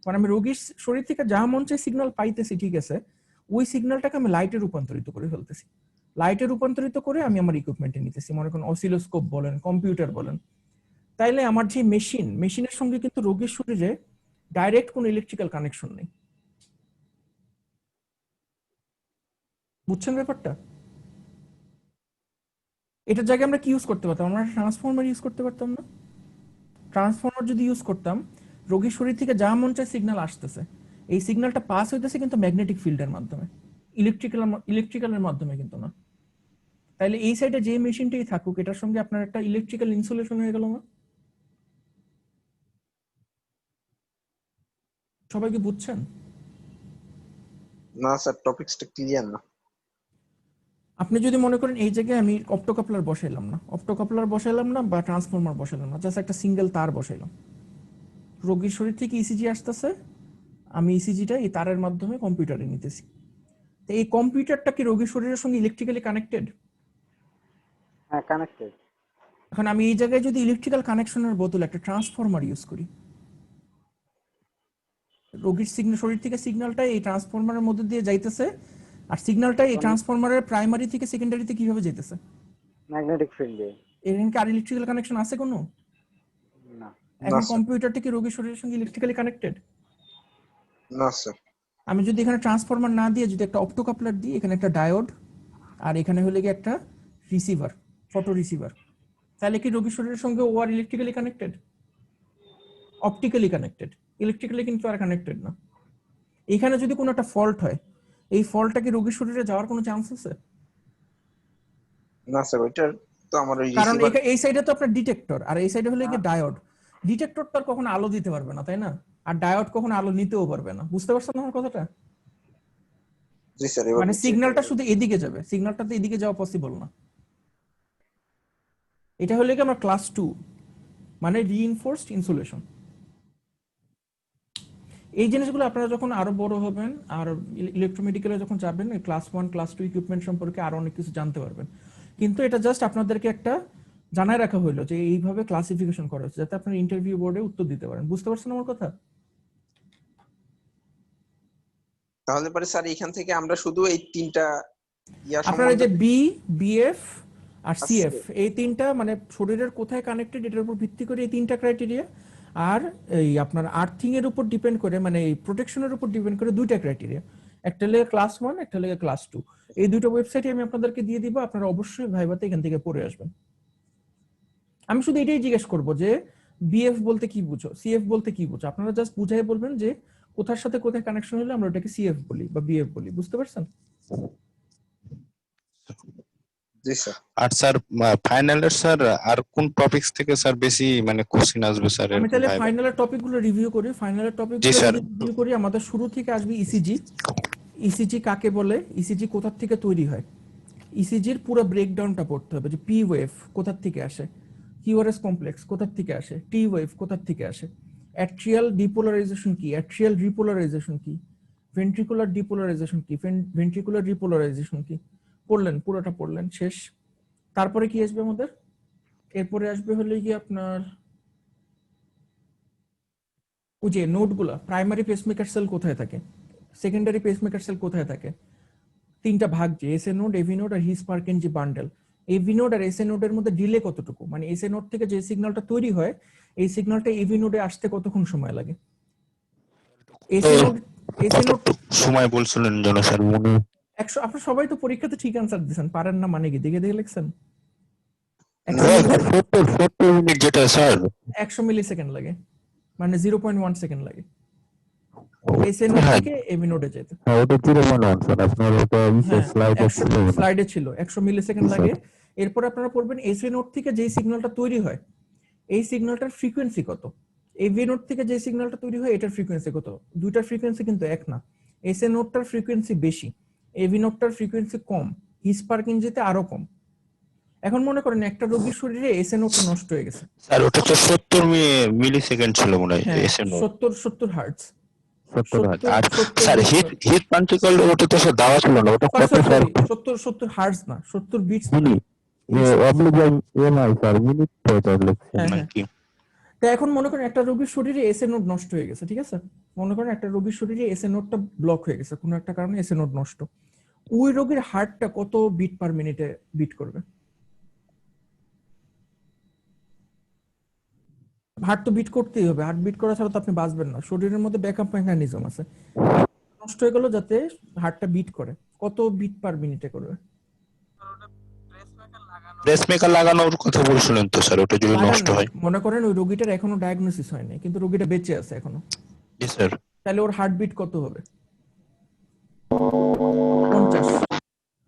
Speaker 1: মানে আমি রোগীর শরীর থেকে যা মন চাই সিগন্যাল পাইতেছি, ঠিক আছে, ওই সিগন্যালটাকে আমি লাইটে রূপান্তরিত করে ফেলতেছি। লাইটে রূপান্তরিত করে আমি আমার ইকুইপমেন্টে নিতেছি, মনে করেন অসিলোস্কোপ বলেন, কম্পিউটার বলেন। তাইলে আমার যে মেশিনের সঙ্গে কিন্তু রোগীর শরীরে ডাইরেক্ট কোনো ইলেকট্রিক্যাল কানেকশন নেই। বুঝছেন ব্যাপারটা? এটার জায়গায় আমরা কি ইউজ করতে পারতাম, আমরা ট্রান্সফরমার ইউজ করতে পারতাম না? ট্রান্সফরমার যদি ইউজ করতাম, রোগীর শরীর থেকে যা মন চায় সিগন্যাল আসতেছে, এই সিগন্যালটা পাস হইতেছে কিন্তু ম্যাগনেটিক ফিল্ডের মাধ্যমে, ইলেকট্রিক্যালের মাধ্যমে কিন্তু না। তাইলে এই সাইডে যে মেশিনটাই থাকুক এটার সঙ্গে আপনার একটা ইলেকট্রিক্যাল ইনসুলেশন হয়ে গেল না? সবাই কি বুঝছেন?
Speaker 5: না স্যার, টপিকসটা ক্লিয়ার না।
Speaker 1: আপনি যদি মনে করেন এই জায়গায় আমি অপটোকাপলার বসাইলাম না বা ট্রান্সফরমার বসাইলাম না, জাস্ট একটা সিঙ্গেল তার বসাইলাম, রোগীর শরীর থেকে ইসিজি আসতেছে, আমি ইসিজিটা এই তারের মাধ্যমে কম্পিউটারে নিতেছি। তো এই কম্পিউটারটা কি রোগীর শরীরের সঙ্গে ইলেকট্রিক্যালি কানেক্টেড?
Speaker 9: হ্যাঁ, কানেক্টেড।
Speaker 1: এখন আমি এই জায়গায় যদি ইলেকট্রিক্যাল কানেকশনের বদলে একটা ট্রান্সফরমার ইউজ করি, রোগীর শরীর থেকে সিগন্যালটা এই ট্রান্সফরমারের মধ্যে দিয়ে যাইতেছে, আর সিগন্যালটা এই ট্রান্সফরমারের প্রাইমারি থেকে সেকেন্ডারিতে কিভাবে যাইতেছে?
Speaker 9: ম্যাগনেটিক ফিল্ড দিয়ে।
Speaker 1: এর কি আর ইলেকট্রিক্যাল কানেকশন আছে কোনো?
Speaker 9: না।
Speaker 1: এখন কম্পিউটারটা কি রোগীর শরীরের সঙ্গে ইলেকট্রিক্যালি কানেক্টেড?
Speaker 5: না স্যার।
Speaker 1: আমি যদি এখানে ট্রান্সফরমার না দিয়ে যদি একটা অপটোকাপলার দিই, এখানে একটা ডায়োড আর এখানে হলে গিয়ে একটা রিসিভার, ফটো রিসিভার, তাহলে কি রোগীর শরীরের সঙ্গে ও আর electrically connected? Optically connected, electrically কিন্তু আর কানেক্টেড না। এখানে যদি কোনো একটা ফল্ট হয়, এই ফল্টটা কি রোগীর শরীরে যাওয়ার কোনো চান্স আছে?
Speaker 5: না স্যার, ওইটার তো আমার ওই
Speaker 1: কারণ এই সাইডে তো আপনার ডিটেক্টর আর এই সাইডে হলে গিয়ে ডায়োড। ডিটেক্টর তো আর কখনো আলো দিতে পারবে না, তাই না? আর ডায়োড কখনো আলো নিতেও পারবে না। বুঝতে পারছেন আমার কথাটা?
Speaker 5: জি স্যার।
Speaker 1: মানে সিগন্যালটা শুধু এদিকে যাবে, সিগন্যালটা তো এদিকে যাওয়া পসিবল না। এটা হলে কি আমরা ক্লাস 2, মানে রিইনফোর্সড ইনসুলেশন। এই জিনিসগুলো আপনারা যখন আরো বড় হবেন আর ইলেকট্রোমেডিক্যালে যখন যাবেন, ক্লাস 1 ক্লাস 2 ইকুইপমেন্ট সম্পর্কে আরো অনেক কিছু জানতে পারবেন। কিন্তু এটা জাস্ট আপনাদেরকে একটা জানায় রাখা হলো যে এইভাবে ক্লাসিফিকেশন করা হচ্ছে, যাতে আপনারা ইন্টারভিউ বোর্ডে উত্তর দিতে পারেন। বুঝতে পারছেন আমার কথা?
Speaker 5: তাহলে পরে স্যার এখান থেকে আমরা শুধু এই তিনটা
Speaker 1: আপনার এই যে বি, বিএফ আর
Speaker 5: আর
Speaker 1: সিএফ,
Speaker 5: CF
Speaker 1: এই তিনটা মানে শরীরের কোথায় কানেক্টেড এটার উপর ভিত্তি করে এই তিনটা ক্রাইটেরিয়া, আর এই আপনার আর্থিং এর উপর ডিপেন্ড করে মানে এই প্রোটেকশনের উপর ডিপেন্ড করে দুইটা ক্রাইটেরিয়া, একটা লেগে ক্লাস 1, একটা লেগে ক্লাস 2। এই দুটো ওয়েবসাইটে আমি আপনাদেরকে দিয়ে দিব, আপনারা অবশ্যই ভাইভাতে এখান থেকে পড়ে আসবেন। আমি শুধু এটাই জিজ্ঞেস করব যে বিএফ বলতে কি বুঝো, সিএফ বলতে কি বুঝো, আপনারা জাস্ট বুঝাই বলবেন যে কোথার সাথে কোথায় কানেকশন হলে আমরা ওটাকে সিএফ বলি বা বিএফ বলি, বুঝতে পারছেন?
Speaker 5: জি স্যার।
Speaker 3: আর স্যার ফাইনালের স্যার আর কোন টপিকস থেকে স্যার বেশি মানে কোশ্চেন আসবে স্যার?
Speaker 1: আমি তাহলে ফাইনালের টপিকগুলো রিভিউ করি। ফাইনালের টপিকগুলো
Speaker 3: জি, স্যার।
Speaker 1: রিভিউ করি। আমাদের শুরু থেকে আসবে ইসিজি। ইসিজি কাকে বলে, ইসিজি কোথা থেকে তৈরি হয়, ইসিজির পুরো ব্রেকডাউনটা পড়তে হবে যে পি ওয়েভ কোথা থেকে আসে, কিউআরএস কমপ্লেক্স কোথা থেকে আসে, টি ওয়েভ কোথা থেকে আসে, অ্যাট্রিয়াল ডিপোলারাইজেশন কি, অ্যাট্রিয়াল রিপোলারাইজেশন কি, ভেন্ট্রিকুলার ডিপোলারাইজেশন কি, ভেন্ট্রিকুলার রিপোলারাইজেশন কি, পড়লেন, পুরোটা পড়লেন, শেষ। তারপরে কি আসবে আমাদের? এরপরে আসবে হলে কি আপনার ওই যে নোটগুলো, প্রাইমারি পেসমেকার সেল কোথায় থাকে, সেকেন্ডারি পেসমেকার সেল কোথায় থাকে, তিনটা ভাগ যে এসএ নোড, এভি নোড আর হিস পার্কিনজি বান্ডেল। এভি নোড আর এসএ নোডের মধ্যে ডিলে কতটুকু, মানে এসএ নোড থেকে যে সিগন্যালটা তৈরি হয় এই সিগন্যালটা এভি নোডে আসতে কতক্ষণ সময় লাগে। এসএ নোড
Speaker 3: সময় বলছিলেন যেন স্যার মনে
Speaker 1: 100। আপনারা সবাই তো পরীক্ষাতে ঠিক আনসার দিয়েছেন, পারেন না মানে কি? দেখে দেখে লিখছেন।
Speaker 3: 70 মিনিট যেটা স্যার
Speaker 1: 100 মিলি সেকেন্ড লাগে, মানে 0.1 সেকেন্ড লাগে এসএ নোড থেকে এভি নোডে যেতে।
Speaker 10: হ্যাঁ ওটা 0.1 স্যার, আপনার ওটা স্লাইডে ছিল না।
Speaker 1: স্লাইডে ছিল 100 মিলি সেকেন্ড লাগে। এরপর আপনারা পড়বেন এসএ নোড থেকে যেই সিগন্যালটা তৈরি হয় এই সিগন্যালটার ফ্রিকোয়েন্সি কত, এভি নোড থেকে যে সিগন্যালটা তৈরি হয় এটার ফ্রিকোয়েন্সি কত। দুইটার ফ্রিকোয়েন্সি কিন্তু এক না, এসএ নোডটার ফ্রিকোয়েন্সি বেশি, এভি নোডটার ফ্রিকোয়েন্সি কম, হিস পার্কিনজিতে আরো কম। এখন মনে করেন একটা রোগীর শরীরে এসএ নোডটা নষ্ট হয়ে গেছে,
Speaker 3: স্যার ওটা তো 70 মিলি সেকেন্ড ছিল মনে হয় এসএন।
Speaker 1: 70 হার্টজ।
Speaker 10: 70
Speaker 3: আর স্যার হিট পার্টিকল ওটা তো স্যার দেওয়া ছিল না, ওটা কত স্যার?
Speaker 1: 70 হার্টজ না, 70 বিটস।
Speaker 10: মিলি অবলিগাম এমআই স্যার মিনিট তো লিখছেন
Speaker 3: নাকি?
Speaker 1: তা এখন মনে করেন একটা রোগীর শরীরে এসএ নোড নষ্ট হয়ে গেছে, ঠিক আছে? মনে করেন একটা রোগীর শরীরে এসএ নোডটা ব্লক হয়ে গেছে, কোনো একটা কারণে এসএ নোড নষ্ট। ওই রোগীর হার্টটা কত বিট পার মিনিটে বিট করবে? হার্ট তো বিট করতেই হবে, হার্ট বিট করা ছাড়া তো আপনি বাঁচবেন না। শরীরের মধ্যে ব্যাকআপ মেকানিজম আছে, নষ্ট হয়ে গেল যাতে হার্টটা বিট করে, কত বিট পার মিনিটে করবে?
Speaker 3: ব্রেসমেকার লাগানোর কথা বলছিলেন তো স্যার, ওটা যদি নষ্ট হয়।
Speaker 1: মনে করেন ওই রোগীটার এখনো ডায়াগনোসিস হয়নি কিন্তু রোগীটা বেঁচে আছে এখনো,
Speaker 3: জি স্যার।
Speaker 1: তাহলে ওর হার্টবিট কত হবে? 50।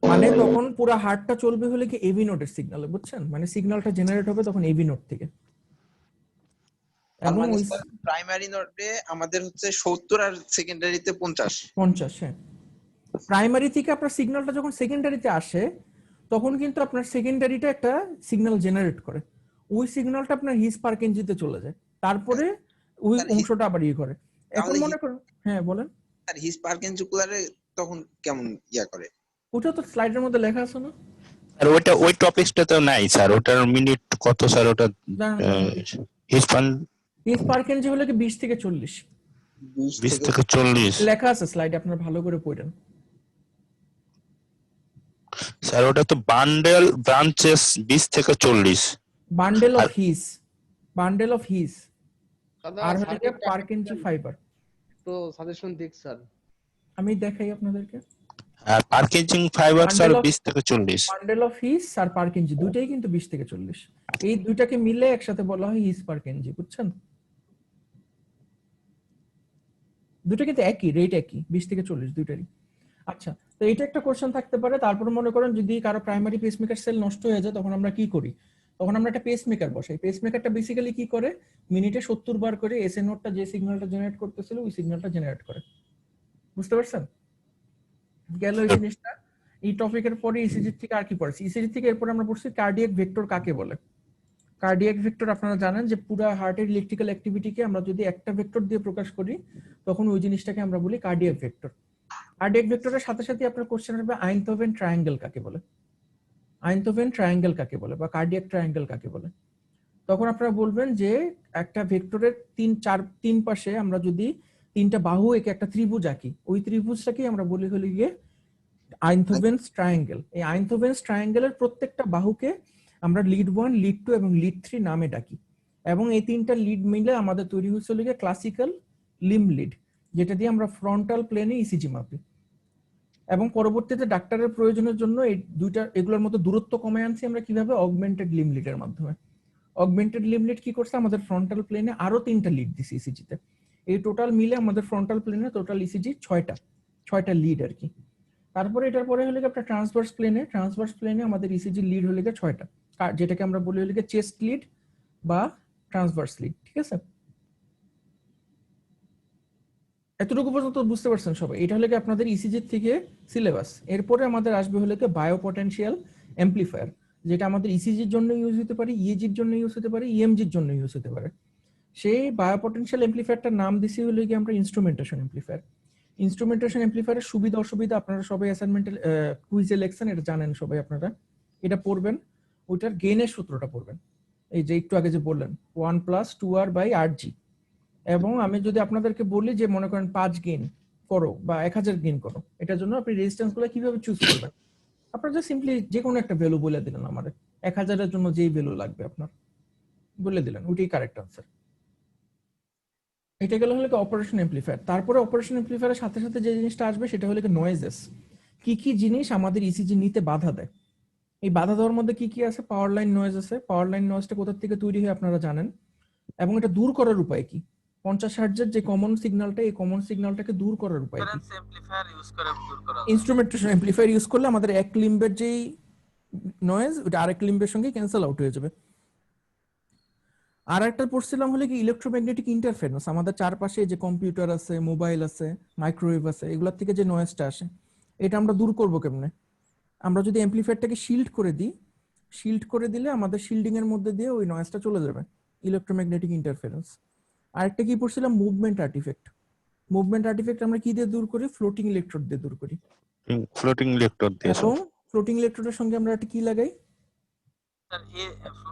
Speaker 1: মানে তখন পুরো হার্টটা চলবে হলে কি এভি নোডের সিগন্যালে, বুঝছেন? মানে সিগন্যালটা জেনারেট হবে তখন এভি নোড থেকে। এবং ওই
Speaker 5: প্রাইমারি নোডে আমাদের হচ্ছে 70 আর সেকেন্ডারিতে
Speaker 1: 50। হ্যাঁ, প্রাইমারি থেকে আপনার সিগন্যালটা যখন সেকেন্ডারিতে আসে তখন কিন্তু আপনার সেকেন্ডারিটা একটা সিগন্যাল জেনারেট করে, ওই সিগন্যালটা আপনার হিস পার্কিনজিতে চলে যায়, তারপরে ওই অংশটা আবার ইয়ে করে। এখন মনে করেন, হ্যাঁ বলেন।
Speaker 5: আর হিস পার্কিনজিকুলারে তখন কেমন করে?
Speaker 1: ওটা তো স্লাইডের মধ্যে লেখা আছে না
Speaker 3: আর ওই টপিকসটা তো নাই স্যার, ওটার মিনিট কত স্যার? ওটা
Speaker 1: হিস পার্কিনজি হলো কি 20 থেকে 40।
Speaker 3: 20 থেকে 40
Speaker 1: লেখা আছে স্লাইডে, আপনারা ভালো করে পড়েন
Speaker 3: স্যার। ওটা তো বান্ডেল ব্রাঞ্চেস 20 থেকে 40,
Speaker 1: বান্ডেল অফ হিস আর হচ্ছে পার্কিনজি ফাইবার।
Speaker 11: তো সাজেশন দিক স্যার,
Speaker 1: আমি দেখাই আপনাদেরকে।
Speaker 3: আর পার্কিনজিং ফাইবার স্যার 20 থেকে 40।
Speaker 1: বান্ডেল অফ হিস আর পার্কিনজি দুইটাই কিন্তু 20 থেকে 40, এই দুইটাকে মিলে একসাথে বলা হয় হিস পার্কিনজি, বুঝছেন? দুটো কিন্তু একই রেট, একই 20 থেকে 40 দুইটারই। আচ্ছা, তো এটা একটা কোশ্চেন থাকতে পারে। তারপর মনে করেন যদি কারো প্রাইমারি পেসমেকার সেল নষ্ট হয়ে যায় তখন আমরা কি করি? তখন আমরা একটা পেসমেকার বসাই। পেসমেকারটা বেসিক্যালি কি করে, মিনিটে 70 বার করে এসএ নোডটা যে সিগন্যালটা জেনারেট করতেছিল ওই সিগন্যালটা জেনারেট করে, বুঝতে পারছেন? গেল এই জিনিসটা। এই টপিকের পরে ইসিজি থেকে আর কি পড়ছি? ইসিজি থেকে এরপর আমরা পড়ছি কার্ডিয়াক ভেক্টর কাকে বলে। কার্ডিয়াক ভেক্টর আপনারা জানেন যে পুরো হার্টের ইলেকট্রিক্যাল অ্যাক্টিভিটিকে আমরা যদি একটা ভেক্টর দিয়ে প্রকাশ করি তখন ওই জিনিসটাকে আমরা বলি কার্ডিয়াক ভেক্টর। কার্ডিয়াক ভেক্টরের সাথে সাথে আপনার কোশ্চেন আসবে আইনথোভেন ট্রায়াঙ্গেল কাকে বলে, আইনথোভেন ট্রায়াঙ্গেল কাকে বলে বা কার্ডিয়াক ট্রায়াঙ্গেল কাকে বলে। তখন আপনারা বলবেন যে একটা ভেক্টরের তিন পাশে আমরা যদি তিনটা বাহু একে একটা ত্রিভুজ আঁকি, ওই ত্রিভুজটাকে আমরা বলি হলো গিয়ে আইনথোভেন্স ট্রায়াঙ্গেল। এই আইনথোভেন্স ট্রায়াঙ্গেলের প্রত্যেকটা বাহুকে আমরা লিড 1, লিড 2 এবং লিড 3 নামে ডাকি। এবং এই তিনটা লিড মিলে আমাদের তৈরি হচ্ছে হলো গিয়ে ক্লাসিক্যাল লিম লিড, যেটা দিয়ে আমরা ফ্রন্টাল প্লেনে ইসিজি মাপি। এবং পরবর্তীতে ডাক্তারের প্রয়োজনের জন্য এই দুইটা এগুলোর মধ্যে দূরত্ব কমে আনছি আমরা কিভাবে? অগমেন্টেড লিম লিডের মাধ্যমে। অগমেন্টেড লিম লিড কি করছে? আমাদের ফ্রন্টাল প্লেনে আরো 3টা লিড দিছি ইসিজিতে। এই টোটাল মিলে আমাদের ফ্রন্টাল প্লেনে টোটাল ইসিজি 6টা লিড আর কি। তারপরে এটার পরে হলো গিয়ে আপনার ট্রান্সভার্স প্লেনে আমাদের ইসিজি লিড হলো গিয়ে 6টা, যেটাকে আমরা বলি হলো গিয়ে চেস্ট লিড বা ট্রান্সভার্স লিড। ঠিক আছে, এতটুকু পর্যন্ত বুঝতে পারছেন সবাই? এটা হলো গিয়ে আপনাদের ইসিজি থেকে সিলেবাস। এরপরে আমাদের আসবে হলো গিয়ে বায়োপটেনশিয়াল অ্যাম্পলিফায়ার, যেটা আমাদের ইসিজির জন্য ইউজ হতে পারে, ইএজির জন্য ইউজ হতে পারে, ইএমজির জন্য ইউজ হতে পারে। সেই বায়োপটেনশিয়াল অ্যাম্পলিফায়ারটার নাম দিছি হলো গিয়ে আমরা ইনস্ট্রুমেন্টেশন অ্যাম্পলিফায়ার। ইনস্ট্রুমেন্টেশন অ্যাম্পলিফায়ারের সুবিধা অসুবিধা আপনারা সবাই অ্যাসাইনমেন্টাল কুইজে লেখছেন, এটা জানেন সবাই আপনারা। এটা পড়বেন, ওইটার গেইনের সূত্রটা পড়বেন, এই যে একটু আগে যে বললেন 1 + 2R / RG। এবং আমি যদি আপনাদেরকে বলি যে মনে করেন 5 গেইন করো বা 1000 গেইন করো, এটার জন্য আপনি রেজিস্ট্যান্স গুলো কিভাবে চুজ করবেন? আপনারা যে সিম্পলি যে কোনো একটা ভ্যালু বলে দিলেন, আমাদের 1000 এর জন্য যেই ভ্যালু লাগবে আপনার বলে দিলেন, ওইটাই কারেক্ট আনসার। এটা গেল হলো অপারেশন অ্যাম্পলিফায়ার। তারপরে অপারেশন অ্যাম্পলিফায়ারের সাথে সাথে যে জিনিসটা আসবে সেটা হলো নয়েজেস। কি কি জিনিস আমাদের ইসিজি নিতে বাধা দেয়? এই বাধা দেওয়ার মধ্যে কি কি আছে? পাওয়ার লাইন নয়েজ আছে। পাওয়ার লাইন নয়েজটা কোথা থেকে তৈরি হয় আপনারা জানেন, এবং এটা দূর করার উপায় কি? 50 হার্টজের যে কমন সিগন্যালটা, এই কমন সিগন্যালটাকে দূর করার উপায় কি?
Speaker 2: অ্যাম্পলিফায়ার ইউজ করে দূর করা যায়।
Speaker 1: ইনস্ট্রুমেন্টেশন অ্যাম্পলিফায়ার ইউজ করলে আমাদের এক লিম্বের যেই নয়েজ ওটা আরেক লিম্বের সঙ্গে ক্যান্সেল আউট হয়ে যাবে। আর একটা পড়ছিলাম হলে কি ইলেকট্রোম্যাগনেটিক ইন্টারফারেন্স। আমাদের চারপাশে যে কম্পিউটার আছে, মোবাইল আছে, মাইক্রোওয়েভ আছে, এগুলোর থেকে যে নয়েজটা আসে, এটা আমরা দূর করব কেমনে? আমরা যদি অ্যাম্পলিফায়ারটাকে শিল্ড করে দিই, শিল্ড করে দিলে আমাদের শিল্ডিং এর মধ্যে দিয়ে ওই নয়েজটা চলে যাবে, ইলেকট্রোম্যাগনেটিক ইন্টারফারেন্স। আরেকটা কি পড়ছিলাম? Movement artefact. মুভমেন্ট আর্টিফেক্ট আমরা কি দিয়ে দূর করি? ফ্লোটিং ইলেকট্রোড দিয়ে দূর করি।
Speaker 3: ফ্লোটিং ইলেকট্রোড দিয়ে।
Speaker 1: এবং ফ্লোটিং ইলেকট্রোডের সঙ্গে আমরা একটা কি লাগাই?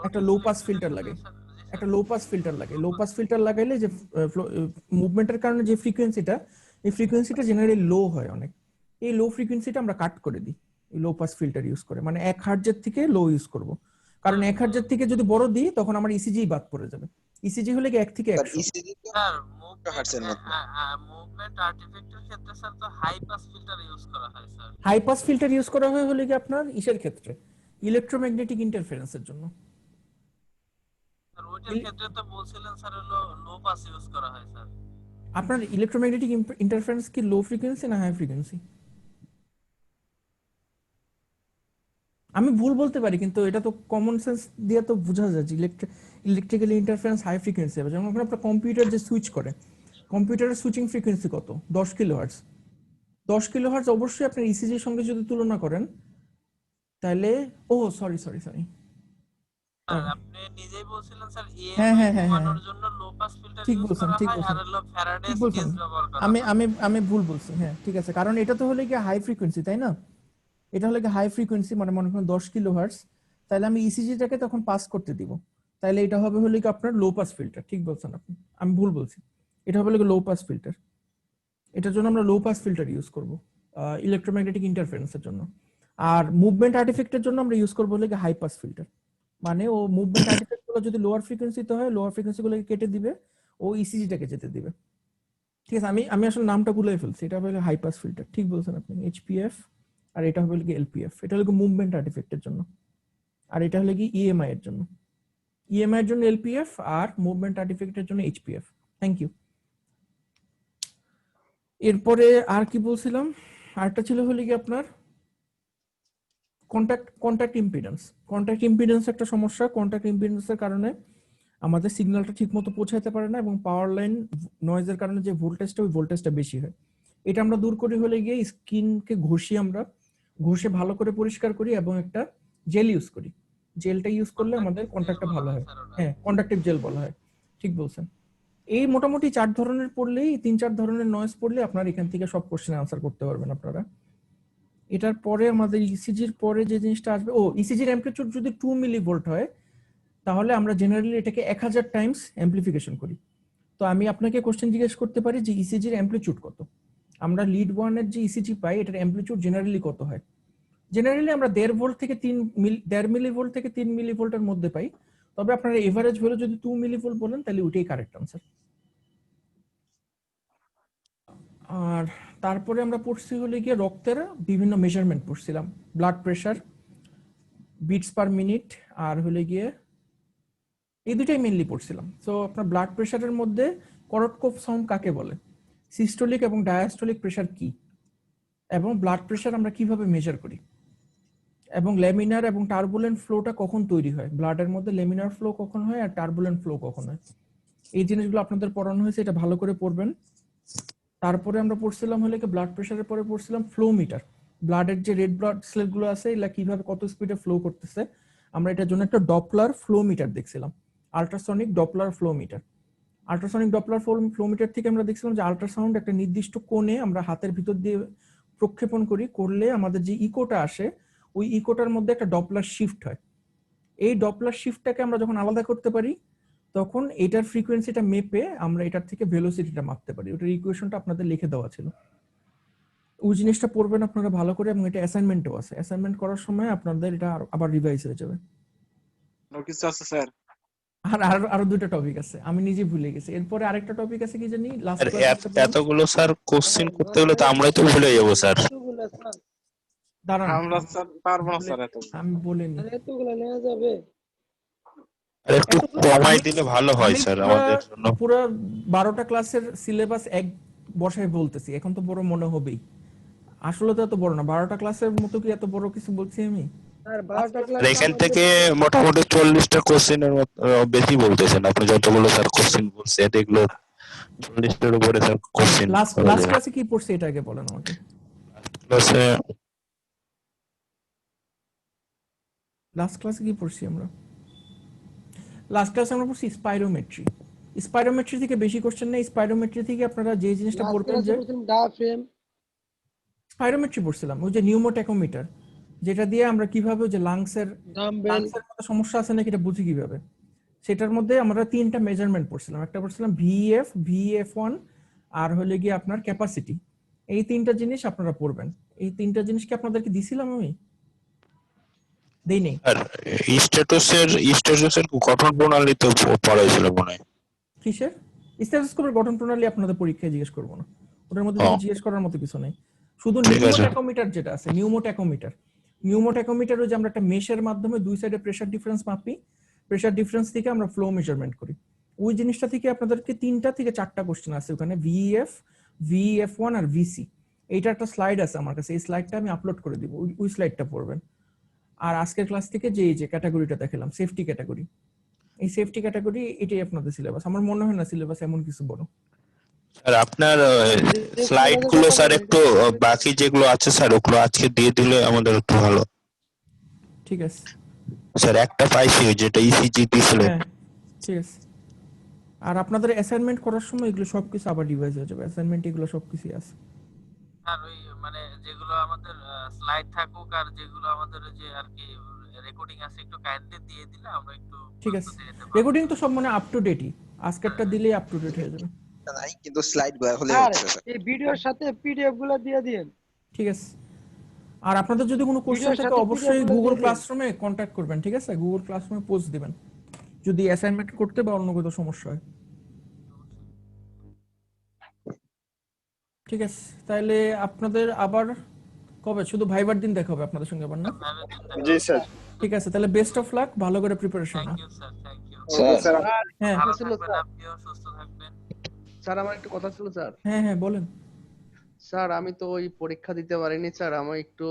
Speaker 1: একটা লো পাস ফিল্টার লাগাই। একটা লো পাস ফিল্টার লাগে। লো পাস ফিল্টার লাগাইলে যে মুভমেন্টের কারণে যে ফ্রিকোয়েন্সিটা, এই ফ্রিকোয়েন্সিটা জেনারেলি লো হয় অনেক। এই লো ফ্রিকোয়েন্সিটা আমরা কাট করে দিই এই লো পাস ফিল্টার ইউজ করে, মানে 1 হার্টজের থেকে লো ইউজ করব। কারণ 1 হার্টজের থেকে যদি বড় দিই তখন আমার ইসিজি বাদ পড়ে যাবে। ইসিজি হলে কি 1 থেকে 100।
Speaker 5: ইসিজি তো
Speaker 2: স্যার
Speaker 5: হার্টজের মধ্যে।
Speaker 2: মুভমেন্ট আর্টিফেক্টের ক্ষেত্রে স্যার তো হাই পাস ফিল্টার ইউজ করা হয় sir.
Speaker 1: High pass filter use করা হয় হলে কি আপনার ইসের ক্ষেত্রে ইলেকট্রোম্যাগনেটিক ইন্টারফারেন্সের জন্য।
Speaker 2: স্যার ওইটার ক্ষেত্রে তো বলছিলেন স্যার হলো লো পাস ইউজ করা হয় স্যার।
Speaker 1: আপনার ইলেকট্রোম্যাগনেটিক ইন্টারফারেন্স কি লো ফ্রিকোয়েন্সি না হাই ফ্রিকোয়েন্সি? আমি ভুল বলতে পারি, কিন্তু এটা তো কমন সেন্স দিয়ে তো বোঝা যায় যে ইলেকট্রিক্যাল ইন্টারফারেন্স হাই ফ্রিকোয়েন্সি হবে। যেমন আপনার কম্পিউটার যে সুইচ করে, কম্পিউটারের সুইচিং ফ্রিকোয়েন্সি কত? 10 কিলোহার্টজ। 10 কিলোহার্টজ অবশ্যই আপনার ইসিজির সঙ্গে যদি তুলনা করেন তাহলে সরি
Speaker 2: স্যার আপনি নিজেই বলছিলেন স্যার
Speaker 1: হ্যাঁ
Speaker 2: কমানোর জন্য লো পাস ফিল্টার
Speaker 1: ঠিক
Speaker 2: ইউজ
Speaker 1: বলছেন,
Speaker 2: করা
Speaker 1: ঠিক
Speaker 2: হয়
Speaker 1: বলছেন,
Speaker 2: আর হলো ফ্যারাডেস
Speaker 1: ঠিক বলছেন।
Speaker 2: কেজ ব্যবহার করা
Speaker 1: আমি
Speaker 2: হয়।
Speaker 1: আমি আমি ভুল বলছি, হ্যাঁ ঠিক আছে, কারণ এটা তো হলো কি হাই ফ্রিকোয়েন্সি, তাই না? এটা হলো কি হাই ফ্রিকোয়েন্সি, মানে মনে করেন 10 কিলোহার্টজ, তাহলে আমি ইসিজিটাকে তখন পাস করতে দিব, তাহলে এটা হবে হলো কি আপনার লো পাস ফিল্টার। ঠিক বলছেন আপনি, আমি ভুল বলছি, এটা হবে লো পাস ফিল্টার। এটার জন্য আমরা লো পাস ফিল্টার ইউজ করব ইলেকট্রোম্যাগনেটিক ইন্টারফারেন্সের জন্য। আর মুভমেন্ট আর্টিফেক্টের জন্য আমরা ইউজ করবো হলো হাই পাস ফিল্টার। মানে ও মুভমেন্ট আর্টিফেক্ট গুলো যদি লোয়ার ফ্রিকোয়েন্সিতে হয়, লোয়ার ফ্রিকোয়েন্সি গুলোকে কেটে দিবে, ও ইসিজিটাকে যেতে দিবে। ঠিক আছে, আমি আসলে নামটা ভুলে ফেলছি, এটা হবে হাই পাস ফিল্টার। ঠিক বলছেন আপনি, এইচপিএফ, আর এটা হবে কি এলপিএফ। এটা হলো মুভমেন্ট আর্টিফেক্টের জন্য, আর এটা হলো কি ইএমআই এর জন্য। ইএমআই এর জন্য এলপিএফ আর মুভমেন্ট আর্টিফেক্টের জন্য এইচপিএফ। Thank you. এরপরে আর কি বলছিলাম? আরটা ছিল হলো কি আপনার কন্টাক্ট ইম্পিডেন্স। কন্টাক্ট ইম্পিডেন্স একটা সমস্যা। কন্টাক্ট ইম্পিডেন্সের কারণে আমাদের সিগন্যালটা ঠিকমতো পৌঁছাতে পারে না, এবং পাওয়ার লাইন নয়েজের কারণে যে ভোল্টেজটা, ওই ভোল্টেজটা বেশি হয়। এটা আমরা দূর করি হলে গিয়ে স্কিনকে ঘষে ভালো করে পরিষ্কার করি এবং একটা জেল ইউজ করি। জেলটা ইউজ করলে আমাদের কন্টাক্টটা ভালো হয়। হ্যাঁ, কন্ডাক্টিভ জেল বলা হয়। ঠিক বলছেন। এই মোটামুটি 4 ধরনের পড়লেই, 3-4 ধরনের নয়েজ পড়লে আপনার এখান থেকে সব কোশ্চেন আনসার করতে পারবেন আপনারা। এটার পরে আমাদের ইসিজির পরে যে জিনিসটা আসবে, ইসিজির অ্যাম্পলিটিউড যদি 2 মিলিভোল্ট হয় তাহলে আমরা জেনারেলি এটাকে 1000 টাইমস অ্যাম্পলিফিকেশন করি। তো আমি আপনাকে কোশ্চেন জিজ্ঞেস করতে পারি যে ইসিজির অ্যামপ্লিটিউড কত। আমরা লিড 1 এর যে ইসিজি পাই এটার অ্যামপ্লিটিউড জেনারেলি কত হয়? জেনারেলি আমরা 1.5 ভোল্ট থেকে 1.5 মিলিভোল্ট থেকে 3 মিলিভোল্টের মধ্যে পাই। তবে আপনারা এভারেজ ভ্যালু যদি 2 মিলিভোল্ট বলেন তাহলে ওইটাই কারেক্ট আনসার। আর তারপরে আমরা পড়ছি হলে গিয়ে রক্তের বিভিন্ন মেজারমেন্ট পড়ছিলাম, blood pressure, beats per minute, আর হলে গিয়ে এই দুটাই মেইনলি পড়ছিলাম। সো আপনার ব্লাড প্রেশারের মধ্যে করটকোফ সাউন্ড কাকে বলে, সিস্টোলিক এবং ডায়াস্টোলিক প্রেশার কি, এবং ব্লাড প্রেশার আমরা কিভাবে মেজার করি, এবং ল্যামিনার এবং টার্বুলেন্ট ফ্লোটা কখন তৈরি হয়, ব্লাডের মধ্যে ল্যামিনার ফ্লো কখন হয় আর টার্বুলেন্ট ফ্লো কখন হয়। এই জিনিসগুলো আপনাদের পড়ানো হয়েছে, এটা ভালো করে পড়বেন। তারপরে আমরা পড়ছিলাম হলে কি ব্লাড প্রেশারের পরে পড়ছিলাম ফ্লো মিটার, ব্লাডের যে রেড ব্লাড সেল গুলো আছে এগুলা কিভাবে কত স্পিডে ফ্লো করতেছে, আমরা এটার জন্য একটা ডপলার ফ্লো মিটার দেখছিলাম, ultrasonic Doppler flow meter. Ultrasonic Doppler flow meter থেকে আমরা দেখছিলাম যে আল্ট্রাসাউন্ড একটা নির্দিষ্ট কোণে আমরা হাতের ভিতর দিয়ে প্রক্ষেপণ করলে আমাদের যে ইকোটা আসে ওই ইকোটার মধ্যে একটা ডপলার শিফট হয়। এই ডপলার শিফটটাকে আমরা যখন আলাদা করতে পারি তখন এটার ফ্রিকোয়েন্সিটা মেপে আমরা এটার থেকে ভেলোসিটিটা মাপতে পারি। ওটার ইকুয়েশনটা আপনাদের লিখে দেওয়া ছিল, ওই জিনিসটা পড়বেন আপনারা ভালো করে, এবং এটা অ্যাসাইনমেন্টও আছে, অ্যাসাইনমেন্ট করার সময় আপনাদের এটা আবার রিভাইজ হয়ে যাবে।
Speaker 4: কিছু আছে স্যার?
Speaker 1: আর আরো দুটো টপিক আছে, আমি নিজে ভুলে গেছি। এরপরে আরেকটা টপিক আছে কি জানি, লাস্ট
Speaker 3: এতগুলো স্যার কোশ্চেন করতে গেলে তো আমরাই তো ভুলে যাবো স্যার।
Speaker 1: দাঁড়ান,
Speaker 4: আমরা স্যার পারবো না স্যার এত।
Speaker 1: আমি বলিনি,
Speaker 11: এতগুলো নেওয়া যাবে?
Speaker 3: আর একটু কমাই দিলে ভালো হয় স্যার আমাদের জন্য।
Speaker 1: পুরো 12টা ক্লাসের সিলেবাস এক বসায় বলতেছি, এখন তো বড় মনে হবেই, আসলে তো এত বড় না, 12টা ক্লাসের মতো কি এত বড় কিছু বলছি আমি?
Speaker 11: স্যার 12টা ক্লাস
Speaker 3: এখান থেকে মোটামুটি 40টা কোশ্চেনের বেশি বলতেছেন আপনি, যতগুলো স্যার কোশ্চেন বলছেন এগুলো 40টার উপরে স্যার কোশ্চেন।
Speaker 1: লাস্ট ক্লাসে কি পড়ছে এটা আগে বলেন আমাকে। লাস্ট ক্লাসে কি পড়ছি আমরা? লাস্ট ক্লাসে আমরা পড়ছি স্পাইরোমেট্রি। স্পাইরোমেট্রি থেকে বেশি কোশ্চেন নেই, স্পাইরোমেট্রি থেকে আপনারা যে জিনিসটা পড়বেন যে
Speaker 11: ডায়াফ্রেম,
Speaker 1: স্পাইরোমেট্রি পড়ছিলাম, ওই যে নিউমোটেকোমিটার, যেটা দিয়ে আমরা কিভাবে যে লাংসের মধ্যে সমস্যা আছে নাকি এটা বুঝি কিভাবে, সেটার মধ্যে আমরা 3টা মেজারমেন্ট পড়ছিলাম। একটা পড়ছিলাম ভিএফ, ভিএফ1, আর হলে গিয়ে আপনার ক্যাপাসিটি। এই 3টা জিনিস আপনারা পড়বেন। এই 3টা জিনিস কি আপনাদেরকে দিছিলাম আমি? দেই নেই।
Speaker 3: আর স্ট্যাটাসের গঠন প্রণালী তো পড়াইছিল মনে হয়।
Speaker 1: কিসের? স্টেথোস্কোপের গঠন প্রণালী আপনাদের পরীক্ষায় জিজ্ঞেস করব না, ওটার মধ্যে জিজ্ঞেস করার মতো কিছু নেই। শুধু নিউমোটেকোমিটার যেটা আছে, নিউমোটেকোমিটার ওই যে আমরা একটা মেশের মাধ্যমে দুই সাইডে প্রেসার ডিফারেন্স মাপি, প্রেসার ডিফারেন্স থেকে আমরা ফ্লো মেজারমেন্ট করি। ওই জিনিসটা থেকে আপনাদেরকে 3টা থেকে 4টা কোশ্চেন আছে ওখানে, ভিএফ, ভিএফ1 আর ভিসি। এইটা একটা স্লাইড আছে আমার কাছে, এই স্লাইডটা আমি আপলোড করে দিব, ওই স্লাইডটা পড়বেন। আর আজকের ক্লাস থেকে যে এই যে ক্যাটাগরিটা দেখালাম, সেফটি ক্যাটাগরি, এই সেফটি ক্যাটাগরি এটাই আপনাদের সিলেবাস। আমার মনে হয় না সিলেবাস এমন কিছু বড়।
Speaker 3: স্যার আপনার স্লাইড গুলো স্যার একটু বাকি যেগুলো আছে স্যার ওগুলো আজকে দিয়ে দিলে আমাদের একটু ভালো।
Speaker 1: ঠিক আছে
Speaker 3: স্যার, একটা পাইছি যেটা ইসিজি দিছিলেন।
Speaker 1: ঠিক আছে। আর আপনাদের অ্যাসাইনমেন্ট করার সময় এগুলো সবকিছু আবার রিভাইজ হয়ে যাবে, অ্যাসাইনমেন্ট এগুলো সবকিছু আছে।
Speaker 2: আর ওই মানে যেগুলো আমাদের স্লাইড থাকুক আর যেগুলো আমাদের যে আর কি রেকর্ডিং আছে একটু কাইন্ডলি দিয়ে দিলে আমরা একটু
Speaker 1: ঠিক আছে। রেকর্ডিং তো সব মানে আপ টু ডেটই, আজকেরটা দিলেই আপ টু ডেট হয়ে যাবে।
Speaker 5: নাই কিন্তু স্লাইড হলে হচ্ছে স্যার।
Speaker 11: এই ভিডিওর সাথে পিডিএফ গুলো দিয়ে দিন।
Speaker 1: ঠিক আছে। আর আপনাদের যদি কোনো কোশ্চেন থাকে অবশ্যই গুগল ক্লাসরুমে কন্টাক্ট করবেন, ঠিক আছে? গুগল ক্লাসরুমে পোস্ট দিবেন যদি অ্যাসাইনমেন্ট করতে বা অন্য কোনো সমস্যা হয়। ঠিক আছে, তাহলে আপনাদের আবার কবে? শুধু ভাইবার দিন দেখা হবে আপনাদের সঙ্গে আবার, না?
Speaker 4: জি স্যার।
Speaker 1: ঠিক আছে, তাহলে বেস্ট অফ লাক, ভালো করে প্রিপারেশন নাও।
Speaker 4: স্যার
Speaker 1: হ্যাঁ
Speaker 2: আপনিও সুস্থ থাকবেন।
Speaker 11: স্যার আমার একটু কথা ছিল স্যার।
Speaker 1: হ্যাঁ বলেন।
Speaker 11: স্যার আমি তো ওই পরীক্ষা দিতে পারিনি স্যার, আমার একটু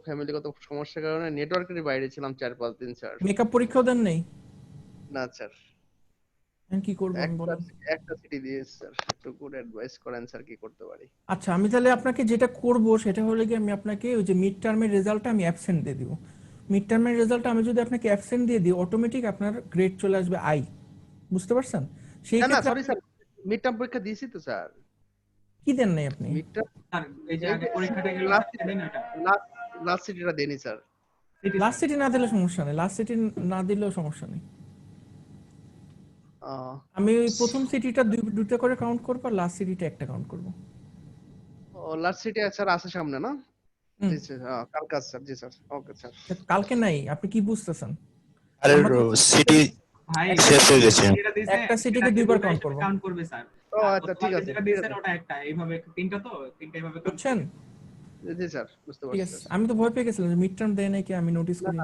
Speaker 11: ফ্যামিলিগত সমস্যার কারণে নেটওয়ার্কের বাইরে ছিলাম 4-5 দিন স্যার।
Speaker 1: মেকআপ পরীক্ষাও দেন নাই?
Speaker 11: না স্যার।
Speaker 1: কি করবেন বলেন?
Speaker 11: একটা সিটি দিয়েছি স্যার, একটু গুড অ্যাডভাইস করেন স্যার, কি করতে পারি?
Speaker 1: আচ্ছা, আমি তাহলে আপনাকে যেটা করব সেটা হলো কি, আমি আপনাকে ওই যে মিড টার্মের রেজাল্টটা আমি অ্যাবসেন্ট দিয়ে দিব। মিড টার্মের রেজাল্টটা আমি যদি আপনাকে অ্যাবসেন্ট দিয়ে দিই, অটোমেটিক আপনার গ্রেড চলে আসবে আই, বুঝতে পারছেন? সেই
Speaker 11: না
Speaker 1: ক্ষেত্রে
Speaker 11: সরি স্যার, মিড টার্ম পরীক্ষা দিয়েছি তো স্যার।
Speaker 1: কি দেন নাই আপনি?
Speaker 11: মিড টার্ম
Speaker 8: স্যার এই যে আগে পরীক্ষাটা গেল দেন এটা।
Speaker 11: লাস্ট সিটিটা দেনি স্যার।
Speaker 1: লাস্ট সিটি না দিলে সমস্যা নেই, লাস্ট সিটি না দিলেও সমস্যা নেই। আমি ওই প্রথম সিটিটা দুটো করে কাউন্ট করব আর লাস্ট সিটিটা একটা কাউন্ট করব।
Speaker 11: লাস্ট সিটি স্যার আছে সামনে না?
Speaker 1: হুম।
Speaker 11: জি স্যার, কালকে আছে স্যার। জি স্যার, ওকে স্যার।
Speaker 1: কালকে নাই, আপনি কি বুঝতেছেন?
Speaker 3: আরে সিটি
Speaker 8: ভাই
Speaker 3: শেষ হয়ে গেছে।
Speaker 8: যেটা দিয়েছে
Speaker 1: একটা সিটিকে দুইবার কাউন্ট করব।
Speaker 8: কাউন্ট করবে স্যার।
Speaker 11: ও আচ্ছা, ঠিক আছে,
Speaker 8: যেটা
Speaker 11: ঠিক
Speaker 8: দিয়েছেন
Speaker 11: আছে।
Speaker 8: ওটা একটা, এইভাবে তিনটা তো, তিনটা এইভাবে count
Speaker 1: বুঝছেন?
Speaker 11: জি স্যার, বুঝতে
Speaker 1: ঠিক
Speaker 11: পারছি
Speaker 1: আছে,
Speaker 11: স্যার।
Speaker 1: আমি তো ভয় পেয়ে গেছিলাম যে মিড টার্ম দেয় নাকি, আমি নোটিস
Speaker 11: না
Speaker 1: করিনি।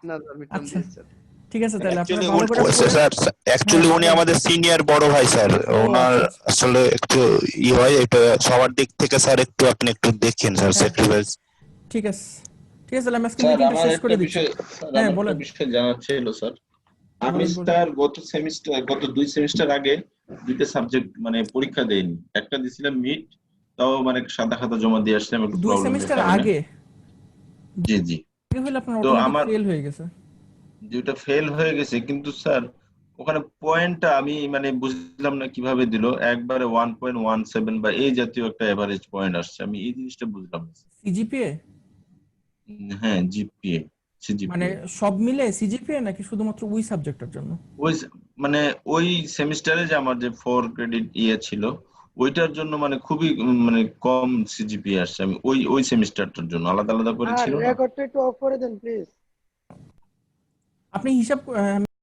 Speaker 11: না স্যার, মিডটার্ম
Speaker 1: আচ্ছা
Speaker 11: দিয়েছে স্যার।
Speaker 1: ঠিক আছে, তাহলে আপনারা
Speaker 3: Actually
Speaker 1: ভালো করে পড়েন।
Speaker 3: স্যার অ্যাকচুয়ালি
Speaker 1: হ্যাঁ,
Speaker 3: উনি
Speaker 1: ভালো।
Speaker 3: আমাদের সিনিয়র বড় ভাই স্যার,
Speaker 1: ও
Speaker 3: ওনার
Speaker 1: আচ্ছা আচ্ছা।
Speaker 3: আসলে একটু হয় এটা সবার দিক থেকে স্যার, একটু আপনি একটু দেখেন স্যার
Speaker 1: হ্যাঁ।
Speaker 3: স্যাক্রিফাইস।
Speaker 1: ঠিক আছে, ঠিক আছে, তাহলে আমি আজকে
Speaker 12: স্যার
Speaker 1: মিটিংটা
Speaker 12: আমার
Speaker 1: শেষ
Speaker 12: একটা
Speaker 1: করে দিচ্ছি।
Speaker 12: বিষয়, স্যার
Speaker 1: হ্যাঁ
Speaker 12: আমার একটা
Speaker 1: বলেন
Speaker 12: বিষয় জানার ছিল স্যার। আমি
Speaker 1: বলেন বলেন।
Speaker 12: স্যার গত 2 সেমিস্টার আগে দুইটা সাবজেক্ট মানে পরীক্ষা দেইনি। একটা দিছিলাম মিড, তাও মানে সাদা খাতা জমা দিয়ে আসলাম একটু
Speaker 1: 2
Speaker 12: প্রবলেমের
Speaker 1: সেমিস্টার
Speaker 12: কারণে।
Speaker 1: আগে
Speaker 12: জি জি।
Speaker 1: আগে হলে আপনার
Speaker 12: তো
Speaker 1: অটোমেটিক
Speaker 12: আমার
Speaker 1: ফেল হয়ে গেছে।
Speaker 12: যেটা ফেল হয়ে গেছে, কিন্তু স্যার ওখানে পয়েন্টটা আমি মানে বুঝলাম না কিভাবে দিল, একবারে 1.17 বা এই জাতীয় একটা এভারেজ পয়েন্ট আসছে, আমি এই জিনিসটা বুঝলাম না।
Speaker 1: সিজিপিএ
Speaker 12: হ্যাঁ, জিপিএ,
Speaker 1: মানে
Speaker 12: সিজিপিএ।
Speaker 1: সব মিলে সিজিপিএ নাকি শুধুমাত্র ওই সাবজেক্টের জন্য?
Speaker 12: ওই মানে ওই সেমিস্টারে যে আমার যে 4 ক্রেডিট ইয়ে ছিল, ওইটার জন্য মানে খুবই মানে কম সিজিপি আসছে। আমি ওই সেমিস্টারটার জন্য আলাদা আলাদা করে ছিল না।
Speaker 9: রেকর্ডটা একটু অফ করে দেন প্লিজ।
Speaker 1: আপনি হিসাব